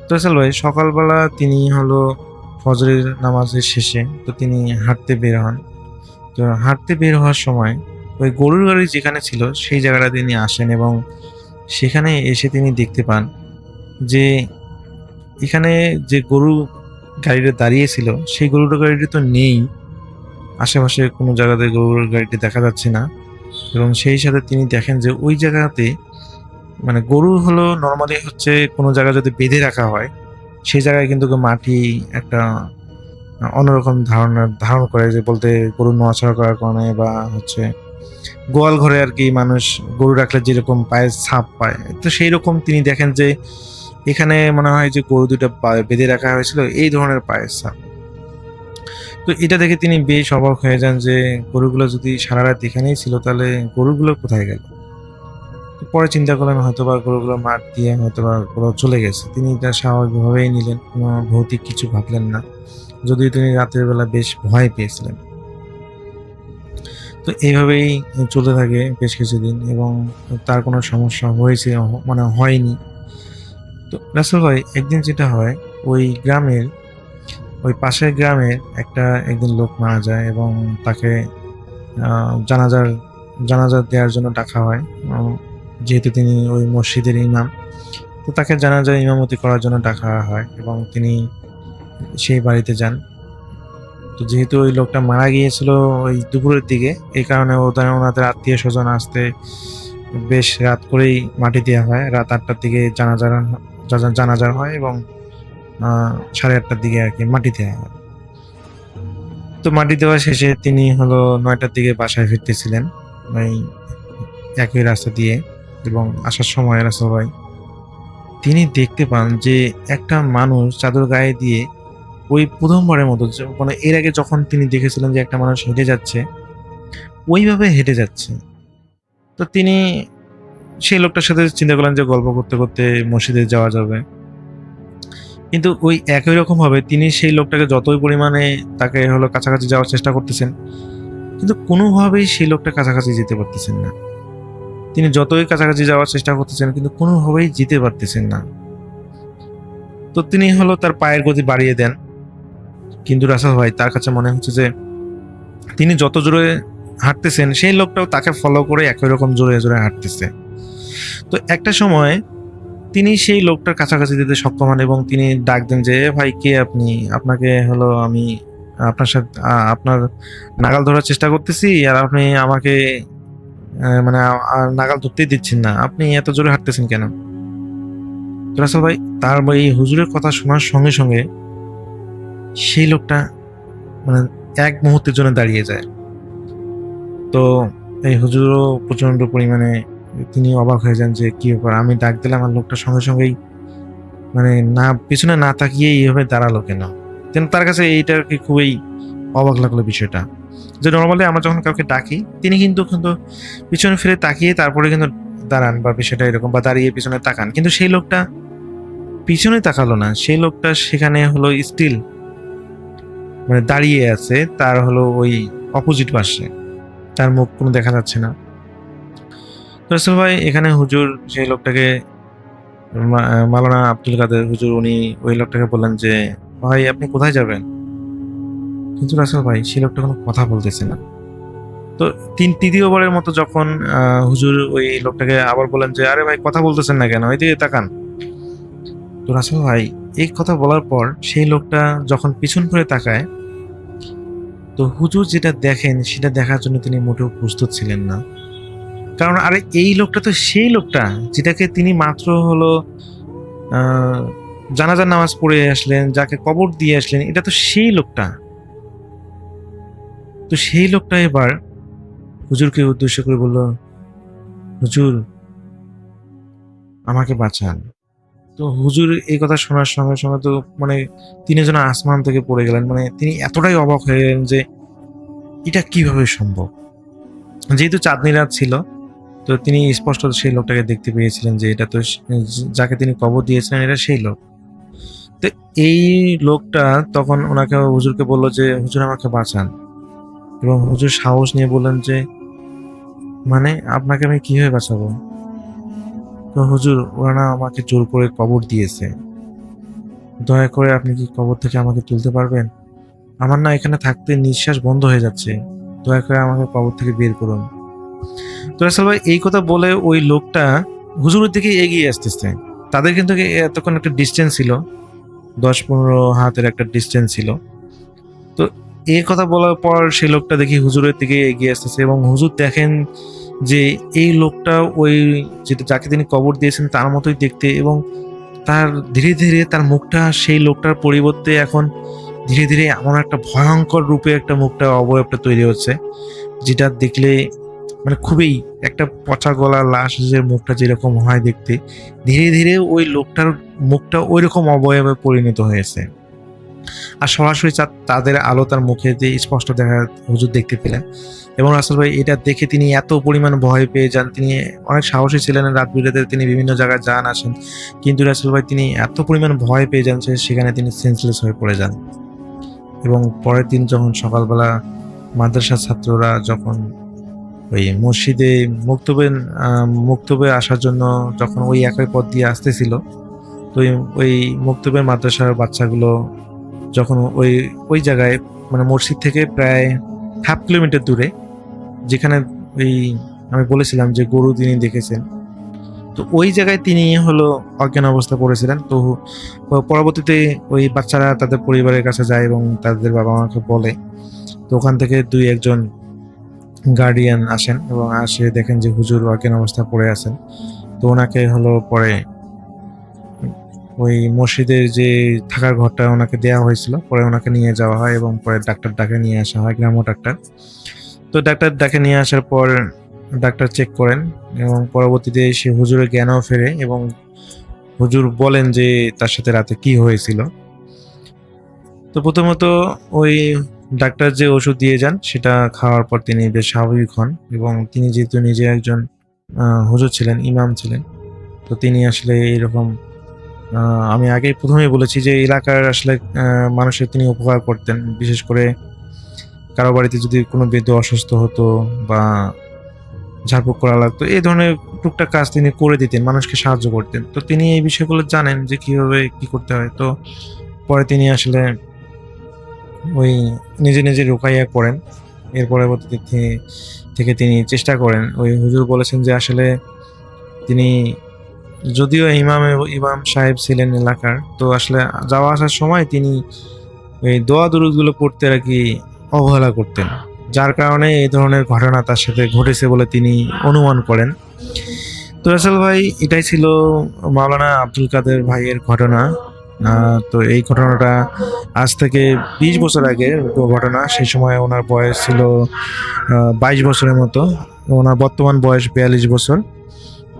তো আসলে ভাই সকালবেলা তিনি হলো ফজরের নামাজের শেষে তো তিনি হাঁটতে বের হন। তো হাঁটতে বের হওয়ার সময় ওই গরুর গাড়ি যেখানে ছিল সেই জায়গাটা তিনি আসেন এবং সেখানে এসে তিনি দেখতে পান যে এখানে যে গরু গাড়িটা দাঁড়িয়েছিল সেই গরুর গাড়িটি তো নেই। আশেপাশে কোনো জায়গাতে গরুর গাড়িটি দেখা যাচ্ছে না এবং সেই সাথে তিনি দেখেন যে ওই জায়গাতে মানে গরু হলো নর্মালি হচ্ছে কোনো জায়গায় যদি বেঁধে রাখা হয় সেই জায়গায় কিন্তু মাটি একটা অন্যরকম ধারণ করে, যে বলতে গরু নড়াচড়া করার কারণে বা হচ্ছে গোয়াল ঘরে আর কি মানুষ গরু রাখলে যেরকম পায়ের ছাপ পায়, তো সেই রকম তিনি দেখেন যে এখানে মনে হয় যে গরু দুটো বেঁধে রাখা হয়েছিল এই ধরনের পায়ের ছাপ। তো এটা দেখে তিনি বেশ অবাক হয়ে যান যে গরুগুলো যদি সারা রাত এখানেই ছিল তাহলে গরুগুলো কোথায় গেল। তো পরে চিন্তা করলেন হয়তোবা গরুগুলো মাঠ দিয়ে হয়তোবা কোথাও চলে গেছে। তিনি এটা স্বাভাবিকভাবেই নিলেন, কোনো ভৌতিক কিছু ভাবলেন না, যদিও তিনি রাতের বেলা বেশ ভয় পেয়েছিলেন। তো এইভাবেই চলতে থাকে বেশ কিছুদিন এবং তার কোনো সমস্যা হয়েছে মানে হয়নি। তো রাসেল ভাই একদিন যেটা হয়, ওই গ্রামের ওই পাশের গ্রামের একদিন লোক মারা যায় এবং তাকে জানাজা দেওয়ার জন্য ডাকা হয়। যেহেতু তিনি ওই মসজিদের ইমাম, তো তাকে জানাজার ইমামতি করার জন্য ডাকা হয় এবং তিনি সেই বাড়িতে যান। তো যেহেতু ওই লোকটা মারা গিয়েছিল ওই দুপুরের দিকে, এই কারণে ওনাদের আত্মীয় স্বজন আসতে বেশ রাত করেই মাটি দেওয়া হয়। রাত 8টার দিকে জানাজার হয় এবং 8:30টার দিকে আর কি মাটি দেওয়া হয়। তো মাটি দেওয়া শেষে তিনি হলো 9টার দিকে বাসায় ফিরতেছিলেন ওই একই রাস্তা দিয়ে এবং আসার সময় রাসেল ভাই তিনি দেখতে পান যে একটা মানুষ চাদর গায়ে দিয়ে ওই প্রথমবারের মতো মানে এর আগে যখন তিনি দেখেছিলেন যে একটা মানুষ হেঁটে যাচ্ছে ওইভাবে হেঁটে যাচ্ছে। তো তিনি সেই লোকটার সাথে চিন্তা করলেন যে গল্প করতে করতে মসজিদে যাওয়া যাবে, কিন্তু ওই একই রকম ভাবে তিনি সেই লোকটাকে যতই পরিমাণে তাকে হলো কাছাকাছি যাওয়ার চেষ্টা করতেছেন কিন্তু কোনোভাবেই সেই লোকটা কাছাকাছি যেতে পারতেছেন না। তিনি যতই কাছাকাছি যাওয়ার চেষ্টা করতেছেন কিন্তু কোনোভাবেই যেতে পারতেছেন না। তো তিনি হলো তার পায়ের গতি বাড়িয়ে দেন, কিন্তু রাসেল ভাই তার কাছে মনে হচ্ছে যে তিনি যত জোরে হাঁটতেছেন সেই লোকটাও তাকে ফলো করে একই রকম জোরে জোরে হাঁটতেছে। তো একটা সময় তিনি সেই লোকটার কাছাকাছি যেতে সক্ষম হন এবং তিনি ডাক দেন যে ভাই কে আপনি, আপনাকে হলো আমি আপনার সাথে আপনার নাগাল ধরার চেষ্টা করতেছি আর আপনি আমাকে মানে নাগাল ধরতেই দিচ্ছেন না, আপনি এত জোরে হাঁটতেছেন কেন? তো রাসেল ভাই তার এই হুজুরের কথা শোনার সঙ্গে সঙ্গে সেই লোকটা মানে এক মুহূর্তের জন্য দাঁড়িয়ে যায়। তো এই হুজুরও প্রচন্ড পরিমাণে তিনি অবাক হয়ে যান যে কি ব্যাপার, আমি ডাক দিলাম আর লোকটার সঙ্গে সঙ্গেই মানে না পিছনে না তাকিয়ে এইভাবে দাঁড়ালো কেন? কিন্তু তার কাছে এইটা কি খুবই অবাক লাগলো বিষয়টা, যে নর্মালি আমরা যখন কাউকে ডাকি তিনি কিন্তু পিছনে ফিরে তাকিয়ে তারপরে কিন্তু দাঁড়ান বা বিষয়টা এরকম, বা দাঁড়িয়ে পিছনে তাকান, কিন্তু সেই লোকটা পিছনে তাকালো না, সেই লোকটা সেখানে হলো স্টিল মানে দাঁড়িয়ে আছে, তার হলো ওই অপোজিট পাশে, তার মুখ কোনো দেখা যাচ্ছে না। রাসেল ভাই এখানে হুজুর সেই লোকটাকে মাওলানা আব্দুল কাদের হুজুর উনি ওই লোকটাকে বললেন যে ভাই আপনি কোথায় যাবেন? কিন্তু রাসেল ভাই সেই লোকটা কোনো কথা বলতেছে না। তো তৃতীয়বারের মতো যখন হুজুর ওই লোকটাকে আবার বলেন যে আরে ভাই কথা বলতেছেন না কেন, ওইদিকে তাকান। তো রাসেল ভাই এই কথা বলার পর সেই লোকটা যখন পিছন ফিরে তাকায়, তো হুজুর যেটা দেখেন সেটা দেখার জন্য তিনি মোটেও প্রস্তুত ছিলেন না। কারণ আরে এই লোকটা তো সেই লোকটা যেটাকে তিনি মাত্র হলো জানাজার নামাজ পড়ে আসলেন, যাকে কবর দিয়ে আসলেন, এটা তো সেই লোকটা। তো সেই লোকটা এবার হুজুরকে উদ্দেশ্য করে বলল, হুজুর আমাকে বাঁচান। তো হুজুর এই কথা শোনার সঙ্গে সঙ্গে তো মানে তিনি যেন আসমান থেকে পড়ে গেলেন, মানে তিনি এতটাই অবাক হয়ে গেলেন যে এটা কিভাবে সম্ভব। যেহেতু চাঁদনি রাত ছিল, তো তিনি স্পষ্ট সেই লোকটাকে দেখতে পেয়েছিলেন যে এটা তো যাকে তিনি কবর দিয়েছিলেন এটা সেই লোক। তো এই লোকটা তখন ওনাকে হুজুরকে বলল যে হুজুর আমাকে বাঁচান, এবং হুজুর সাহস নিয়ে বললেন যে মানে আপনাকে আমি কিভাবে বাঁচাবো। তো হুজুর ওরা না আমাকে জোর করে কবর দিয়েছে, দয়া করে আপনি কি কবর থেকে আমাকে তুলতে পারবেন? আমার না এখানে থাকতে নিঃশ্বাস বন্ধ হয়ে যাচ্ছে, দয়া করে আমাকে কবর থেকে বের করুন। তো রাসেল ভাই এই কথা বলে ওই লোকটা হুজুরের দিকে এগিয়ে আসতেছে। তাদের কিন্তু এতক্ষণ একটা ডিস্টেন্স ছিল, 10-15 হাতের একটা ডিস্টেন্স ছিল। তো এই কথা বলার পর সেই লোকটা দেখি হুজুরের দিকে এগিয়ে আসতেছে, এবং হুজুর দেখেন যে এই লোকটা ওই যেটা যাকে তিনি কবর দিয়েছেন তার মতোই দেখতে, এবং তার ধীরে ধীরে তার মুখটা সেই লোকটার পরিবর্তে এখন ধীরে ধীরে এমন একটা ভয়ঙ্কর রূপে একটা মুখটা অবয়বটা তৈরি হচ্ছে, যেটা দেখলে মানে খুবই একটা পচা গলা লাশের মুখটা যেরকম হয় দেখতে, ধীরে ধীরে ওই লোকটার মুখটা ওই রকম অবয়বে পরিণত হয়েছে। আর সরাসরি তাদের আলো তার মুখে দিয়ে স্পষ্ট দেখা হুজুর দেখতে পেলেন। এবং রাসেল ভাই এটা দেখে তিনি এত পরিমাণ ভয় পেয়ে যান, তিনি অনেক সাহসী ছিলেন, রাত বিরাতে তিনি বিভিন্ন জায়গায় যান আসেন, কিন্তু রাসেল ভাই তিনি এত পরিমাণ ভয় পেয়ে যান যে সেখানে তিনি সেন্সলেস হয়ে পড়ে যান। এবং পরের দিন যখন সকালবেলা মাদ্রাসার ছাত্ররা যখন ওই মসজিদে মুক্তবে আসার জন্য যখন ওই একই পথ দিয়ে আসতেছিল, তো ওই মুক্তবের মাদ্রাসার বাচ্চাগুলো যখন ওই ওই জায়গায় মানে মসজিদ থেকে প্রায় 1/2 কিলোমিটার দূরে, যেখানে ওই আমি বলেছিলাম যে গরু তিনি দেখেছেন, তো ওই জায়গায় তিনি হলো অজ্ঞান অবস্থা পড়েছিলেন। তো পরবর্তীতে ওই বাচ্চারা তাদের পরিবারের কাছে যায় এবং তাদের বাবা মাকে বলে। তো ওখান থেকে 2-1 জন গার্ডিয়ান আসেন এবং আসে দেখেন যে হুজুর অজ্ঞান অবস্থা পড়ে আছেন। তো ওনাকে হলো পরে ওই মসজিদের যে থাকার ঘরটা ওনাকে দেওয়া হয়েছিল, পরে ওনাকে নিয়ে যাওয়া হয় এবং পরে ডাক্তার ডাকে নিয়ে আসা হয়, গ্রাম্য ডাক্তার। তো ডাক্তার ডাকে নিয়ে আসার পর ডাক্তার চেক করেন এবং পরবর্তীতে সে হুজুরের জ্ঞানও ফেরে এবং হুজুর বলেন যে তার সাথে রাতে কি হয়েছিল। তো প্রথমত ওই ডাক্তার যে ওষুধ দিয়ে যান সেটা খাওয়ার পর তিনি বেশ স্বাভাবিক হন, এবং তিনি যেহেতু নিজে একজন হুজুর ছিলেন, ইমাম ছিলেন, তো তিনি আসলে এইরকম আমি আগেই প্রথমেই বলেছি যে এলাকার আসলে মানুষের তিনি উপকার করতেন, বিশেষ করে কারো বাড়িতে যদি কোনো বৃদ্ধ অসুস্থ হতো বা ঝাড়ফুঁক করা লাগতো, এই ধরনের টুকটাক কাজ তিনি করে দিতেন, মানুষকে সাহায্য করতেন। তো তিনি এই বিষয়গুলো জানেন যে কিভাবে কি করতে হয়। তো পরে তিনি আসলে ওই নিজে নিজে রুকাইয়া করেন। এর পরবর্তীতে থেকে তিনি চেষ্টা করেন, ওই হুজুর বলেছেন যে আসলে তিনি যদিও ইমাম সাহেব ছিলেন এলাকার, তো আসলে যাওয়া আসার সময় তিনি ওই দোয়া দুরুদগুলো পড়তে আর কি অবহেলা করতেন, যার কারণে এই ধরনের ঘটনা তার সাথে ঘটেছে বলে তিনি অনুমান করেন। তো রাসেল ভাই এটাই ছিল মাওলানা আব্দুল কাদের ভাইয়ের ঘটনা। তো এই ঘটনাটা আজ থেকে 20 বছর আগের ঘটনা। সেই সময় ওনার বয়স ছিল 22 বছরের মতো, ওনার বর্তমান বয়স 42 বছর।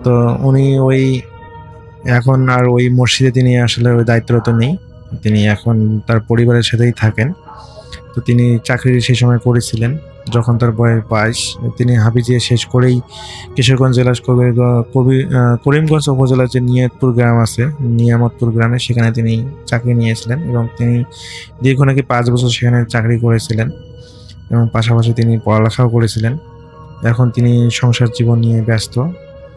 তো উনি ওই এখন আর ওই মসজিদে তিনি আসলে ওই দায়িত্বরত নেই, তিনি এখন তার পরিবারের সাথেই থাকেন। তো তিনি চাকরি সেই সময় করেছিলেন যখন তার বয়স 22। তিনি হাফিজিয়া শেষ করেই কিশোরগঞ্জ জেলার করিমগঞ্জ উপজেলার যে নিয়ামতপুর গ্রাম আছে, নিয়ামতপুর গ্রামে সেখানে তিনি চাকরি নিয়েছিলেন এবং তিনি দীর্ঘ নাকি 5 বছর সেখানে চাকরি করেছিলেন এবং পাশাপাশি তিনি পড়ালেখাও করেছিলেন। এখন তিনি সংসার জীবন নিয়ে ব্যস্ত।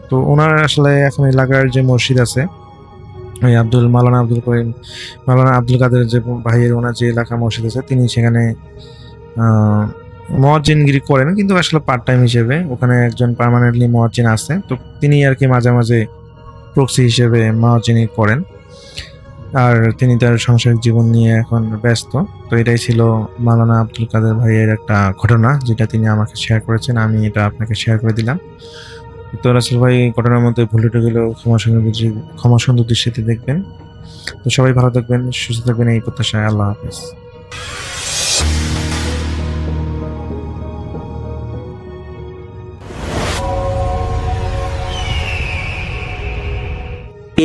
তো ওনার আসলে এখন এলাকার যে মসজিদ আছে ওই মাওলানা আব্দুল কাদের যে ভাইয়ের ওনার যে এলাকা মসজিদ আছে, তিনি সেখানে মুয়াজ্জিনগিরি করেন, কিন্তু আসলে পার্ট টাইম হিসেবে। ওখানে একজন পার্মানেন্টলি মুয়াজ্জিন আছে, তো তিনি আর কি মাঝে মাঝে প্রক্সি হিসেবে মুয়াজ্জিনি করেন, আর তিনি তার সাংসারিক জীবন নিয়ে এখন ব্যস্ত। তো এটাই ছিল মাওলানা আব্দুল কাদের ভাইয়ের একটা ঘটনা, যেটা তিনি আমাকে শেয়ার করেছেন, আমি এটা আপনাকে শেয়ার করে দিলাম। তো রাসেল ভাই ঘটনার মধ্যে ভুল টুটে গেলেও ক্ষমা সুন্দর দৃষ্টিতে দেখবেন। তো সবাই ভালো থাকবেন, সুস্থ থাকবেন, এই প্রত্যাশায়। আল্লাহ হাফেজ।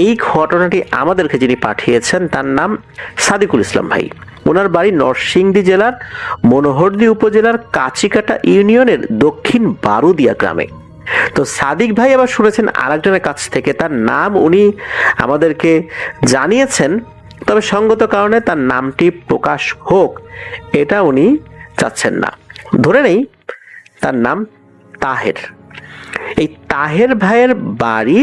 এই ঘটনাটি আমাদেরকে যিনি পাঠিয়েছেন তার নাম সাদিকুল ইসলাম ভাই। ওনার বাড়ি নরসিংদী জেলার মনোহরদী উপজেলার কাচিকাটা ইউনিয়নের দক্ষিণ বারুদিয়া গ্রামে। তো সাদিক ভাই আবার শুনেছেন আরেকজনের কাছ থেকে, তার নাম উনি আমাদেরকে জানিয়েছেন, তবে সঙ্গত কারণে তার নামটি প্রকাশ হোক এটা উনি চাচ্ছেন না। ধরে নেই তার নাম তাহের। এই তাহের ভাইয়ের বাড়ি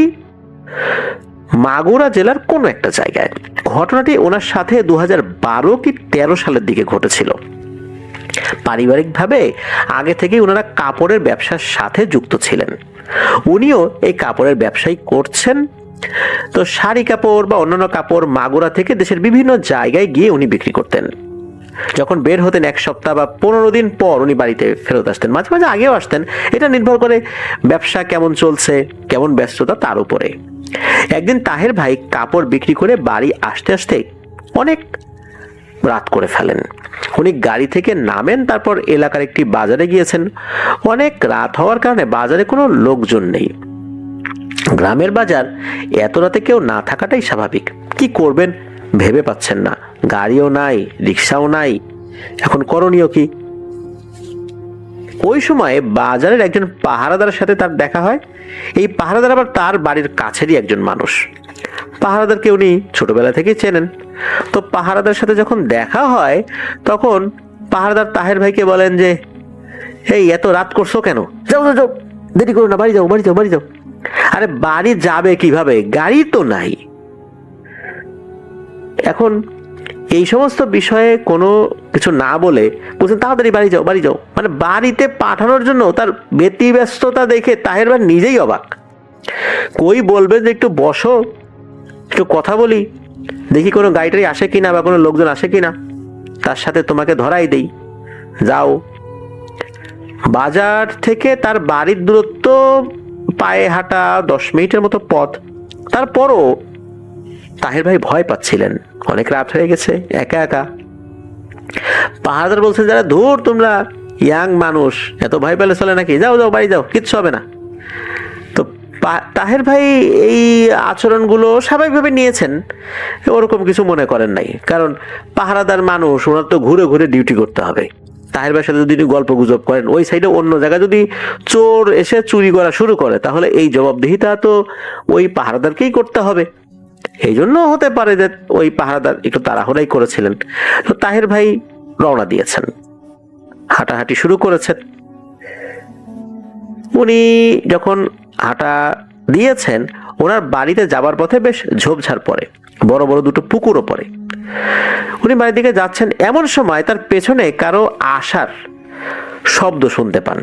মাগুরা জেলার কোনো একটা জায়গায়। ঘটনাটি ওনার সাথে 2012 কি 13 সালের দিকে ঘটেছিল। পারিবারিকভাবে আগে থেকেই ওনারা কাপড়ের ব্যবসার সাথে যুক্ত ছিলেন। উনিও এই কাপড়ের ব্যবসাই করছেন। তো শাড়ি কাপড় বা অন্যান্য কাপড় মাগুরা থেকে দেশের বিভিন্ন জায়গায় গিয়ে উনি বিক্রি করতেন। যখন বের হতেন 1 সপ্তাহ বা 15 দিন পর উনি বাড়িতে ফেরত আসতেন, মাঝে মাঝে আগেও আসতেন। এটা নির্ভর করে ব্যবসা কেমন চলছে, কেমন ব্যস্ততা তার উপরে। একদিন তাহের ভাই কাপড় বিক্রি করে বাড়ি আসতে আসতে অনেক রাত করে ফেলেন। উনি গাড়ি থেকে নামেন, তারপর এলাকার একটি বাজারে গিয়েছেন। অনেক রাত হওয়ার কারণে বাজারে কোনো লোকজন নেই। গ্রামের বাজার এত রাতে কেউ না থাকাটাই স্বাভাবিক। কি করবেন ভেবে পাচ্ছেন না, গাড়িও নাই, রিক্সাও নাই, এখন করণীয় কি? ওই সময় বাজারের একজন পাহারাদারের সাথে তার দেখা হয়। এই পাহারাদার আবার তার বাড়ির কাছেরই একজন মানুষ। পাহারাদারকে উনি ছোটবেলা থেকেই চেনেন। তো পাহারাদার সাথে যখন দেখা হয় তখন পাহারাদার তাহের ভাইকে বলেন যে, এই এত রাত করছো কেন? যাও যাও যাও, দেরি করো না, বাড়ি যাও বাড়ি যাও বাড়ি যাও। আরে বাড়ি যাবে কিভাবে, গাড়ি তো নাই। এখন এই সমস্ত বিষয়ে কোনো কিছু না বলে বলছেন তাড়াতাড়ি বাড়ি যাও বাড়ি যাও। মানে বাড়িতে পাঠানোর জন্য তার ব্যতিব্যস্ততা দেখে তাহের ভাই নিজেই অবাক। কই বলবেন যে একটু বসো, একটু কথা বলি, দেখি কোনো গাড়িটারি আসে কিনা বা কোনো লোকজন আসে কিনা, তার সাথে তোমাকে ধরাই দেই, যাও। বাজার থেকে তার বাড়ির দূরত্ব পায়ে হাঁটা 10 মিনিটের মতো পথ। তারপরও তাহের ভাই ভয় পাচ্ছিলেন, অনেক রাত হয়ে গেছে, একা একা। পাহাড়দার বলছেন, যারা ধুর তোমরা ইয়াং মানুষ, এত ভয় পেলে চলে নাকি, যাও যাও বাড়ি যাও, কিচ্ছু হবে না। তো তাহের ভাই এই আচরণগুলো স্বাভাবিকভাবে নিয়েছেন, ওরকম কিছু মনে করেন নাই। কারণ পাহারাদার মানুষ, ওনার তো ঘুরে ঘুরে ডিউটি করতে হবে। তাহের ভাইয়ের সাথে যদি গল্প গুজব করেন, ওই সাইডে অন্য জায়গায় যদি চোর এসে চুরি করা শুরু করে, তাহলে এই জবাবদিহিতা তো ওই পাহারাদারকেই করতে হবে। এই জন্য হতে পারে যে ওই পাহারাদার একটু তাড়াহুড়াই করেছিলেন। তো তাহের ভাই রওনা দিয়েছেন, হাঁটাহাঁটি শুরু করেছেন। উনি যখন হাঁটা দিয়েছেন, ওনার বাড়িতে যাবার পথে বেশ ঝোপঝাড় পড়ে, বড় বড় দুটো পুকুরও পড়ে। উনি বাড়ির দিকে যাচ্ছেন, এমন সময় তার পেছনে কারো আসার শব্দ শুনতে পান।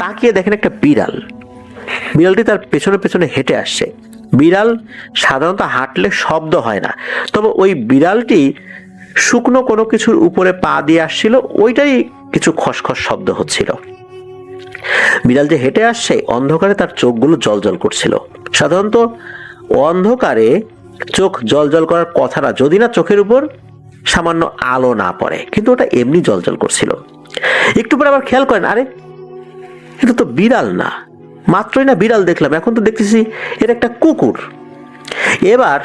তাকিয়ে দেখেন একটা বিড়াল। বিড়ালটি তার পেছনে পেছনে হেঁটে আসছে। বিড়াল সাধারণত হাঁটলে শব্দ হয় না, তবে ওই বিড়ালটি শুকনো কোনো কিছুর উপরে পা দিয়ে আসছিল, ওইটাই কিছু খসখস শব্দ হচ্ছিল। বিড়াল যে হেঁটে আসছে, অন্ধকারে তার চোখগুলো জলজল করছিল। সাধারণত অন্ধকারে চোখ জলজল করার কথা না, যদি না চোখের উপর সামান্য আলো না পড়ে, কিন্তু ওটা এমনি জলজল করছিল। একটু পরে আবার খেয়াল করেন, আরে এটা তো বিড়াল না, মাত্রই না বিড়াল দেখলাম, এখন তো দেখতেছি এটা একটা কুকুর। এবার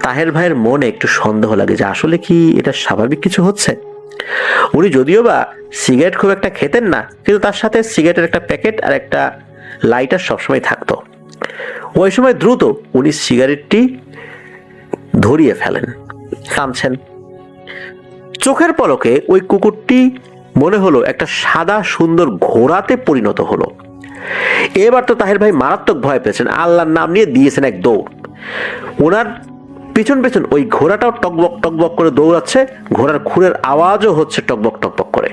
তাহের ভাইয়ের মনে একটু সন্দেহ লাগে যে আসলে কি এটা স্বাভাবিক কিছু হচ্ছে। উনি যদিও বা সিগারেট খুব একটা খেতেন না, কিন্তু তার সাথে সিগারেটের একটা প্যাকেট আর একটা লাইটার সবসময় থাকতো। ওই সময় দ্রুত উনি সিগারেটটি ধরিয়ে ফেলেন, টানছেন। চোখের পলকে ওই কুকুরটি মনে হলো একটা সাদা সুন্দর ঘোড়াতে পরিণত হলো। এবার তো তাহের ভাই মারাত্মক ভয় পেয়েছেন, আল্লাহর নাম নিয়ে দিয়েছেন এক দৌড়। ওনার পিছন পিছন ওই ঘোড়াটাও টকবক টকবক করে দৌড়াচ্ছে, ঘোড়ার খুরের আওয়াজও হচ্ছে টকবক টকবক করে।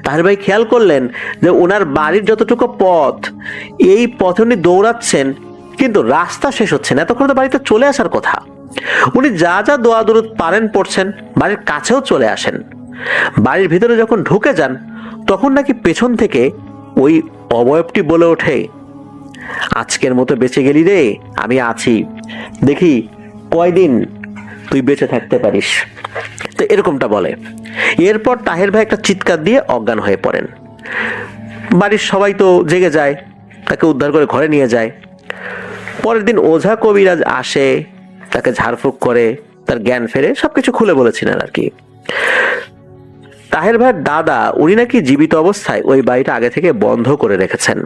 তাহের ভাই খেয়াল করলেন যে ওনার বাড়ির যতটুকু পথ, এই পথে উনি দৌড়াচ্ছেন, কিন্তু রাস্তা শেষ হচ্ছে না। এতক্ষণ তো বাড়িতে চলে আসার কথা। উনি যা যা দোয়া দরুদ পারেন পড়ছেন, বাড়ির কাছেও চলে আসেন। বাড়ির ভিতরে যখন ঢুকে যান, তখন নাকি পেছন থেকে ওই অবয়বটি বলে ওঠে, আজকের মতো বেঁচে গেলি রে, আমি আছি, দেখি কয়দিন তুই বেঁচে থাকতে পারিস। তো এরকমটা বলে। এরপর তাহের ভাই একটা চিৎকার দিয়ে অজ্ঞান হয়ে পড়েন। বাড়ির সবাই তো জেগে যায়, তাকে উদ্ধার করে ঘরে নিয়ে যায়। পরের দিন ওঝা কবিরাজ আসে, তাকে ঝাড়ফুঁক করে, তার জ্ঞান ফেরে, সবকিছু খুলে বলেছিলেন আর কি। তাহের ভাইয়ের দাদা উনি নাকি জীবিত অবস্থায় ওই বাড়িটা আগে থেকে বন্ধ করে রেখেছেন।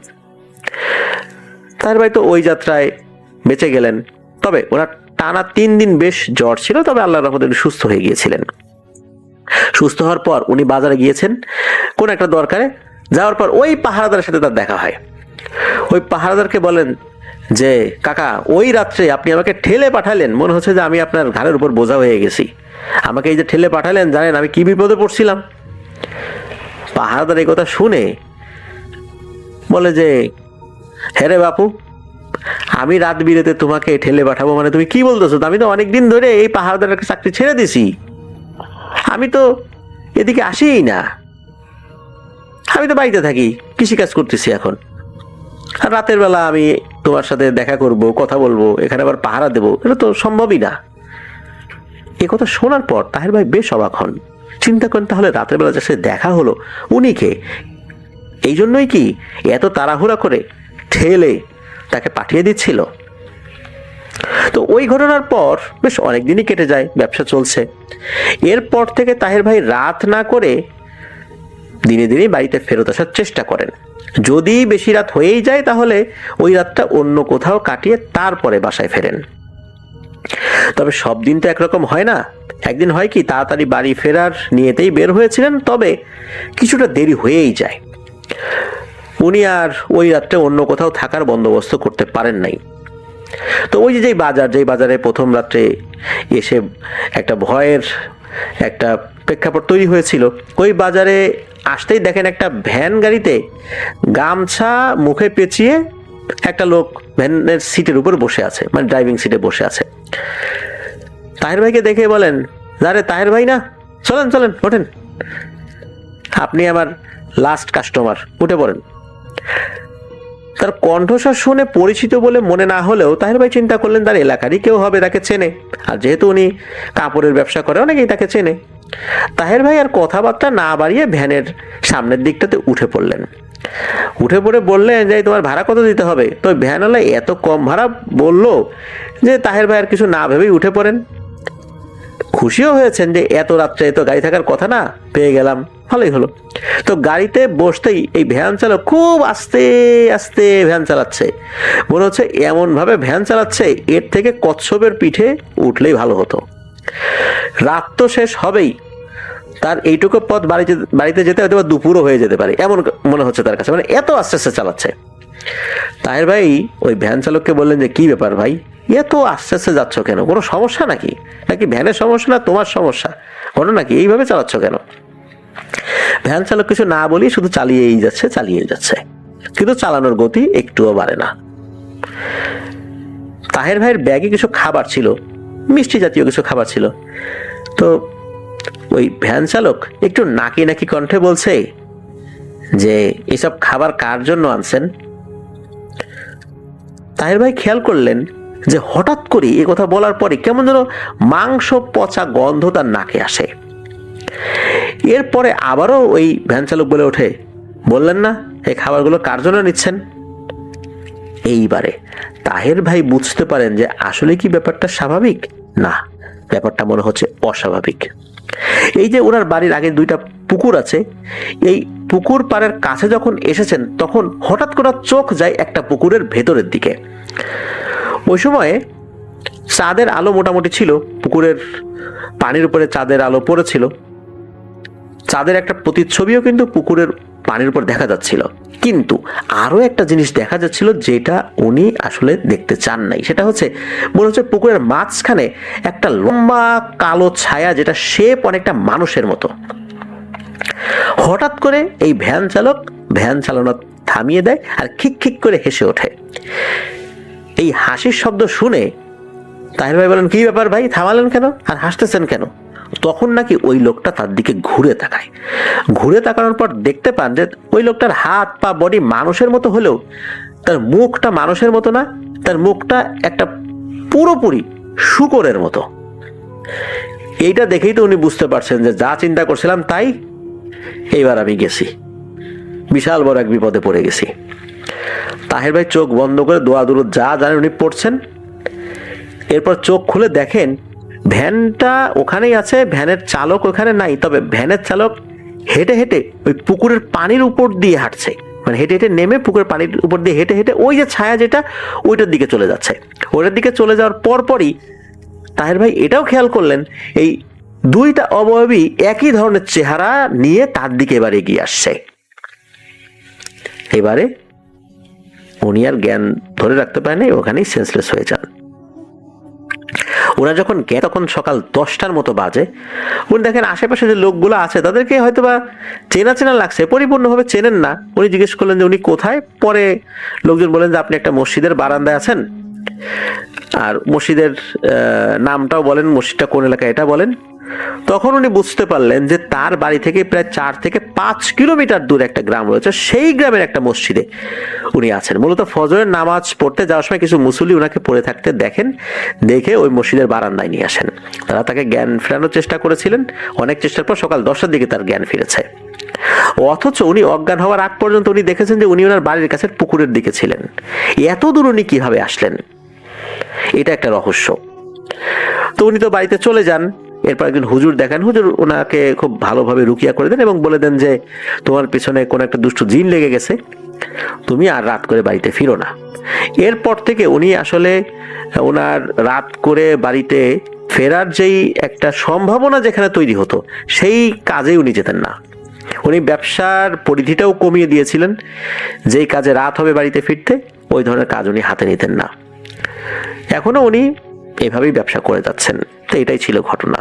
তাহের ভাই তো ওই যাত্রায় বেঁচে গেলেন, তবে ওনার টানা 3 দিন বেশ জ্বর ছিল, তবে আল্লাহর রহমতে উনি সুস্থ হয়ে গিয়েছিলেন। সুস্থ হওয়ার পর উনি বাজারে গিয়েছেন কোন একটা দরকারে, যাওয়ার পর ওই পাহারাদারের সাথে তার দেখা হয়। ওই পাহারাদারকে বলেন যে কাকা, ওই রাত্রে আপনি আমাকে ঠেলে পাঠালেন, মনে হচ্ছে যে আমি আপনার ঘাড়ের উপর বোঝা হয়ে গেছি। আমাকে এই যে ঠেলে পাঠালেন, জানেন আমি কি বিপদে পড়ছিলাম? পাহারাদার এই কথা শুনে বলে যে হ্যাঁ রে বাপু, আমি রাত বিরেতে তোমাকে ঠেলে পাঠাবো মানে তুমি কি বলতেছো? আমি তো অনেকদিন ধরে এই পাহারাদারের চাকরি ছেড়ে দিছি, আমি তো এদিকে আসিই না, আমি তো বাড়িতে থাকি, কৃষিকাজ করতেছি এখন, আর রাতের বেলা আমি তোমার সাথে দেখা করব, কথা বলবো, এখানে আবার পাহারা দেবো, এটা তো সম্ভবই না। এ কথা শোনার পর তাহের ভাই বেশ অবাক হন। চিন্তা করেন, তাহলে রাতের বেলা যার সাথে দেখা হলো উনি কে? এই জন্যই কি এত তাড়াহুড়া করে ঠেলে তাকে পাঠিয়ে দিচ্ছিল? তো ওই ঘটনার পর বেশ অনেকদিনই কেটে যায়, ব্যবসা চলছে। এরপর থেকে তাহের ভাই রাত না করে দিনে দিনে বাড়িতে ফেরত আসার চেষ্টা করেন। যদি বেশি রাত হয়েই যায় তাহলে ওই রাতটা অন্য কোথাও কাটিয়ে তারপরে বাসায় ফেরেন। তবে সব দিন তো একরকম হয় না। একদিন হয় কি, তাড়াতাড়ি বাড়ি ফেরার নিয়েতেই বের হয়েছিলেন, তবে কিছুটা দেরি হয়েই যায়। উনি আর ওই রাতটা অন্য কোথাও থাকার বন্দোবস্ত করতে পারেন নাই। তো ওই যেই বাজারে প্রথম রাত্রে এসে একটা ভয়ের একটা প্রেক্ষাপট তৈরি হয়েছিল, ওই বাজারে আসতেই দেখেন একটা ভ্যান গাড়িতে গামছা মুখে পেঁচিয়ে একটা লোক ভ্যানের সিটের উপর বসে আছে, মানে ড্রাইভিং সিটে বসে আছে। তাহের ভাইকে দেখে বলেন, আরে তাহের ভাই না, চলেন চলেন ওঠেন, আপনি আমার লাস্ট কাস্টমার, উঠে পড়েন। তার কণ্ঠস্বর শুনে পরিচিত বলে মনে না হলেও তাহের ভাই চিন্তা করলেন তার এলাকারই কেউ হবে, তাকে চেনে, আর যেহেতু উনি কাপড়ের ব্যবসা করে অনেকেই তাকে চেনে। তাহের ভাই আর কথাবার্তা না বাড়িয়ে ভ্যানের সামনের দিকটাতে উঠে পড়লেন। উঠে পড়ে বললেন যে তোমার ভাড়া কত দিতে হবে? তো ভ্যানওয়ালা এত কম ভাড়া বললো যে তাহের ভাই আর কিছু না ভেবেই উঠে পড়েন। খুশিও হয়েছেন যে এত রাত্রে তো গাড়ি থাকার কথা না, পেয়ে গেলাম, ভালোই হলো। তো গাড়িতে বসতেই এই ভ্যান চালক খুব আস্তে আস্তে ভ্যান চালাচ্ছে, মনে হচ্ছে এমন ভাবে ভ্যান চালাচ্ছে এর থেকে কচ্ছপের পিঠে উঠলেই ভালো হতো। রাত তো শেষ হবেই, তার এইটুকু পথ বাড়িতে যেতে হয়তো দুপুরও হয়ে যেতে পারে, এমন মনে হচ্ছে তার কাছে, মানে এত আস্তে আস্তে চালাচ্ছে। তাহের ভাই ওই ভ্যান চালককে বললেন যে কি ব্যাপার ভাই, এত আস্তে আস্তে যাচ্ছ কেন? কোনো সমস্যা নাকি? নাকি ভ্যানের সমস্যা না তোমার সমস্যা? ঘটনা নাকি এইভাবে চালাচ্ছ কেন? ভ্যান চালক কিছু না বলি শুধু চালিয়েই যাচ্ছে, কিন্তু চালানোর গতি একটুও বাড়ে না। তাহের ভাইয়ের ব্যাগে কিছু খাবার ছিল, মিষ্টি জাতীয় কিছু খাবার ছিল। তো ওই ভ্যান চালক একটু নাকি কণ্ঠে বলছে যে এসব খাবার কার জন্য আনছেন? তাহের ভাই খেয়াল করলেন যে হঠাৎ করে এ কথা বলার পরে কেমন যেন মাংস পচা গন্ধ তার নাকে আসে। এরপরে আবারও ওই ভ্যান চালক বলে ওঠে, বললেন না এই খাবারগুলো কার জন্য নিচ্ছেন? এইবারে তাহের ভাই বুঝতে পারেন যে আসলে কি ব্যাপারটা স্বাভাবিক না, ব্যাপারটা মনে হচ্ছে অস্বাভাবিক। এই যে ওনার বাড়ির আগে 2টা পুকুর আছে, এই পুকুর পাড়ের কাছে যখন এসেছেন তখন হঠাৎ করে চোখ যায় একটা পুকুরের ভেতরের দিকে। ওই সময়ে চাঁদের আলো মোটামুটি ছিল, পুকুরের পানির উপরে চাঁদের আলো পড়েছিল, চাঁদের একটা প্রতিচ্ছবিও কিন্তু পুকুরের পানির উপর দেখা যাচ্ছিল। কিন্তু আরো একটা জিনিস দেখা যাচ্ছিল যেটা উনি আসলে দেখতে চান নাই, সেটা হচ্ছে মনে হচ্ছে পুকুরের মাঝখানে একটা লম্বা কালো ছায়া, যেটা শেপ অনেকটা মানুষের মতো। হঠাৎ করে এই ভ্যান চালক ভ্যান চালানো থামিয়ে দেয় আর খিক করে হেসে ওঠে। এই হাসির শব্দ শুনে তাহের ভাই বলেন, কি ব্যাপার ভাই, থামালেন কেন আর হাসতেছেন কেন? তখন নাকি ওই লোকটা তার দিকে ঘুরে তাকায়। ঘুরে তাকানোর পর দেখতে পান যে ওই লোকটার হাত পা বডি মানুষের মতো হলেও তার মুখটা মানুষের মতো না, তার মুখটা একটা পুরোপুরি শূকরের মতো। এইটা দেখেই তো উনি বুঝতে পারছেন যে যা চিন্তা করছিলাম তাই, এইবার আমি গেছি, বিশাল বড় এক বিপদে পড়ে গেছি। তাহের ভাই চোখ বন্ধ করে দোয়া দুরুদ যা জানেন উনি পড়ছেন। এরপর চোখ খুলে দেখেন ভ্যানটা ওখানেই আছে, ভ্যানের চালক ওখানে নাই, তবে ভ্যানের চালক হেঁটে হেঁটে ওই পুকুরের পানির উপর দিয়ে হাঁটছে, মানে হেঁটে হেঁটে নেমে পুকুরের পানির উপর দিয়ে হেঁটে হেঁটে ওই যে ছায়া যেটা ওইটার দিকে চলে যাচ্ছে। ওইটার দিকে চলে যাওয়ার পরপরই তাহের ভাই এটাও খেয়াল করলেন এই দুইটা অবয়বী একই ধরনের চেহারা নিয়ে তার দিকে এবার এগিয়ে আসছে। এবারে উনি আর জ্ঞান ধরে রাখতে পারেন, ওখানেই সেন্সলেস হয়ে যান। ওরা যখন জ্ঞান, তখন সকাল 10টার মতো বাজে। উনি দেখেন আশেপাশে যে লোকগুলো আছে তাদেরকে হয়তো বা চেনা চেনা লাগছে, পরিপূর্ণভাবে চেনেন না। উনি জিজ্ঞেস করলেন যে উনি কোথায়। পরে লোকজন বলেন যে আপনি একটা মসজিদের বারান্দায় আছেন, আর মসজিদের নামটাও বলেন, মসজিদটা কোন এলাকায় এটা বলেন। তখন উনি বুঝতে পারলেন যে তার বাড়ি থেকে প্রায় 4 থেকে 5 কিলোমিটার দূরে একটা গ্রাম রয়েছে, সেই গ্রামের একটা মসজিদে উনি আছেন। মূলত ফজরের নামাজ পড়তে যাওয়ার সময় কিছু মুসল্লি ওনাকে পড়ে থাকতে দেখেন, দেখে ওই মসজিদের বারান্দায় নিয়ে আসেন। তারা তাকে জ্ঞান ফেরানোর চেষ্টা করেছিলেন, অনেক চেষ্টার পর সকাল 10টার দিকে তার জ্ঞান ফিরেছে। অথচ উনি অজ্ঞান হওয়ার আগ পর্যন্ত উনি দেখেছেন যে উনি ওনার বাড়ির কাছে পুকুরের দিকে ছিলেন। এত দূর উনি কিভাবে আসলেন, এটা একটা রহস্য। তো উনি তো বাড়িতে চলে যান। এরপর একজন হুজুর দেখেন, হুজুর ওনাকে খুব ভালোভাবে রুকিয়া করে দেন এবং বলে দেন যে তোমার পিছনে কোন একটা দুষ্ট জিন লেগে গেছে, তুমি আর রাত করে বাড়িতে ফিরো না। এরপর থেকে উনি আসলে ওনার রাত করে বাড়িতে ফেরার যেই একটা সম্ভাবনা যেখানে তৈরি হতো, সেই কাজেই উনি যেতেন না। উনি ব্যবসার পরিধিটাও কমিয়ে দিয়েছিলেন, যেই কাজে রাত হবে বাড়িতে ফিরতে, ওই ধরনের কাজ উনি হাতে নিতেন না। এখনো উনি এভাবেই ব্যবসা করে যাচ্ছেন। তো এটাই ছিল ঘটনা।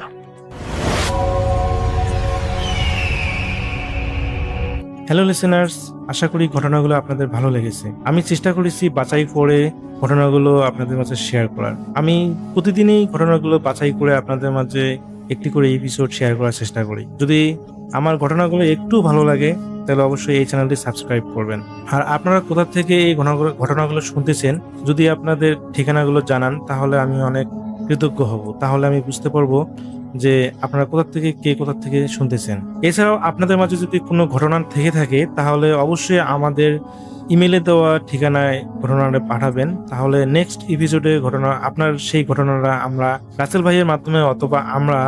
হ্যালো লিসেনার্স, আশা করি ঘটনাগুলো আপনাদের ভালো লেগেছে। আমি চেষ্টা করেছি বাছাই করে ঘটনাগুলো আপনাদের মাঝে শেয়ার করার। আমি প্রতিদিনই ঘটনাগুলো বাছাই করে আপনাদের মাঝে একটি করে এপিসোড শেয়ার করার চেষ্টা করি। যদি আমার ঘটনাগুলো একটু ভালো লাগে তাহলে অবশ্যই এই চ্যানেলটি সাবস্ক্রাইব করবেন। আর আপনারা কোথা থেকে এই ঘটনাগুলো শুনতেছেন, যদি আপনাদের ঠিকানাগুলো জানান তাহলে আমি অনেক কৃতজ্ঞ হব। তাহলে আমি বুঝতে পারবো যে আপনারা কোথা থেকে কে কোথা থেকে শুনতেছেন। এছাড়াও আপনাদের মাঝে যদি কোনো ঘটনা থেকে থাকে তাহলে অবশ্যই আমাদের ইমেলে দেওয়া ঠিকানায় ঘটনাটা পাঠাবেন। তাহলে নেক্সট এপিসোডে আপনার সেই ঘটনাটা আমরা রাসেল ভাইয়ের মাধ্যমে অথবা আমরা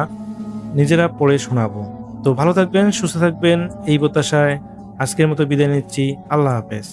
নিজেরা পড়ে শোনাবো। তো ভালো থাকবেন, সুস্থ থাকবেন, এই প্রত্যাশায় আজকের মতো বিদায় নিচ্ছি। আল্লাহ হাফেজ।